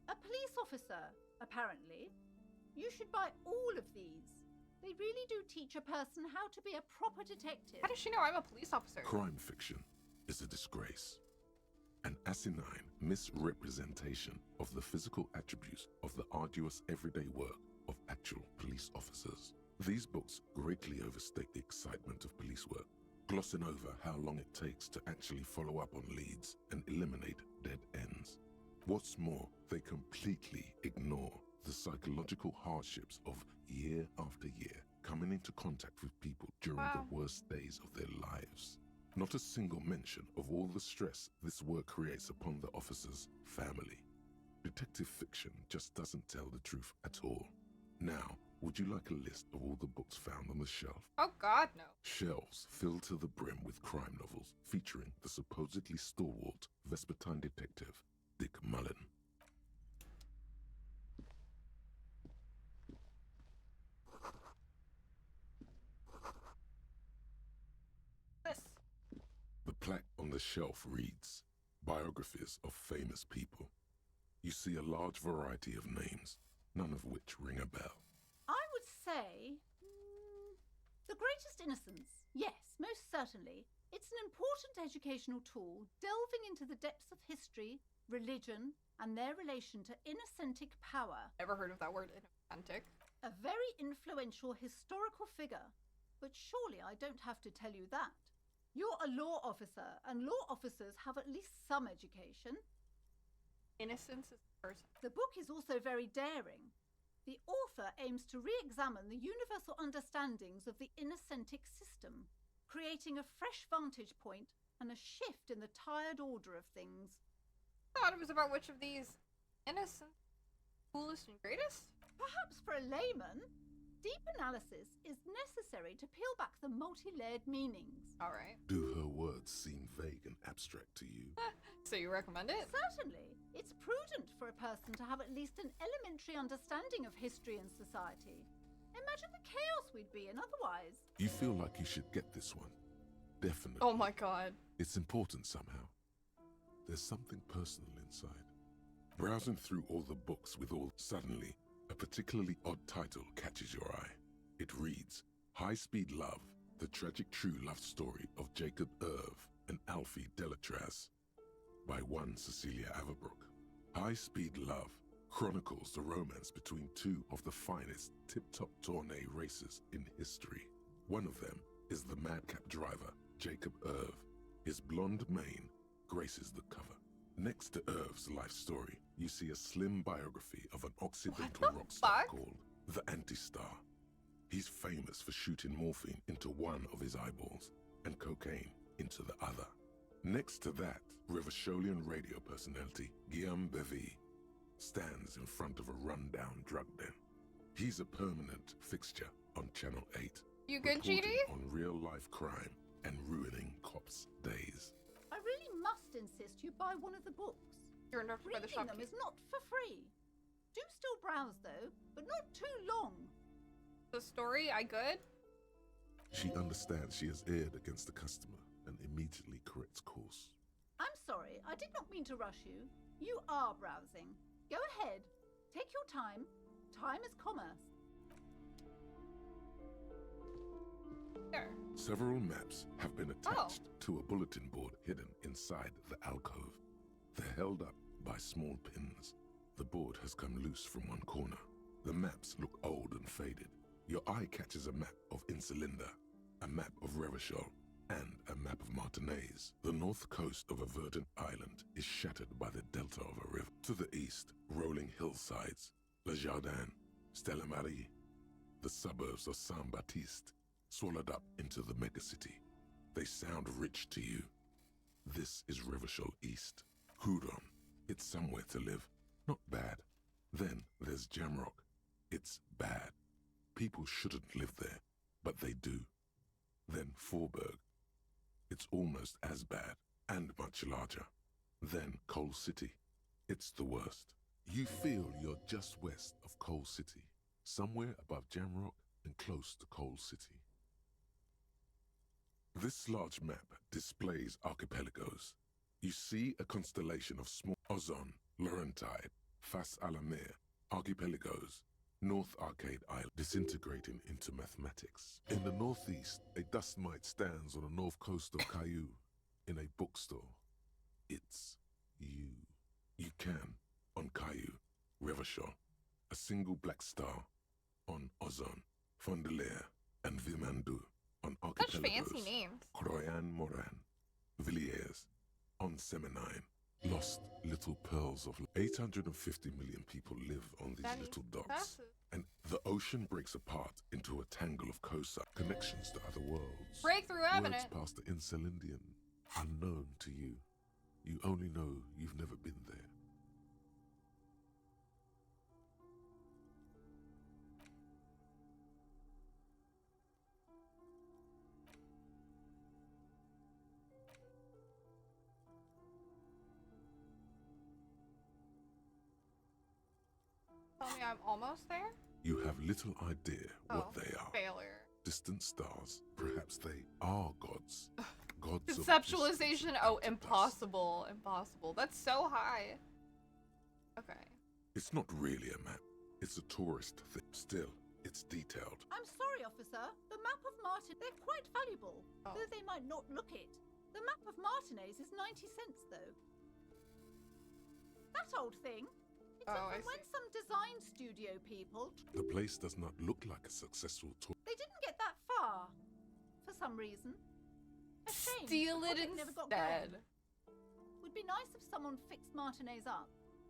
a police officer, apparently. You should buy all of these. They really do teach a person how to be a proper detective. How does she know I'm a police officer? Crime fiction is a disgrace. An asinine misrepresentation of the physical attributes of the arduous everyday work of actual police officers. These books greatly overstate the excitement of police work, glossing over how long it takes to actually follow up on leads and eliminate dead ends. What's more, they completely ignore the psychological hardships of year after year coming into contact with people during the worst days of their lives. Not a single mention of all the stress this work creates upon the officer's family. Detective fiction just doesn't tell the truth at all. Now, would you like a list of all the books found on the shelf? Oh God, no. Shelves filled to the brim with crime novels featuring the supposedly stalwart Vespertine detective, Dick Mullen. The plaque on the shelf reads, Biographies of Famous People. You see a large variety of names, none of which ring a bell. I would say The Greatest Innocence. Yes, most certainly. It's an important educational tool delving into the depths of history, religion, and their relation to innocentic power. Never heard of that word, innocentic. A very influential historical figure. But surely I don't have to tell you that. You're a law officer, and law officers have at least some education. Innocence is a person. The book is also very daring. The author aims to re-examine the universal understandings of the innocentic system, creating a fresh vantage point and a shift in the tired order of things. I thought it was about which of these innocent, coolest, and greatest? Perhaps for a layman, deep analysis is necessary to peel back the multi-layered meanings. All right. Do her words seem vague and abstract to you? So you recommend it? Certainly. It's prudent for a person to have at least an elementary understanding of history and society. Imagine the chaos we'd be in otherwise. You feel like you should get this one. Definitely. Oh my God. It's important somehow. There's something personal inside. Browsing through all the books with all suddenly, a particularly odd title catches your eye. It reads, High Speed Love, the tragic true love story of Jacob Irv and Alfie Delatraz, by one Cecilia Averbrook. High Speed Love chronicles the romance between two of the finest tip-top tourney racers in history. One of them is the madcap driver, Jacob Irv. His blonde mane graces the cover. Next to Irv's life story, you see a slim biography of an Occidental rock star called the Anti-Star. He's famous for shooting morphine into one of his eyeballs and cocaine into the other. Next to that, Revacholian radio personality Guillaume Bevy stands in front of a rundown drug den. He's a permanent fixture on Channel 8. You good, reporting GD? on real-life crime and ruining cops' days. I really must insist you buy one of the books. You're interrupted by the Reading them shopkeeper. is not for free. Do still browse though, but not too long. The story, I good? She understands she has erred against the customer and immediately corrects course. I'm sorry, I did not mean to rush you. You are browsing. Go ahead. Take your time. Time is commerce. There. Several maps have been attached to a bulletin board hidden inside the alcove. They're held up by small pins. The board has come loose from one corner. The maps look old and faded. Your eye catches a map of Insulinda, a map of Revachol, and a map of Martinaise. The north coast of a verdant island is shattered by the delta of a river. To the east, rolling hillsides, Le Jardin, Stella Marie, the suburbs of Saint-Baptiste, swallowed up into the megacity. They sound rich to you. This is Revachol East. Hudon, it's somewhere to live. Not bad. Then there's Jamrock. It's bad. People shouldn't live there, but they do. Then Forburg. It's almost as bad, and much larger. Then Coal City. It's the worst. You feel you're just west of Coal City, somewhere above Jamrock and close to Coal City. This large map displays archipelagos. You see a constellation of small Ozon, Laurentide, Fas a la Mer, archipelagos, North Arcade Island disintegrating into mathematics. In the northeast, a dust mite stands on the north coast of Caillou in a bookstore. It's you. You can, on Caillou, Revachol, a single black star, on Ozon, Fondelier, and Vimandou, on Such archipelagos. fancy names. Croyan Moran, Villiers, on Seminine, lost little pearls of 850 million people live on these That is little docks. impressive. And the ocean breaks apart into a tangle of coastal connections to other worlds. Breakthrough Words evident. past the Insulindian, unknown to you. You only know you've never been there. Tell me I'm almost there? You have little idea what they are. Failure. Distant stars. Perhaps they are gods. Gods of Conceptualization. Oh, impossible. Impossible. That's so high. Okay. It's not really a map. It's a tourist thing. Still, it's detailed. I'm sorry, officer. The map of Martin, they're quite valuable, though they might not look it. The map of Martinaise is 90 cents, though. That old thing. It's I from when some design studio people... The place does not look like a successful tour. They didn't get that far, for some reason. A shame. Steal The it project never got instead. going. Would be nice if someone fixed Martinaise up.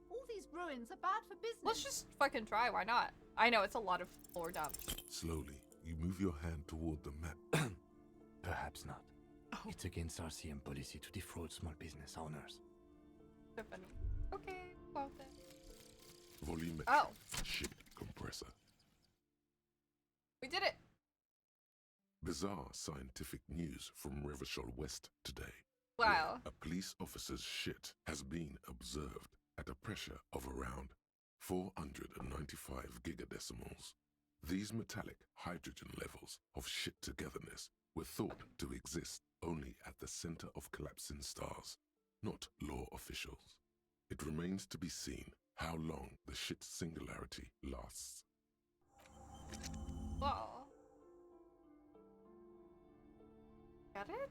All these ruins are bad for business. Let's just fucking try. Why not? I know it's a lot of floor dumps. Slowly, you move your hand toward the map. Perhaps not. It's against RCM policy to defraud small business owners. Tiffany. Okay. Well then. Volumetric Oh. ship compressor. We did it. Bizarre scientific news from Revachol West today. Wow. A police officer's shit has been observed at a pressure of around 495 gigadecimals. These metallic hydrogen levels of shit togetherness were thought to exist only at the center of collapsing stars, not law officials. It remains to be seen how long the shit singularity lasts. Whoa. Got it?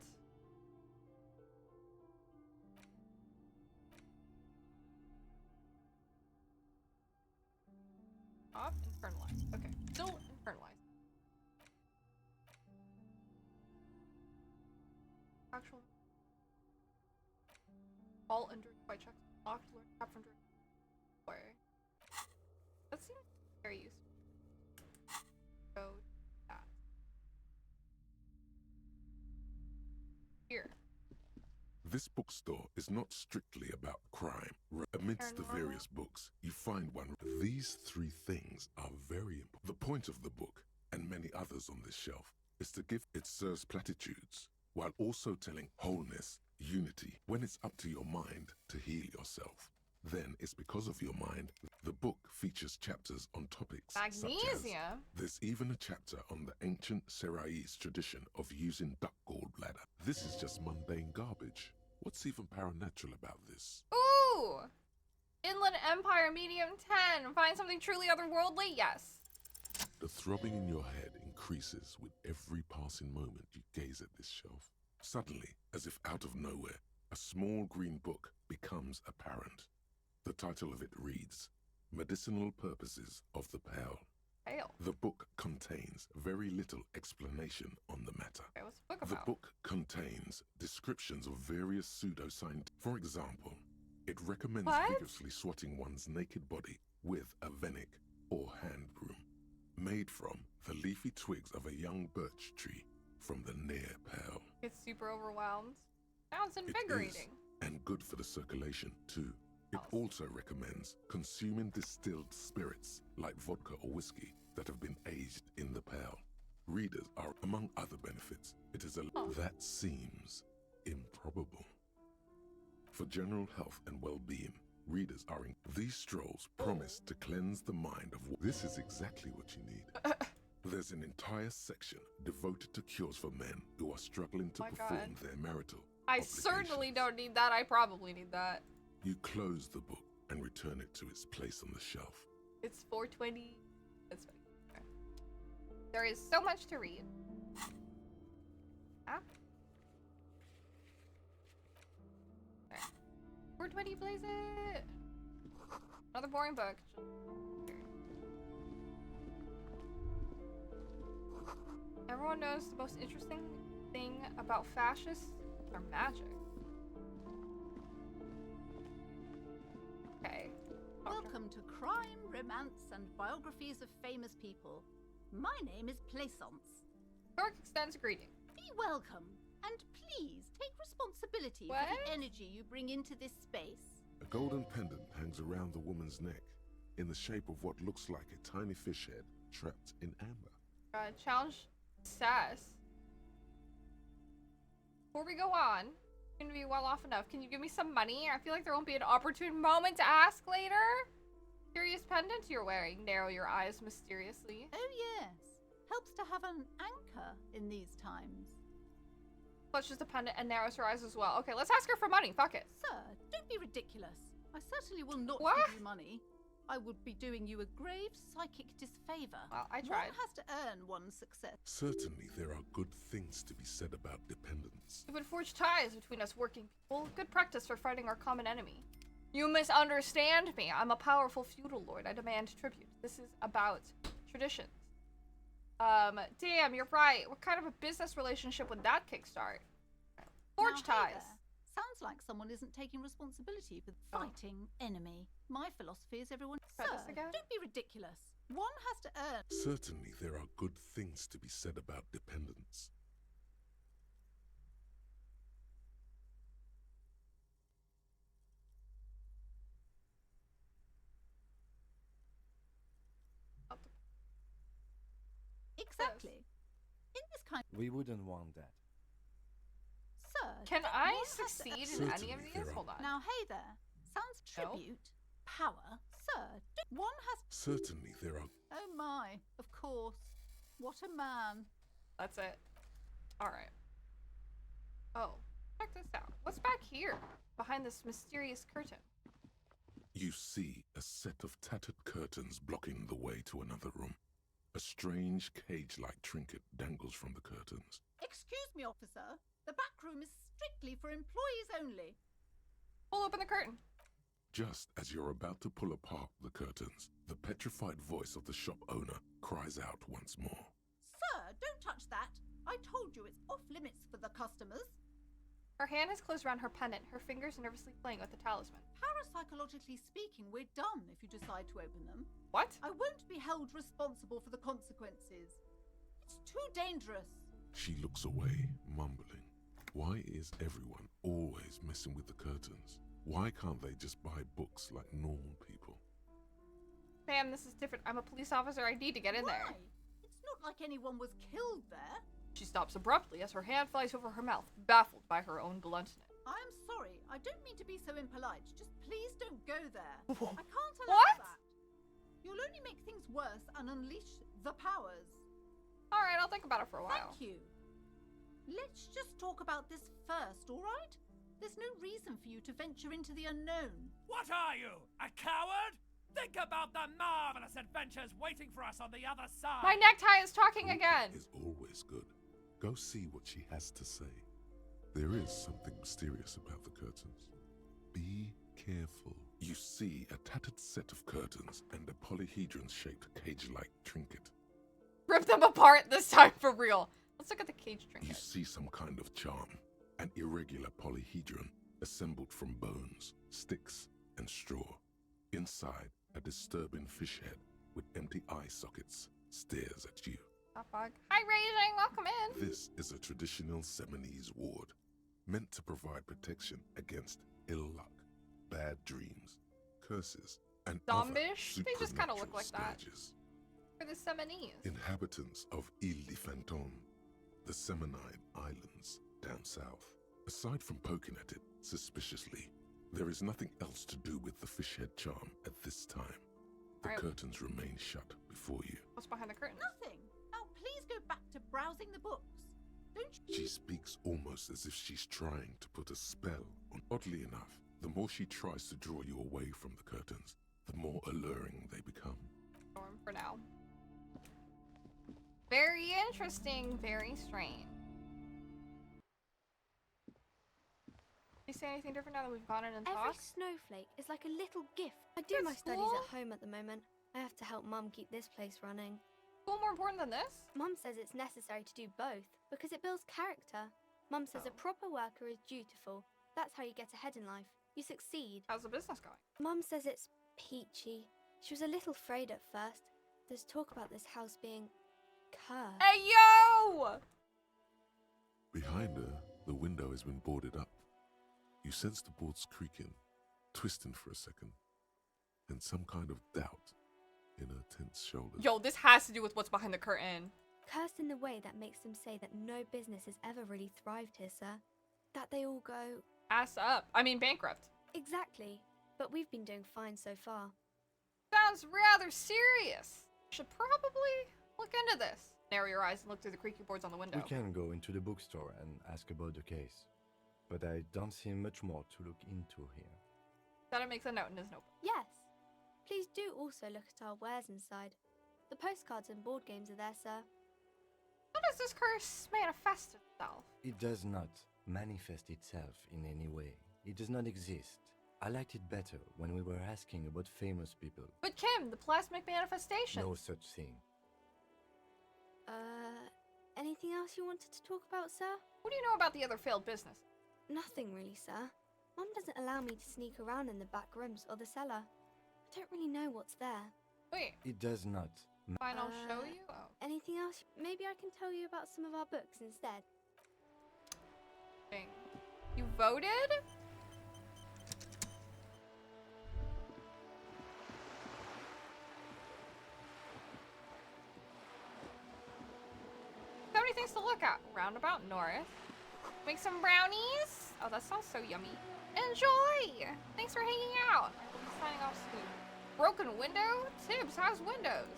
Off, internalize. Okay. Still internalize. Actual. All under by checks. Locked, learn, tap from direct. Way. That seems very useful. Go to that. Here. This bookstore is not strictly about crime. Amidst the various books, you find one. These three things are very important. The point of the book, and many others on this shelf, is to give it serves platitudes, while also telling wholeness, unity. When it's up to your mind to heal yourself, then it's because of your mind. The book features chapters on topics such as, Magnesium. there's even a chapter on the ancient Seraïs tradition of using duck gallbladder. This is just mundane garbage. What's even paranatural about this? Ooh! Inland Empire Medium 10. Find something truly otherworldly? Yes. The throbbing in your head increases with every passing moment you gaze at this shelf. Suddenly, as if out of nowhere, a small green book becomes apparent. The title of it reads, Medicinal Purposes of the Pale. Pale. The book contains very little explanation on the matter. Okay, what's the book The about? book contains descriptions of various pseudoscience. For example, it recommends vigorously swatting one's naked body with a venik or hand broom, made from the leafy twigs of a young birch tree from the near Pale. It's super overwhelmed. Sounds It is, invigorating. and good for the circulation too. It also recommends consuming distilled spirits like vodka or whiskey that have been aged in the Pale. Readers are, among other benefits, it is a that seems improbable. For general health and well-being, readers are in these strolls promise to cleanse the mind of this is exactly what you need. There's an entire section devoted to cures for men who are struggling to perform their marital I certainly don't need that. I probably need that. You close the book and return it to its place on the shelf. It's 4:20. That's fine. Okay. There is so much to read. Ah. Okay. 4:20 plays it. Another boring book. Everyone knows the most interesting thing about fascists are magic. Okay. Welcome to Crime, Romance, and Biographies of Famous People. My name is Plaisance. York extends a greeting. Be welcome, and please take responsibility for the energy you bring into this space. A golden pendant hangs around the woman's neck in the shape of what looks like a tiny fish head trapped in amber. Challenge success. Before we go on, I'm gonna be well off enough. Can you give me some money? I feel like there won't be an opportune moment to ask later. Curious pendant you're wearing. Narrow your eyes mysteriously. Oh yes, helps to have an anchor in these times. Clutches the pendant and narrows her eyes as well. Okay, let's ask her for money. Fuck it. Sir, don't be ridiculous. I certainly will not give you money. I would be doing you a grave psychic disfavor. Well, I tried. One has to earn one's success. Certainly there are good things to be said about dependence. You would forge ties between us working people. Good practice for fighting our common enemy. You misunderstand me. I'm a powerful feudal lord. I demand tribute. This is about traditions. Damn, you're right. What kind of a business relationship would that kickstart? Forge Now, hey ties. there. Sounds like someone isn't taking responsibility for the fighting enemy. My philosophy is everyone. Sir, don't be ridiculous. One has to earn. Certainly there are good things to be said about dependence. Exactly. In this kind. We wouldn't want that. Sir, Can don't- I one has to succeed earn- in any of these? Hold on. Now, hey there. Sounds tribute. Power. Sir, one has. Certainly there are. Oh my, of course. What a man. That's it. Alright. Oh, check this out. What's back here? Behind this mysterious curtain. You see a set of tattered curtains blocking the way to another room. A strange cage-like trinket dangles from the curtains. Excuse me, officer. The back room is strictly for employees only. Pull open the curtain. Just as you're about to pull apart the curtains, the petrified voice of the shop owner cries out once more. Sir, don't touch that. I told you it's off limits for the customers. Her hand is closed around her pendant, her fingers nervously playing with the talisman. Parapsychologically speaking, we're done if you decide to open them. What? I won't be held responsible for the consequences. It's too dangerous. She looks away, mumbling. Why is everyone always messing with the curtains? Why can't they just buy books like normal people? Ma'am, this is different. I'm a police officer. I need to get in there. Why? It's not like anyone was killed there. She stops abruptly as her hand flies over her mouth, baffled by her own bluntness. I'm sorry. I don't mean to be so impolite. Just please don't go there. What? I can't allow What? that. You'll only make things worse and unleash the powers. Alright, I'll think about it for a while. Thank you. Let's just talk about this first, all right? There's no reason for you to venture into the unknown. What are you, a coward? Think about the marvelous adventures waiting for us on the other side. My necktie is talking again. Is always good. Go see what she has to say. There is something mysterious about the curtains. Be careful. You see a tattered set of curtains and a polyhedron-shaped cage-like trinket. Rip them apart this time for real. Let's look at the cage trinket. You see some kind of charm, an irregular polyhedron assembled from bones, sticks, and straw. Inside, a disturbing fish head with empty eye sockets stares at you. Hi, Raising. Welcome in. This is a traditional Seminese ward, meant to provide protection against ill luck, bad dreams, curses, and Zombish? other They just kind of look like scourges. that. For the Seminese. Inhabitants of Ile de Fantôme, the Seminide Islands down south. Aside from poking at it suspiciously, there is nothing else to do with the fish head charm at this time. The curtains remain shut before you. What's behind the curtain? Nothing. Now please go back to browsing the books. Don't you? She speaks almost as if she's trying to put a spell on. Oddly enough, the more she tries to draw you away from the curtains, the more alluring they become. Storm for now. Very interesting, very strange. You say anything different now that we've gone in and Every talked? snowflake is like a little gift. I do At my studies school? at home at the moment. I have to help Mum keep this place running. School more important than this? Mum says it's necessary to do both because it builds character. Mum says a proper worker is dutiful. That's how you get ahead in life. You succeed. How's the business going? Mum says it's peachy. She was a little afraid at first. There's talk about this house being cursed. Hey, yo! Behind her, the window has been boarded up. You sense the boards creaking, twisting for a second, and some kind of doubt in her tense shoulders. Yo, this has to do with what's behind the curtain. Cursed in the way that makes them say that no business has ever really thrived here, sir. That they all go... Ass up. I mean, bankrupt. Exactly. But we've been doing fine so far. Sounds rather serious. Should probably look into this. Narrow your eyes and look through the creaky boards on the window. We can go into the bookstore and ask about the case. But I don't see much more to look into here. Dada makes a note in his notebook. Yes. Please do also look at our wares inside. The postcards and board games are there, sir. How does this curse manifest itself? It does not manifest itself in any way. It does not exist. I liked it better when we were asking about famous people. But Kim, the plasmic manifestation. No such thing. Anything else you wanted to talk about, sir? What do you know about the other failed business? Nothing really, sir. Mum doesn't allow me to sneak around in the back rooms or the cellar. I don't really know what's there. Wait. It does not. Fine, I'll show you. Oh. Anything else? Maybe I can tell you about some of our books instead. Dang. You voted? So many things to look at. Roundabout North. Make some brownies. Oh, that sounds so yummy. Enjoy! Thanks for hanging out. We'll be signing off soon. Broken window? Tibbs, how's Windows?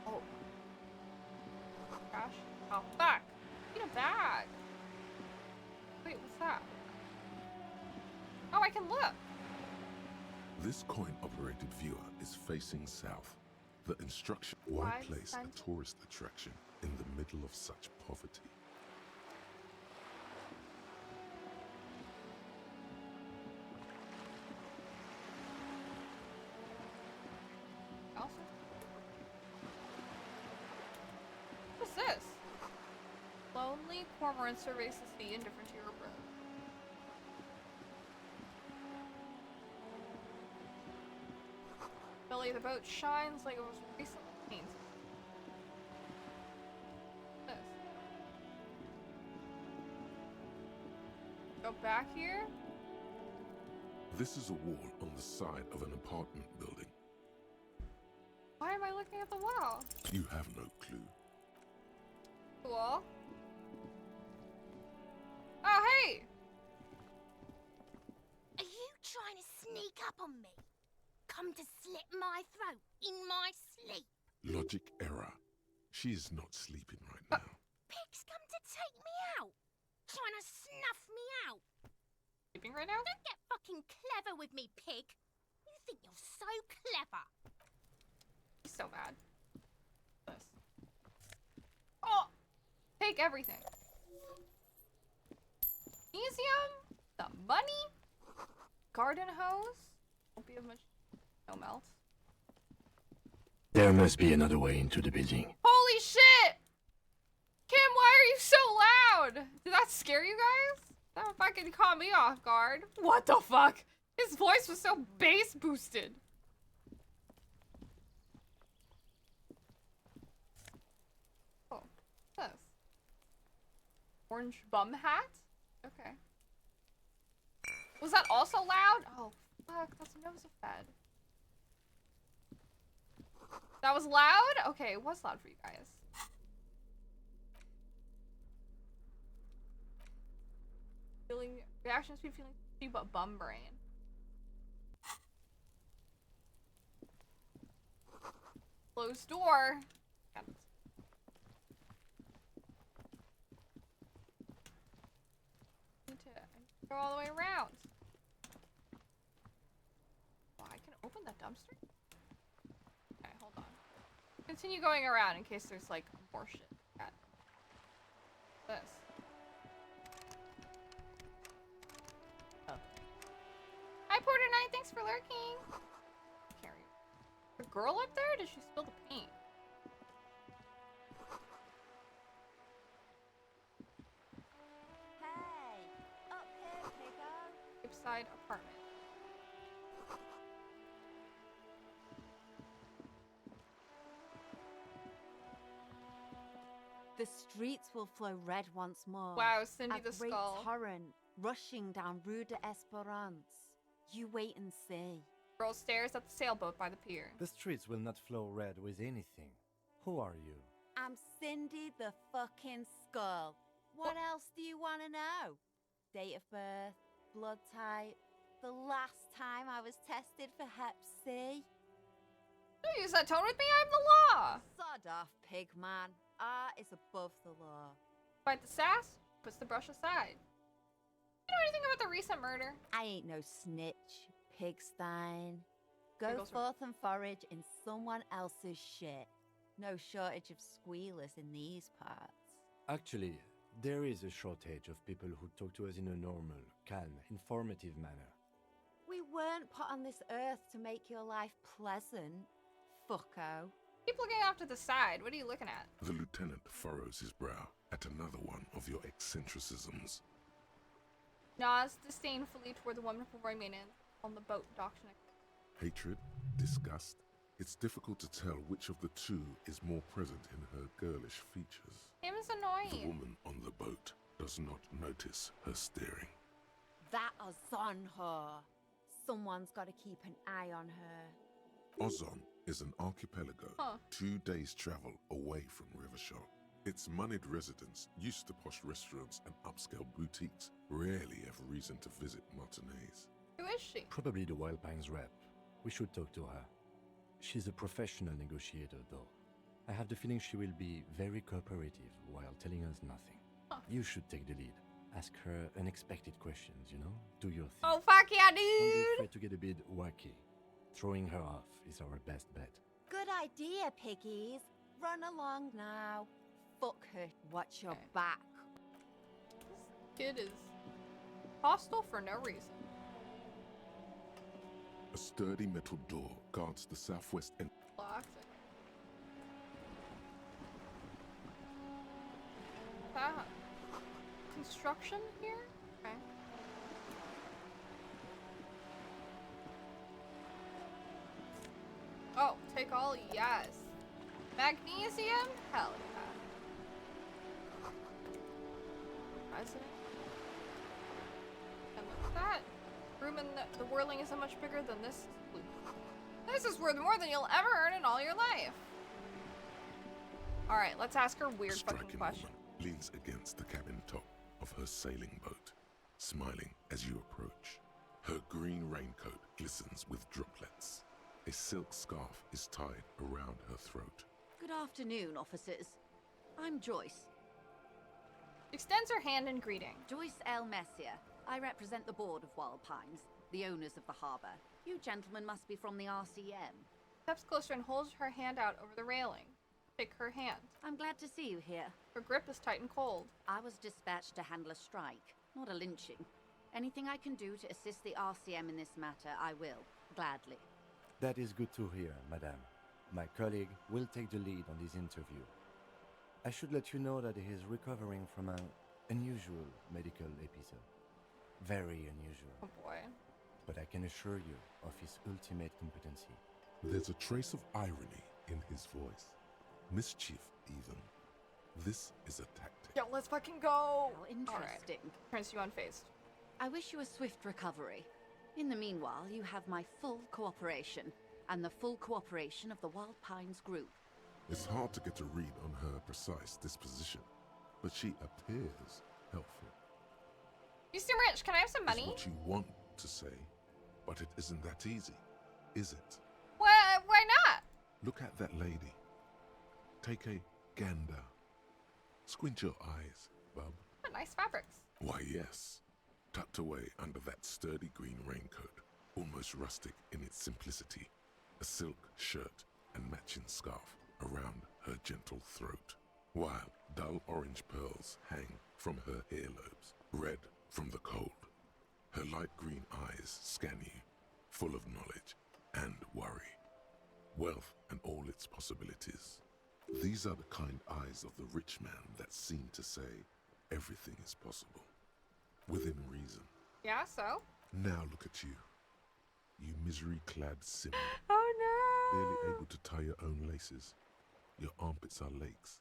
Oh. Gosh. Oh, fuck. Need a bag. Wait, what's that? Oh, I can look. This coin-operated viewer is facing south. The instruction: why Why place send- a tourist attraction in the middle of such poverty? Also. What's this? Lonely cormorant surveys the sea indifferent to your approach. Belly of the boat shines like it was recently painted. This. back here? This is a wall on the side of an apartment building. Why am I looking at the wall? You have no clue. Cool. Oh, hey! Are you trying to sneak up on me? Come to slit my throat in my sleep? Logic error. She is not sleeping right now. Pig's come to take me out. Trying to snuff me out. Sleeping right now? Don't get fucking clever with me, pig. You think you're so clever. He's so bad. This. Oh! Take everything. Elysium, the money, garden hose. Won't be of much. No melt. There must be another way into the building. Holy shit! Kim, why are you so loud? Did that scare you guys? That fucking caught me off guard. What the fuck? His voice was so bass boosted. Oh, what's this? Orange bum hat? Okay. Was that also loud? Oh, fuck, that's a nose fed. That was loud? Okay, it was loud for you guys. Feeling reaction speed, feeling speed, but bum brain. Closed door. I need to go all the way around. Oh, I can open the dumpster? Okay, hold on. Continue going around in case there's like more shit. Got this. Oh. Hi, Porter Knight. Thanks for lurking. Carry. The girl up there? Did she spill the paint? Hey, up here, Piggo. Hipside apartment. The streets will flow red once more. Wow, Cindy a the great Skull. torrent rushing down Rue de Esperance. You wait and see. Girl stares at the sailboat by the pier. The streets will not flow red with anything. Who are you? I'm Cindy the fucking Skull. What else do you want to know? Date of birth, blood type, the last time I was tested for Hep C. Don't use that tone with me, I'm the law! Sod off, pig man. Art is above the law. Fight the sass, puts the brush aside. You know anything about the recent murder? I ain't no snitch, pigstein. Go Pickles forth and forage in someone else's shit. No shortage of squealers in these parts. Actually, there is a shortage of people who talk to us in a normal, calm, informative manner. We weren't put on this earth to make your life pleasant, fucko. Keep looking off to the side. What are you looking at? The lieutenant furrows his brow at another one of your eccentricisms. Nods disdainfully toward the woman performing maintenance on the boat docked next. Hatred, disgust. It's difficult to tell which of the two is more present in her girlish features. Him is The annoying. woman on the boat does not notice her staring. That is on her. Someone's got to keep an eye on her. Ozon is an archipelago, 2 days' travel away from Rivershore. Its moneyed residents, used to posh restaurants and upscale boutiques, rarely have reason to visit Martinez. Who is she? Probably the Wild Pines rep. We should talk to her. She's a professional negotiator, though. I have the feeling she will be very cooperative while telling us nothing. You should take the lead. Ask her unexpected questions, you know? Do your thing. Oh, fuck yeah, Don't be dude! afraid to get a bit wacky. Throwing her off is our best bet. Good idea, piggies. Run along now. Fuck her. Watch your back. This kid is hostile for no reason. A sturdy metal door guards the southwest end. Locked. That construction here? Okay. Oh, take all, yes. Magnesium? Hell yeah. President? that room in the whirling isn't much bigger than this. This is worth more than you'll ever earn in all your life. Alright, let's ask her weird fucking question. Woman leans against the cabin top of her sailing boat, smiling as you approach. Her green raincoat glistens with droplets. A silk scarf is tied around her throat. Good afternoon, officers. I'm Joyce. Extends her hand in greeting. Joyce L. Messier. I represent the board of Wild Pines, the owners of the harbor. You gentlemen must be from the RCM. Steps closer and holds her hand out over the railing. Take her hand. I'm glad to see you here. Her grip is tight and cold. I was dispatched to handle a strike, not a lynching. Anything I can do to assist the RCM in this matter, I will, gladly. That is good to hear, madame. My colleague will take the lead on this interview. I should let you know that he is recovering from an unusual medical episode. Very unusual. Oh boy. But I can assure you of his ultimate competency. There's a trace of irony in his voice. Mischief, even. This is a tactic. Yo, let's fucking go! How interesting. Right. Turns you unfazed. I wish you a swift recovery. In the meanwhile, you have my full cooperation, and the full cooperation of the Wild Pines group. It's hard to get a read on her precise disposition, but she appears helpful. You seem rich. Can I have some money? It's what you want to say, but it isn't that easy, is it? Why not? Look at that lady. Take a gander. Squint your eyes, bub. What nice fabrics. Why, yes. Tucked away under that sturdy green raincoat, almost rustic in its simplicity, a silk shirt and matching scarf around her gentle throat, while dull orange pearls hang from her earlobes, red from the cold. Her light green eyes scan you, full of knowledge and worry, wealth and all its possibilities. These are the kind eyes of the rich man that seem to say everything is possible, within reason. Yeah, so? Now look at you, you misery-clad simmer. Oh no! Barely able to tie your own laces. Your armpits are lakes.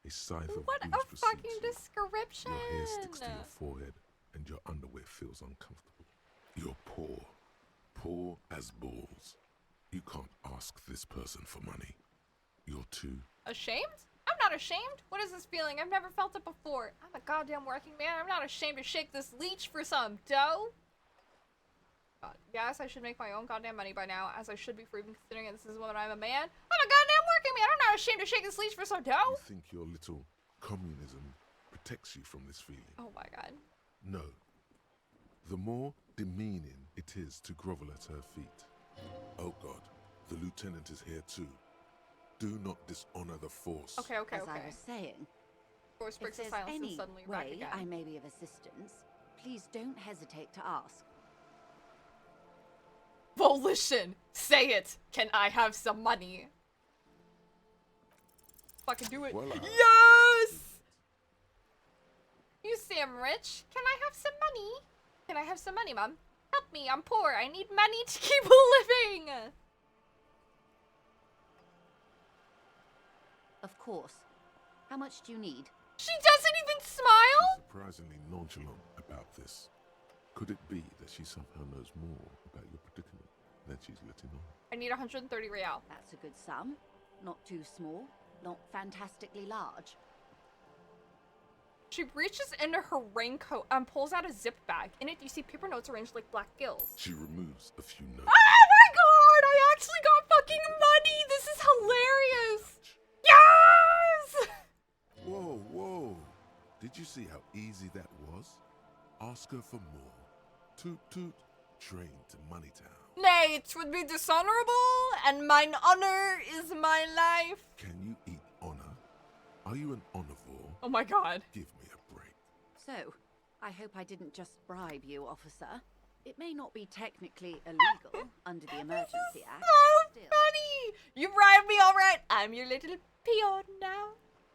A scythe of what boots a fucking precedes description! you. Your hair sticks to your forehead, and your underwear feels uncomfortable. You're poor. Poor as balls. You can't ask this person for money. You're too... Ashamed? I'm not ashamed. What is this feeling? I've never felt it before. I'm a goddamn working man. I'm not ashamed to shake this leech for some dough. God, yes, I should make my own goddamn money by now, as I should be for even considering this is when I'm a man. I'm a goddamn working man. I'm not ashamed to shake this leech for some dough. You think your little communism protects you from this feeling? Oh my god. No. The more demeaning it is to grovel at her feet. Oh God, the lieutenant is here too. Do not dishonor the force. Okay. As I was saying, Force breaks the if there's silence and any suddenly back way again. I may be of assistance, please don't hesitate to ask. Volition! Say it! Can I have some money? Fucking do it. Voila. Yes! You seem rich. Can I have some money? Can I have some money, Mom? Help me, I'm poor. I need money to keep living! Of course. How much do you need? She doesn't even smile? Surprisingly nonchalant about this. Could it be that she somehow knows more about your predicament than she's letting on? I need 130 real. That's a good sum. Not too small, not fantastically large. She reaches into her raincoat and pulls out a zip bag. In it, you see paper notes arranged like black gills. She removes a few notes. Oh my god! I actually got fucking money! This is hilarious! Yes! Whoa, whoa. Did you see how easy that was? Ask her for more. Toot toot, train to Moneytown. Nay, it would be dishonorable, and mine honor is my life. Can you eat honor? Are you an omnivore? Oh my god. Give me a break. So, I hope I didn't just bribe you, officer. It may not be technically illegal under the Emergency Act. So still. funny! You bribed me alright. I'm your little peon now.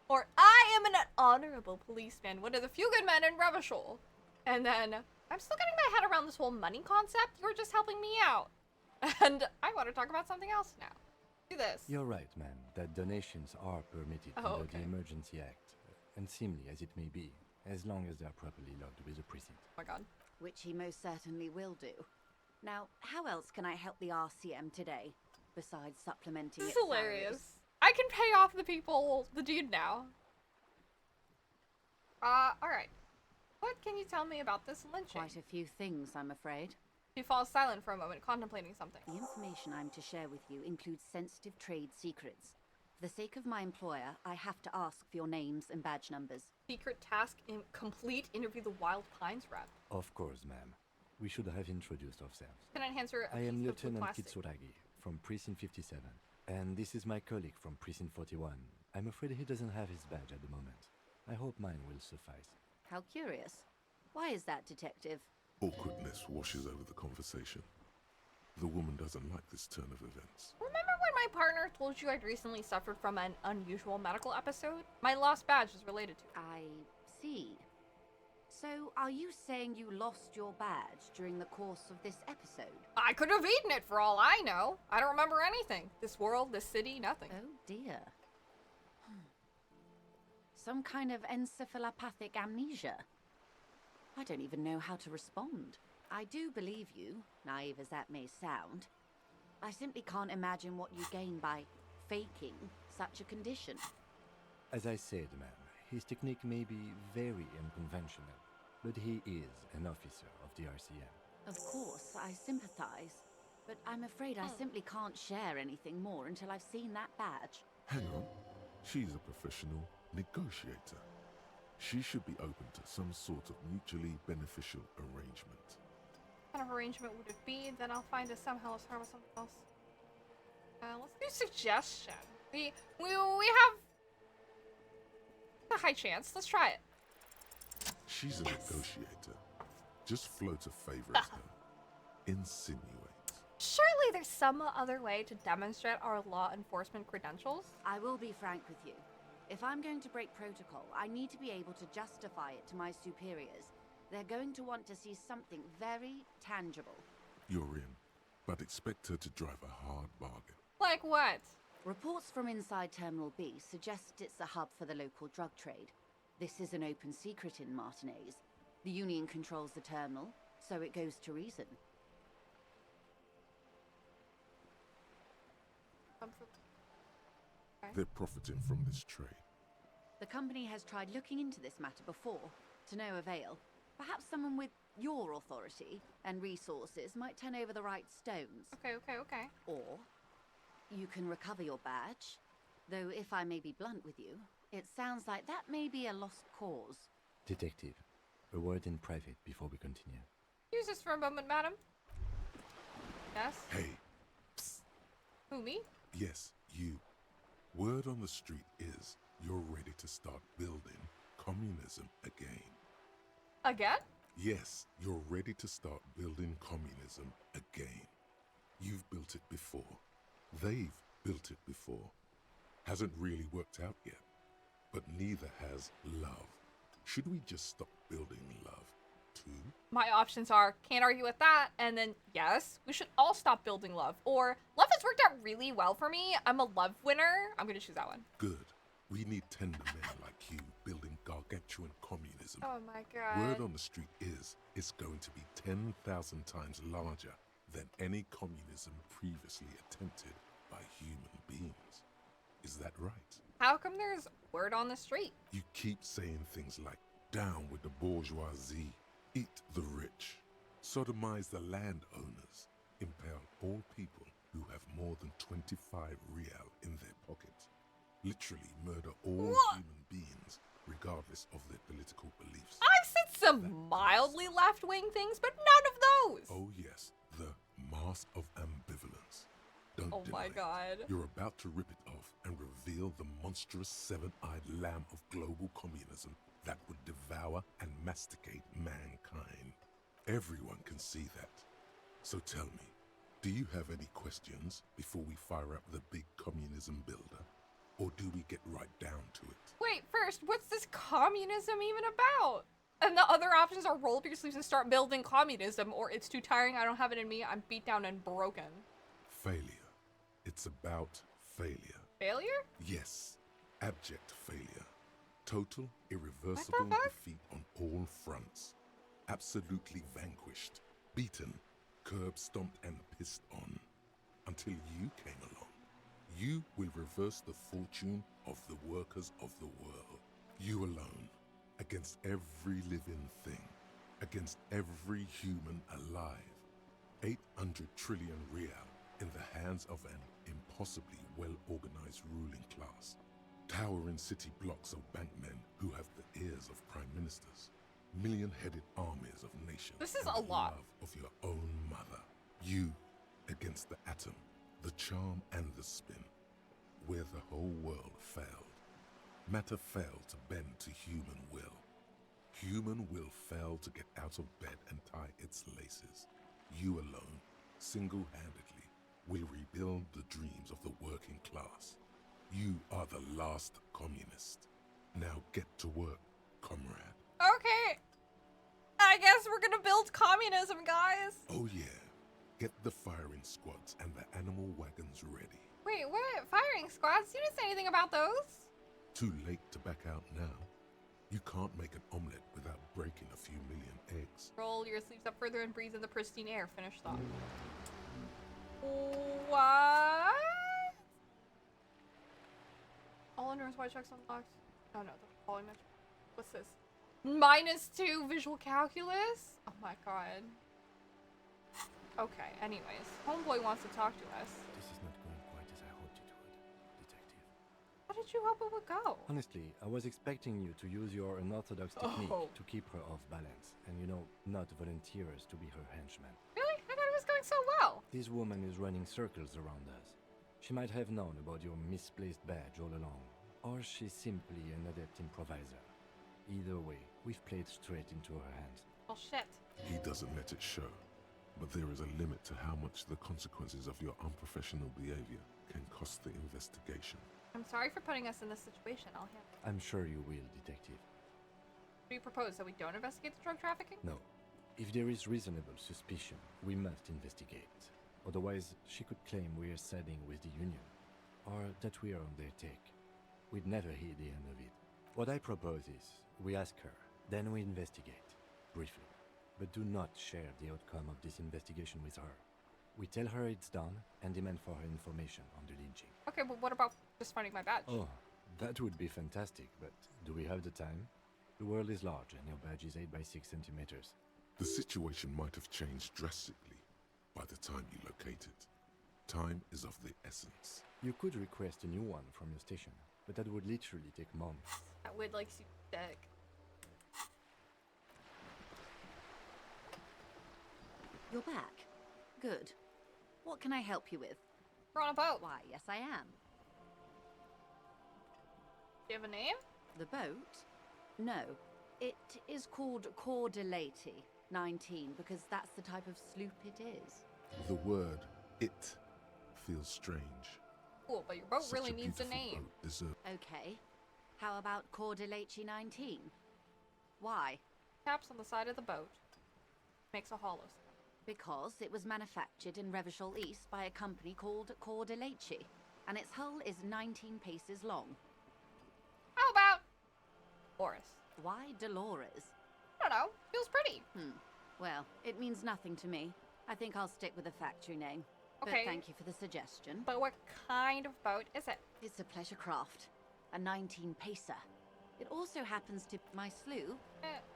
Or I am an honorable policeman, one of the few good men in Revachol. And then, I'm still getting my head around this whole money concept. You were just helping me out. And I want to talk about something else now. Do this. You're right, ma'am, that donations are permitted under the Emergency Act, unseemly as it may be, as long as they are properly logged with the precinct. Oh my god. which he most certainly will do. Now, how else can I help the RCM today, besides supplementing This is its hilarious. salaries? I can pay off the dude now. Alright. What can you tell me about this lynching? Quite a few things, I'm afraid. He falls silent for a moment, contemplating something. The information I'm to share with you includes sensitive trade secrets. For the sake of my employer, I have to ask for your names and badge numbers. Secret task complete. Interview the Wild Pines rep. Of course, ma'am. We should have introduced ourselves. Can I answer a I am piece of blue Lieutenant plastic? Kitsuragi from Precinct 57. And this is my colleague from Precinct 41. I'm afraid he doesn't have his badge at the moment. I hope mine will suffice. How curious. Why is that, Detective? Awkwardness washes over the conversation. The woman doesn't like this turn of events. Remember when my partner told you I'd recently suffered from an unusual medical episode? My lost badge is related to it. I see. So, are you saying you lost your badge during the course of this episode? I could have eaten it for all I know. I don't remember anything. This world, this city, nothing. Oh dear. Some kind of encephalopathic amnesia. I don't even know how to respond. I do believe you, naive as that may sound. I simply can't imagine what you gain by faking such a condition. As I said, ma'am, his technique may be very unconventional, but he is an officer of the RCM. Of course, I sympathize, but I'm afraid I simply can't share anything more until I've seen that badge. Hang on. She's a professional negotiator. She should be open to some sort of mutually beneficial arrangement. What kind of arrangement would it be? Then I'll find us somehow. Let's start with something else. Let's do suggestion. We have a high chance. Let's try it. She's a negotiator. Just float a favor at her. Insinuate. Surely there's some other way to demonstrate our law enforcement credentials. I will be frank with you. If I'm going to break protocol, I need to be able to justify it to my superiors. They're going to want to see something very tangible. You're in, but expect her to drive a hard bargain. Like what? Reports from inside Terminal B suggest it's a hub for the local drug trade. This is an open secret in Martinez. The Union controls the terminal, so it goes to reason. They're profiting from this trade. The company has tried looking into this matter before, to no avail. Perhaps someone with your authority and resources might turn over the right stones. Okay. Or you can recover your badge. Though if I may be blunt with you, it sounds like that may be a lost cause. Detective, a word in private before we continue. Use this for a moment, madam. Yes? Hey. Psst. Who, me? Yes, you. Word on the street is you're ready to start building communism again. Again? Yes, you're ready to start building communism again. You've built it before. They've built it before. Hasn't really worked out yet. But neither has love. Should we just stop building love, too? My options are, can't argue with that, and then, yes, we should all stop building love. Or, love has worked out really well for me. I'm a love winner. I'm gonna choose that one. Good. We need tender men like you building gargantuan communism. Oh my god. Word on the street is it's going to be 10,000 times larger than any communism previously attempted by human beings. Is that right? How come there's word on the street? You keep saying things like, down with the bourgeoisie, eat the rich, sodomize the landowners, impale all people who have more than 25 real in their pockets, literally murder all human beings regardless of their political beliefs. I've said some mildly left-wing things, but none of those! Oh yes, the mask of ambivalence. Don't Oh deny my it. god. You're about to rip it off and reveal the monstrous seven-eyed lamb of global communism that would devour and masticate mankind. Everyone can see that. So tell me, do you have any questions before we fire up the big communism builder? Or do we get right down to it? Wait, first, what's this communism even about? And the other options are roll up your sleeves and start building communism, or it's too tiring, I don't have it in me, I'm beat down and broken. Failure. It's about failure. Failure? Yes, abject failure. Total, irreversible defeat on all fronts. absolutely vanquished, beaten, curb-stomped and pissed on. Until you came along. You will reverse the fortune of the workers of the world. You alone, against every living thing, against every human alive. 800 trillion real in the hands of an impossibly well-organized ruling class. Towering city blocks of bankmen who have the ears of prime ministers. Million-headed armies of nations. This is and a the lot. love of your own mother. You against the atom, the charm and the spin. Where the whole world failed. Matter failed to bend to human will. Human will failed to get out of bed and tie its laces. You alone, single-handedly, will rebuild the dreams of the working class. You are the last communist. Now get to work, comrade. Okay. I guess we're gonna build communism, guys. Oh yeah. Get the firing squads and the animal wagons ready. Wait, what? Firing squads? You didn't say anything about those. Too late to back out now. You can't make an omelette without breaking a few million eggs. Roll your sleeves up further and breathe in the pristine air. Finish thought. What? All indoors white checks unlocked. Oh no, the following match. What's this? -2 visual calculus? Oh my god. Okay, anyways. Homeboy wants to talk to us. This is not going quite as I hoped it would, Detective. How did you hope it would go? Honestly, I was expecting you to use your unorthodox technique to keep her off balance, and not volunteer us to be her henchman. Really? I thought it was going so well. This woman is running circles around us. She might have known about your misplaced badge all along, or she's simply an adept improviser. Either way, we've played straight into her hands. Well, shit. He doesn't let it show, but there is a limit to how much the consequences of your unprofessional behavior can cost the investigation. I'm sorry for putting us in this situation. I'll handle it. I'm sure you will, Detective. Do you propose that we don't investigate the drug trafficking? No. If there is reasonable suspicion, we must investigate. Otherwise, she could claim we are siding with the Union, or that we are on their take. We'd never hear the end of it. What I propose is, we ask her, then we investigate, briefly. But do not share the outcome of this investigation with her. We tell her it's done and demand for her information on the lynching. Okay, but what about just finding my badge? Oh, that would be fantastic, but do we have the time? The world is large and your badge is 8 by 6 centimeters. The situation might have changed drastically by the time you locate it. Time is of the essence. You could request a new one from your station, but that would literally take months. That would like super dick. You're back. Good. What can I help you with? We're on a boat. Why, yes I am. Do you have a name? The boat? No. It is called Cordelati 19 because that's the type of sloop it is. The word, it, feels strange. Cool, but your boat Such really a needs a beautiful name. boat deserves. Okay. How about Cordelati 19? Why? Caps on the side of the boat. Makes a hollow sound. Because it was manufactured in Revachol East by a company called Cordelati, and its hull is 19 paces long. How about Dolores? Why Dolores? I don't know. Feels pretty. Well, it means nothing to me. I think I'll stick with the factory name. Okay. But thank you for the suggestion. But what kind of boat is it? It's a pleasure craft. A 19 pacer. It also happens to be my sloop.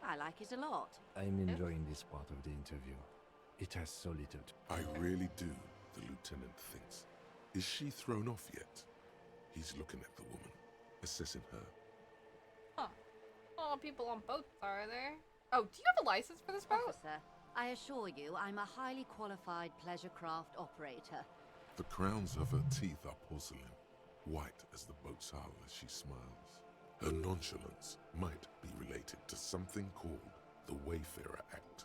I like it a lot. I'm enjoying this part of the interview. It has so little I really do, the lieutenant thinks. Is she thrown off yet? He's looking at the woman, assessing her. Huh. A lot of people on boats, are there? Oh, do you have a license for this boat? Officer, I assure you I'm a highly qualified pleasure craft operator. The crowns of her teeth are porcelain, white as the boat's hull as she smiles. Her nonchalance might be related to something called the Wayfarer Act.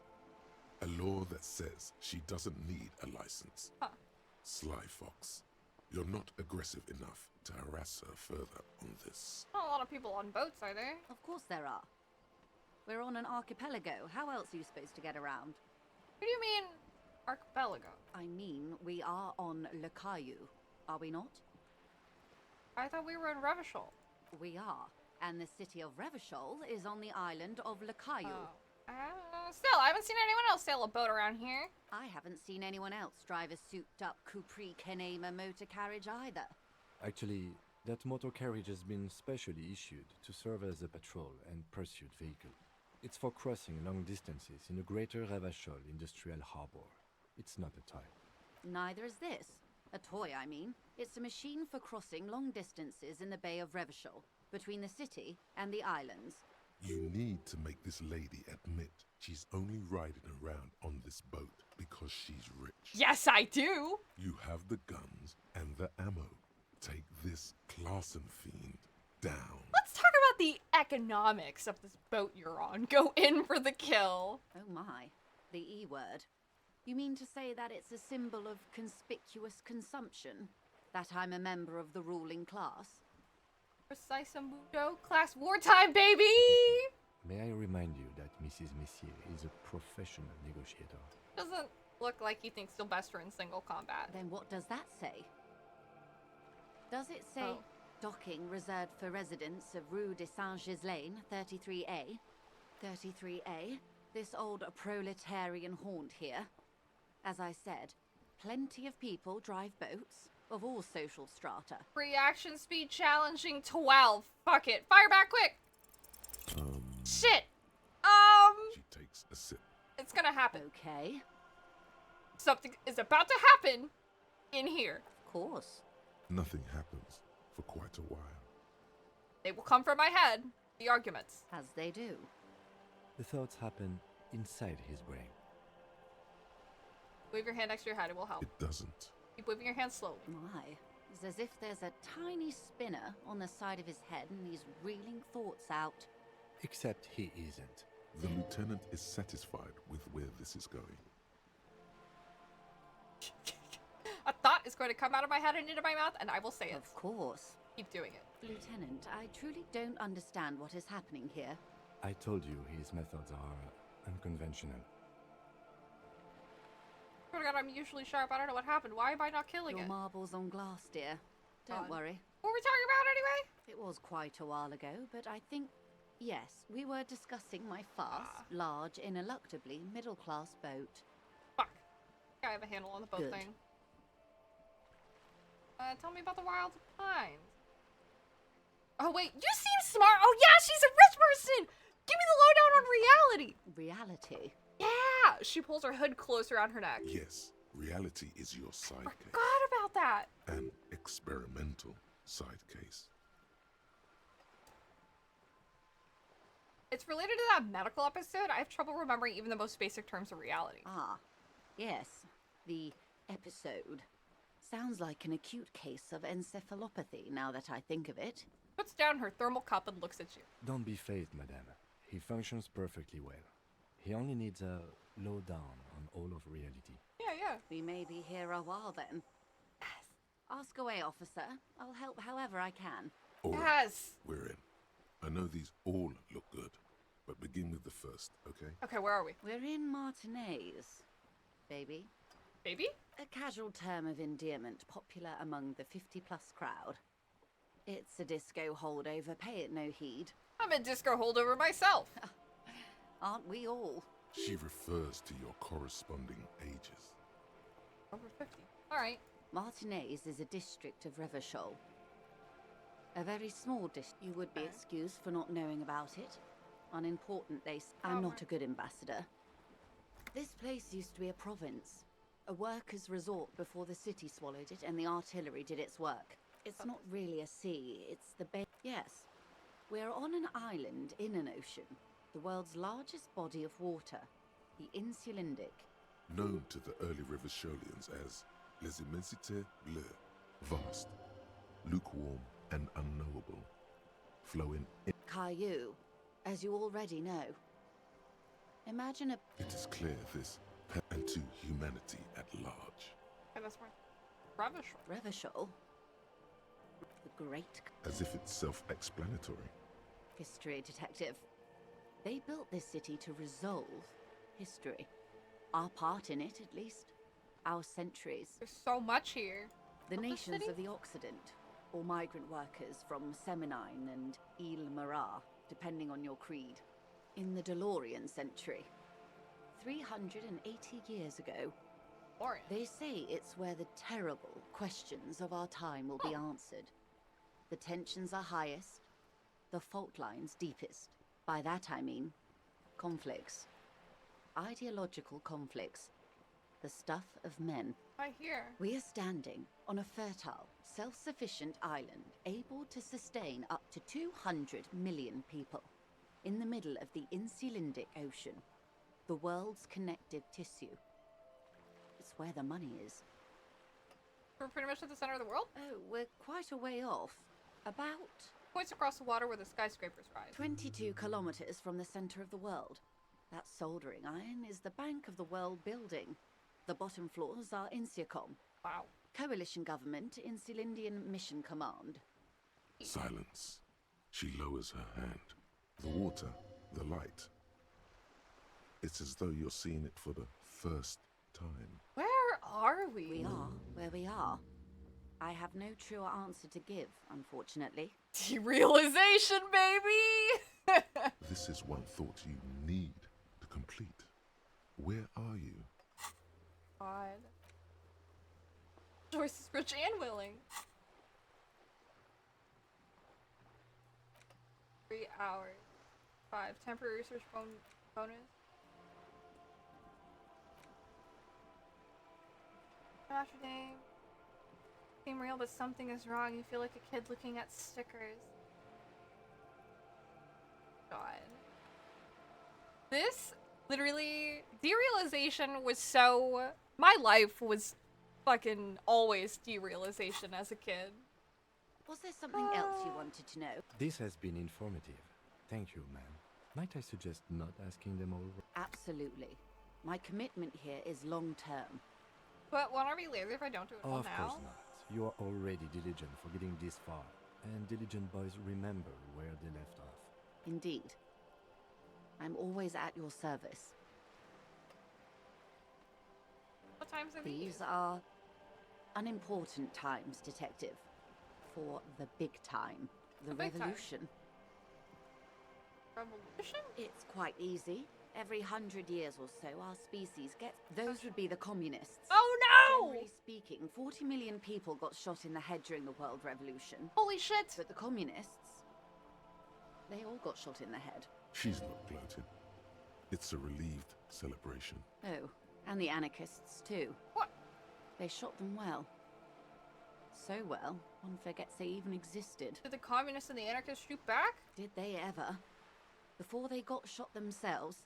A law that says she doesn't need a license. Huh. Sly Fox, you're not aggressive enough to harass her further on this. Not a lot of people on boats, are there? Of course there are. We're on an archipelago. How else are you supposed to get around? What do you mean, archipelago? I mean, we are on Le Caillou, are we not? I thought we were in Revachol. We are, and the city of Revachol is on the island of Le Caillou. Oh. Still, I haven't seen anyone else sail a boat around here. I haven't seen anyone else drive a souped-up Capri Kenema motor carriage either. Actually, that motor carriage has been specially issued to serve as a patrol and pursuit vehicle. It's for crossing long distances in the greater Revachol industrial harbor. It's not a toy. Neither is this. A toy, I mean. It's a machine for crossing long distances in the Bay of Revachol, between the city and the islands. You need to make this lady admit she's only riding around on this boat because she's rich. Yes, I do! You have the guns and the ammo. Take this Clausen fiend down. Let's talk about the economics of this boat you're on. Go in for the kill. Oh my, the E word. You mean to say that it's a symbol of conspicuous consumption? That I'm a member of the ruling class? Precise mundo class wartime, baby! May I remind you that Mrs. Messier is a professional negotiator? Doesn't look like he thinks Sylvester in single combat. Then what does that say? Does it say docking reserved for residents of Rue de Saint-Ghislain, 33A? 33A, this old proletarian haunt here. As I said, plenty of people drive boats, of all social strata. Reaction speed challenging 12. Fuck it. Fire back quick! Shit! She takes a sip. It's gonna happen. Okay. Something is about to happen in here. Of course. Nothing happens for quite a while. They will come from my head. The arguments. As they do. The thoughts happen inside his brain. Wave your hand next to your head. It will help. It doesn't. Keep waving your hand slowly. My. It's as if there's a tiny spinner on the side of his head and he's reeling thoughts out. Except he isn't. The lieutenant is satisfied with where this is going. A thought is going to come out of my head and into my mouth, and I will say it. Of course. Keep doing it. Lieutenant, I truly don't understand what is happening here. I told you his methods are unconventional. Oh my god, I'm usually sharp. I don't know what happened. Why am I not killing Your it? marbles on glass, dear. Don't worry. What were we talking about anyway? It was quite a while ago, but I think, yes, we were discussing my fast, large, ineluctably middle-class boat. Fuck. I have a handle on the boat Good. thing. Tell me about the wild pines. Oh wait, you seem smart. Oh yeah, she's a rich person. Give me the lowdown on reality. Reality? Yeah. She pulls her hood close around her neck. Yes, reality is your side case. Forgot about that. An experimental side case. It's related to that medical episode. I have trouble remembering even the most basic terms of reality. Ah, yes. The episode. Sounds like an acute case of encephalopathy, now that I think of it. Puts down her thermal cup and looks at you. Don't be phased, madame. He functions perfectly well. He only needs a lowdown on all of reality. Yeah. We may be here a while then. Yes. Ask away, officer. I'll help however I can. All right, we're in. I know these all look good, but begin with the first, okay? Okay, where are we? We're in Martinez, baby. Baby? A casual term of endearment popular among the 50-plus crowd. It's a disco holdover, pay it no heed. I'm a disco holdover myself. Aren't we all? She refers to your corresponding ages. Over 50. All right. Martinez is a district of Revachol. A very small district. You would be excused for not knowing about it. Unimportant, they say. I'm not a good ambassador. This place used to be a province. A workers' resort before the city swallowed it and the artillery did its work. It's not really a sea, it's the bay. Yes. We're on an island in an ocean. The world's largest body of water. The Insulindic. Known to the early Revacholians as Les Immensités Bleues. Vast, lukewarm, and unknowable. Flowing in. Caillou, as you already know. Imagine a... It is clear this and to humanity at large. Okay, that's right. Revachol. Revachol? The great... As if it's self-explanatory. History detective. They built this city to resolve history. Our part in it, at least. Our centuries. There's so much here. The nations of the Occident, or migrant workers from Seminine and Ile Marat, depending on your creed. in the DeLorean century. 380 years ago. They say it's where the terrible questions of our time will be answered. The tensions are highest, the fault lines deepest. By that I mean conflicts. Ideological conflicts. The stuff of men. I hear. We are standing on a fertile, self-sufficient island able to sustain up to 200 million people in the middle of the Insulindic Ocean, the world's connective tissue. It's where the money is. We're pretty much at the center of the world? Oh, we're quite a way off. About points across the water where the skyscrapers rise. 22 kilometers from the center of the world. That soldering iron is the bank of the world building. The bottom floors are Insiacom. Wow. Coalition government, Insulindian Mission Command. Silence. She lowers her hand. The water, the light. It's as though you're seeing it for the first time. Where are we? We are where we are. I have no truer answer to give, unfortunately. Derealization, baby! This is one thought you need to complete. Where are you? God. Joyce is rich and willing. 3 hours. 5. Temporary research bonus. After name. Seem real, but something is wrong. You feel like a kid looking at stickers. God. This, literally, derealization was so... My life was fucking always derealization as a kid. Was there something else you wanted to know? This has been informative. Thank you, ma'am. Might I suggest not asking them over? Absolutely. My commitment here is long-term. But won't I be lazy if I don't do it all Of now? course not. You are already diligent for getting this far. And diligent boys remember where they left off. Indeed. I'm always at your service. What times are These are unimportant times, Detective. For the big time. The big time? revolution. Revolution? It's quite easy. Every 100 years or so, our species gets... Those would be the communists. Oh no! Generally speaking, 40 million people got shot in the head during the World Revolution. Holy shit! But the communists, they all got shot in the head. She's not gloating. It's a relieved celebration. Oh, and the anarchists too. What? They shot them well. So well, one forgets they even existed. Did the communists and the anarchists shoot back? Did they ever? Before they got shot themselves,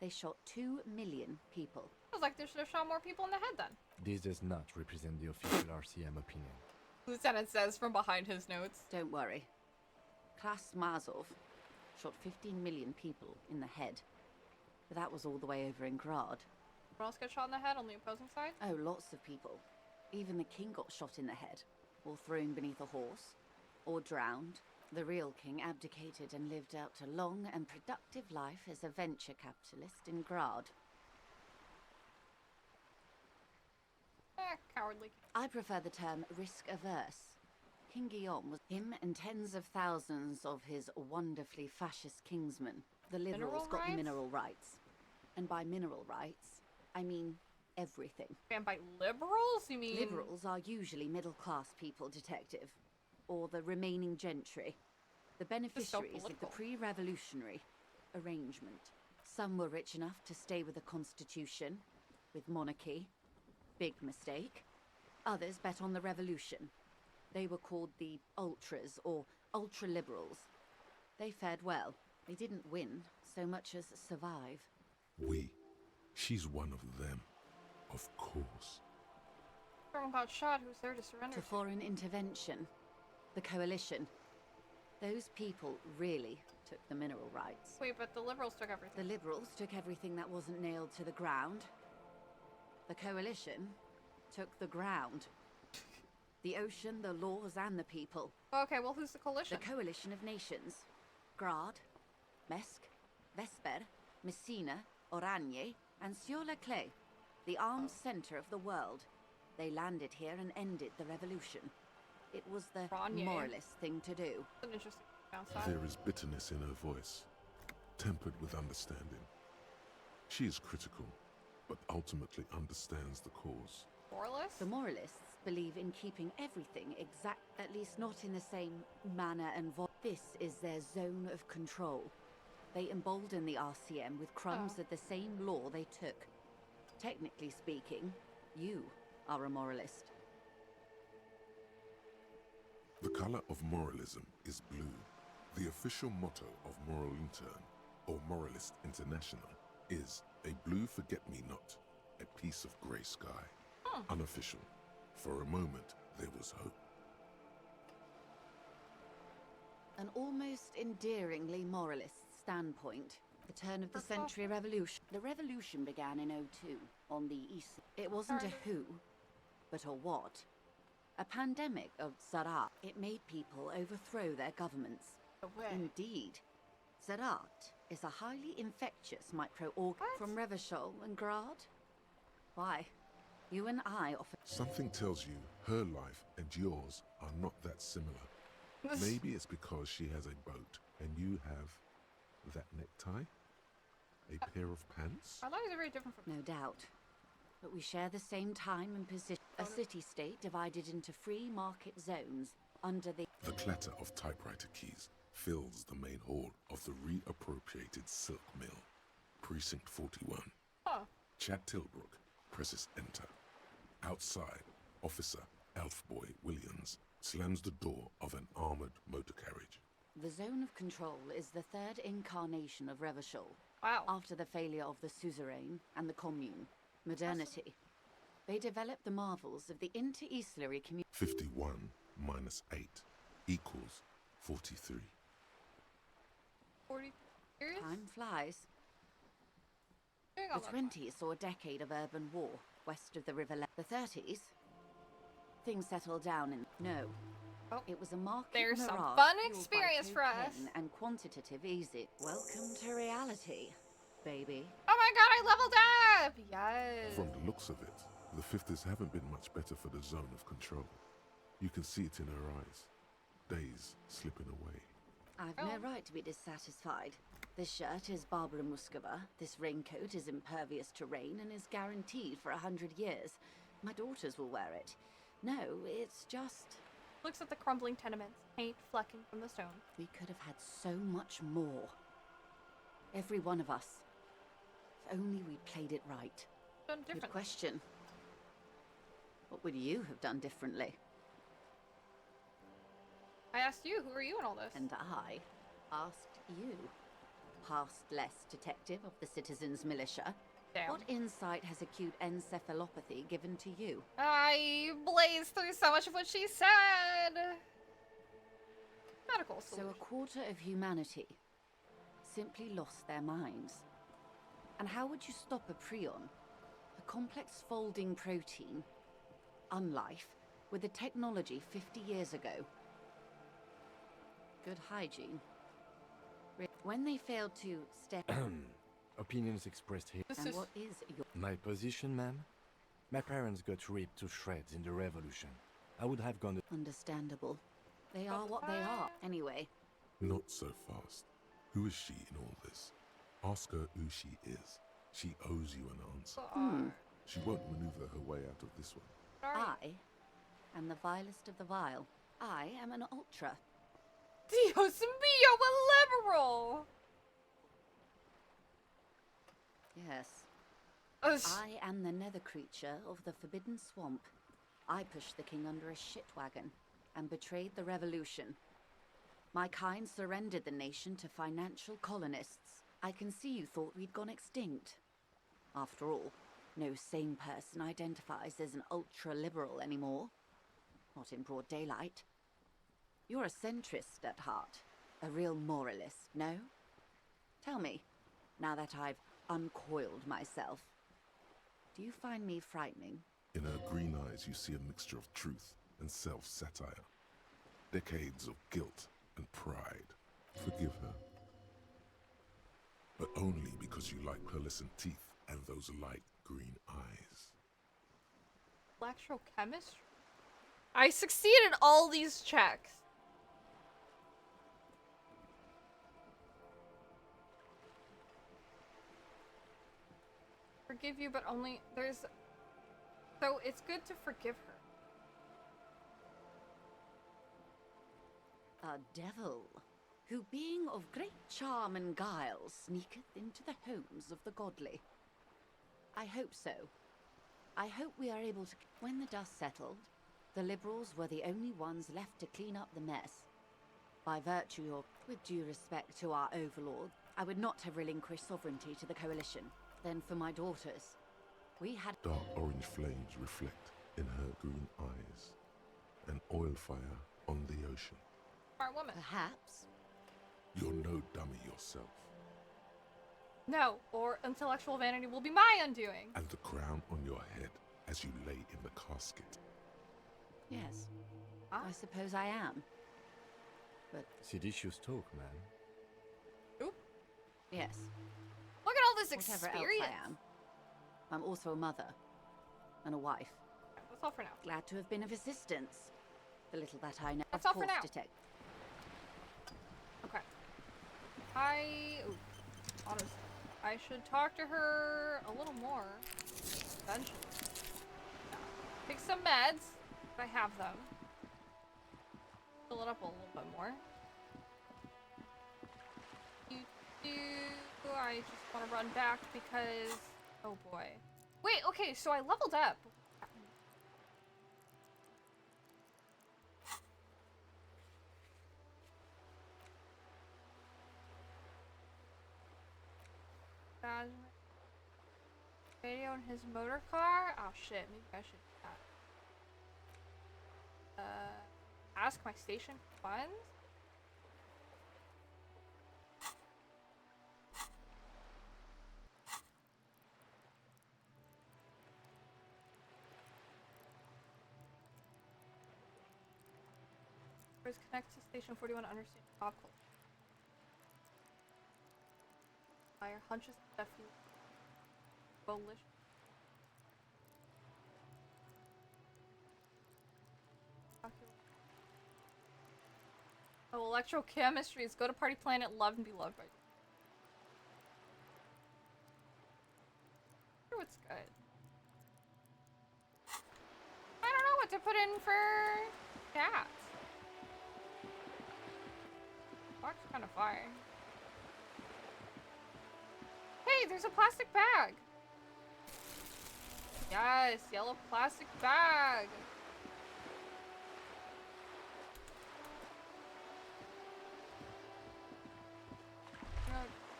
they shot 2 million people. Feels like they should have shot more people in the head then. This does not represent the official RCM opinion. Lieutenant says from behind his notes. Don't worry. Klas Mazov shot 15 million people in the head. But that was all the way over in Grad. What else got shot in the head on the opposing side? Oh, lots of people. Even the king got shot in the head, or thrown beneath a horse, or drowned. The real king abdicated and lived out a long and productive life as a venture capitalist in Grad. Cowardly. I prefer the term risk-averse. King Guillaume was him and tens of thousands of his wonderfully fascist kingsmen. The liberals got the mineral rights. And by mineral rights, I mean everything. And by liberals, you mean... Liberals are usually middle-class people, Detective. Or the remaining gentry. The beneficiaries of the pre-revolutionary arrangement. Some were rich enough to stay with the Constitution, with monarchy. Big mistake. Others bet on the revolution. They were called the ultras, or ultra-liberals. They fared well. They didn't win so much as survive. She's one of them. Of course. Someone got shot who was there to surrender. To foreign intervention. The coalition. Those people really took the mineral rights. Wait, but the liberals took everything. The liberals took everything that wasn't nailed to the ground. The coalition took the ground. The ocean, the laws, and the people. Okay, well, who's the coalition? The coalition of nations. Grad, Mesk, Vesper, Messina, Oranje, and Sur-le-Clay. The armed center of the world. They landed here and ended the revolution. It was the moralist thing to do. That's an interesting downside. There is bitterness in her voice. tempered with understanding. She is critical, but ultimately understands the cause. Moralists? The moralists believe in keeping everything exact, at least not in the same manner and This is their zone of control. They embolden the RCM with crumbs of the same law they took. Technically speaking, you are a moralist. The color of moralism is blue. The official motto of Moral Intern, or Moralist International, is a blue forget-me-not, a piece of grey sky. Unofficial. For a moment, there was hope. An almost endearingly moralist standpoint. The turn of the century revolution. The revolution began in '02 on the East. It wasn't a who, but a what. A pandemic of Zarat. It made people overthrow their governments. Indeed. Zarat is a highly infectious microorganism from Revachol and Grad. Why? You and I often... Something tells you her life and yours are not that similar. Maybe it's because she has a boat and you have that necktie? A pair of pants? Our lives are very different from... No doubt. But we share the same time and position. A city-state divided into free market zones under the... The clatter of typewriter keys fills the main hall of the reappropriated silk mill. Precinct 41. Chad Tilbrook presses enter. Outside, Officer Elfboy Williams slams the door of an armored motor carriage. The zone of control is the third incarnation of Revachol. Wow. After the failure of the suzerain and the commune, modernity. They developed the marvels of the inter-easlary community. 51 minus 8 equals 43. 40 years? Time flies. The 20s saw a decade of urban war west of the River. The 30s, things settled down in... No. It was a market There's some mirage fun fueled by experience for us. cocaine and quantitative easy. Welcome to reality, baby. Oh my god, I leveled up! Yes. From the looks of it, the 50s haven't been much better for the zone of control. You can see it in her eyes. Days slipping away. I've no right to be dissatisfied. This shirt is Barbara Muscova. This raincoat is impervious to rain and is guaranteed for 100 years. My daughters will wear it. No, it's just... Looks at the crumbling tenements, paint flecking from the stone. We could have had so much more. Every one of us. If only we'd played it right. Done Good differently. question. What would you have done differently? I asked you, who are you in all this? And I asked you, past less detective of the citizens' militia. Damn. What insight has acute encephalopathy given to you? I blazed through so much of what she said. Medical So solution. a quarter of humanity simply lost their minds. And how would you stop a prion, a complex folding protein, unlife, with a technology 50 years ago? Good hygiene. When they failed to step... Opinions expressed here. And what is your... My position, ma'am? My parents got ripped to shreds in the revolution. I would have gone... Understandable. They are what they are. Anyway. Not so fast. Who is she in all this? Ask her who she is. She owes you an answer. She won't maneuver her way out of this one. I am the vilest of the vile. I am an ultra. Dios mío, a liberal! Yes. Ugh. I am the nether creature of the Forbidden Swamp. I pushed the king under a shit wagon and betrayed the revolution. My kind surrendered the nation to financial colonists. I can see you thought we'd gone extinct. After all, no sane person identifies as an ultra-liberal anymore. Not in broad daylight. You're a centrist at heart. A real moralist, no? Tell me, now that I've uncoiled myself, do you find me frightening? In her green eyes, you see a mixture of truth and self-satire. Decades of guilt and pride. Forgive her. But only because you like pearlescent teeth and those light green eyes. Electrochemistry? I succeeded all these checks. Forgive you, but only there's. So it's good to forgive her. A devil, who being of great charm and guile, sneaketh into the homes of the godly. I hope so. I hope we are able to... When the dust settled, the Liberals were the only ones left to clean up the mess. By virtue of, with due respect to our overlord, I would not have relinquished sovereignty to the Coalition. Then for my daughters, we had... Dark orange flames reflect in her green eyes. An oil fire on the ocean. Smart woman. Perhaps. You're no dummy yourself. No, or intellectual vanity will be my undoing. And the crown on your head as you lay in the casket. Yes, I suppose I am. But... Seditious talk, man. Oop. Yes. Look at all this Whatever experience. else I am. I'm also a mother. And a wife. That's all for now. Glad to have been of assistance. The little that I know. That's of all for course, now. Detect. Okay. Honestly, I should talk to her a little more. Eventually. Take some meds. If I have them. Fill it up a little bit more. I just want to run back because... Oh boy. Wait, okay, so I leveled up. Radio in his motor car? Oh shit, maybe I should do that. Ask my station for funds? First connect to station 41 to understand pop culture. Fire hunches Steph. Coalition. Oh, electrochemistry is go to party planet, love and be loved by you. I wonder what's good. I don't know what to put in for cats. Box kind of fire. Hey, there's a plastic bag. Yes, yellow plastic bag.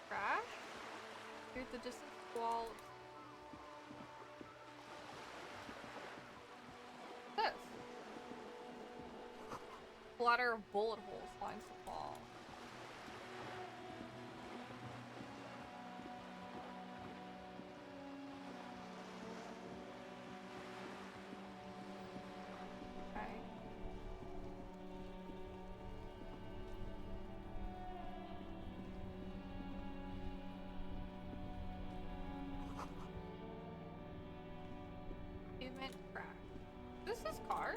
Trash? Here's the distant wall. What's this? Splatter of bullet holes lines the wall. Crack. This is car?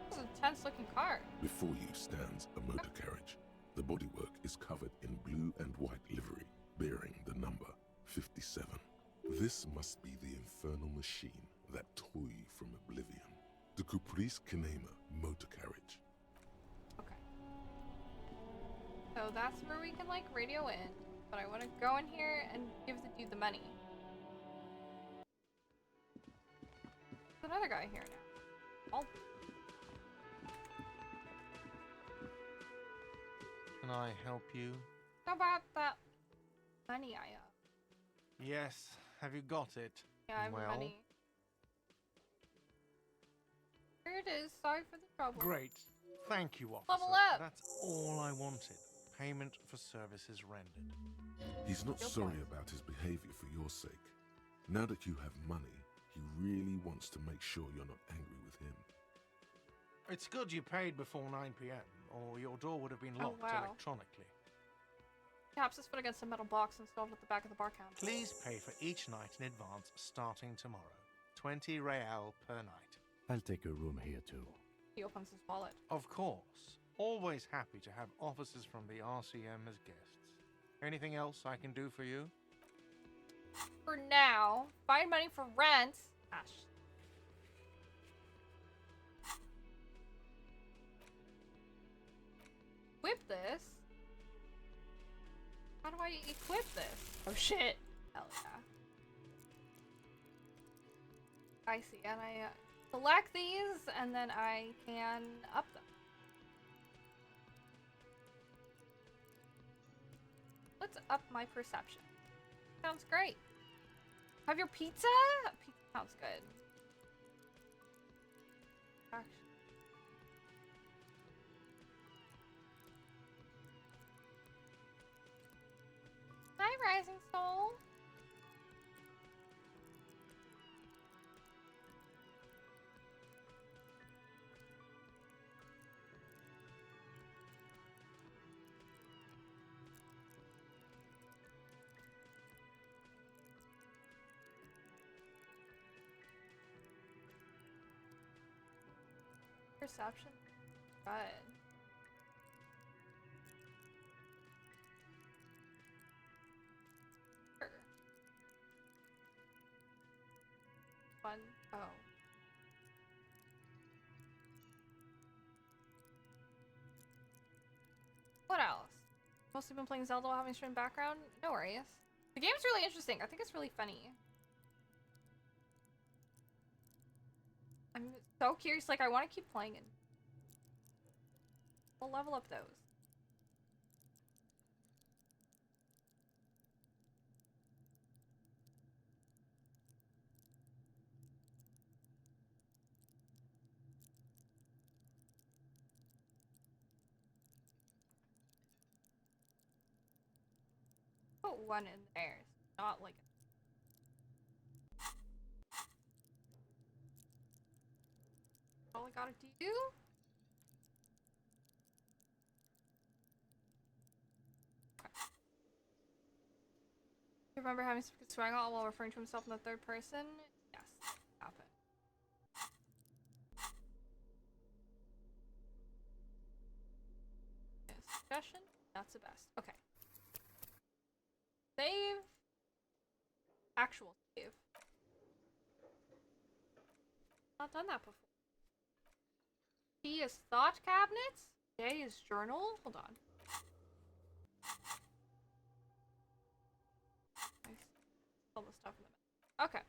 This is a tense looking car. Before you stands a motor carriage. The bodywork is covered in blue and white livery, bearing the number 57. This must be the infernal machine that tore you from oblivion. The Caprice Kinema motor carriage. Okay. So that's where we can like radio in. But I want to go in here and give the dude the money. There's another guy here now. Can I help you? How about that money I owe? Yes. Have you got it? Yeah, I have the money. Here it is. Sorry for the trouble. Great. Thank you, officer. Level up. That's all I wanted. Payment for services rendered. He's not sorry about his behavior for your sake. Now that you have money, he really wants to make sure you're not angry with him. It's good you paid before 9 p.m. or your door would have been locked electronically. Taps his foot against a metal box installed at the back of the bar counter. Please pay for each night in advance starting tomorrow. 20 real per night. I'll take a room here too. He opens his wallet. Of course. Always happy to have officers from the RCM as guests. Anything else I can do for you? For now, find money for rent. Gosh. Equip this. How do I equip this? Oh shit. Hell yeah. I see, and I select these, and then I can up them. Let's up my perception. Sounds great. Have your pizza? Pizza sounds good. Actually. Hi, Rising Soul. Perception. Good. Sure. One. Oh. What else? Mostly been playing Zelda while having stream background. No worries. The game's really interesting. I think it's really funny. I'm so curious. Like, I want to keep playing it. We'll level up those. Put one in there. It's not like. All I gotta do. You remember having swag on while referring to himself in the third person? Yes, happened. Suggestion? That's the best. Okay. Save. Actual save. Not done that before. T is thought cabinets. J is journal. Hold on. All the stuff in the middle. Okay.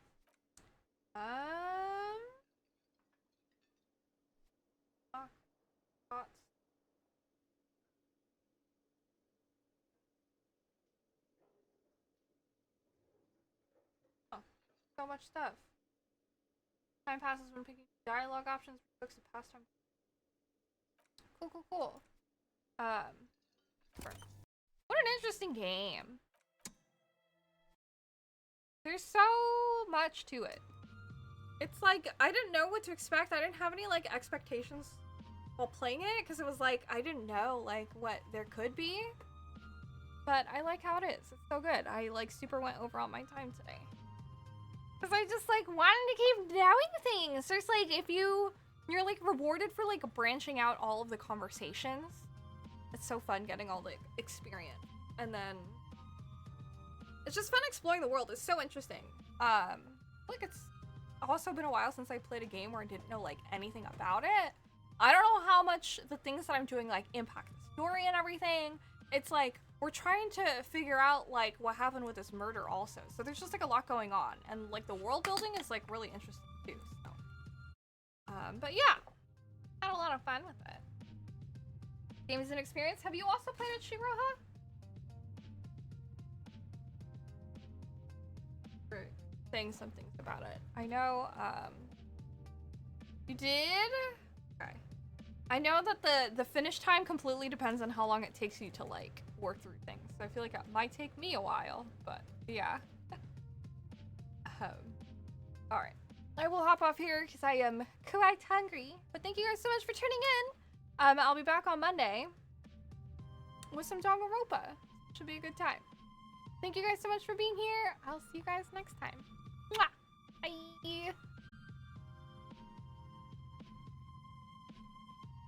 Thoughts. Oh, so much stuff. Time passes when picking dialogue options, books of pastime. Cool, cool, cool. What an interesting game. There's so much to it. It's like, I didn't know what to expect. I didn't have any, like, expectations while playing it, because it was like, I didn't know, like, what there could be. But I like how it is. It's so good. I, like, super went over all my time today. Because I just, like, wanted to keep doing things. There's, like, if you're, like, rewarded for, like, branching out all of the conversations. It's so fun getting all the experience. And then it's just fun exploring the world. It's so interesting. Like, it's also been a while since I played a game where I didn't know, like, anything about it. I don't know how much the things that I'm doing, like, impact the story and everything. It's like, we're trying to figure out, like, what happened with this murder also. So there's just, like, a lot going on. And, like, the world building is, like, really interesting, too. So. But yeah, had a lot of fun with it. Game is an experience. Have you also played with Shiroha? For saying some things about it. I know, you did? Okay. I know that the finish time completely depends on how long it takes you to, like, work through things. So I feel like it might take me a while, but yeah. Alright. I will hop off here because I am quite hungry. But thank you guys so much for tuning in. I'll be back on Monday with some Danganronpa. Should be a good time. Thank you guys so much for being here. I'll see you guys next time. Mwah! Bye!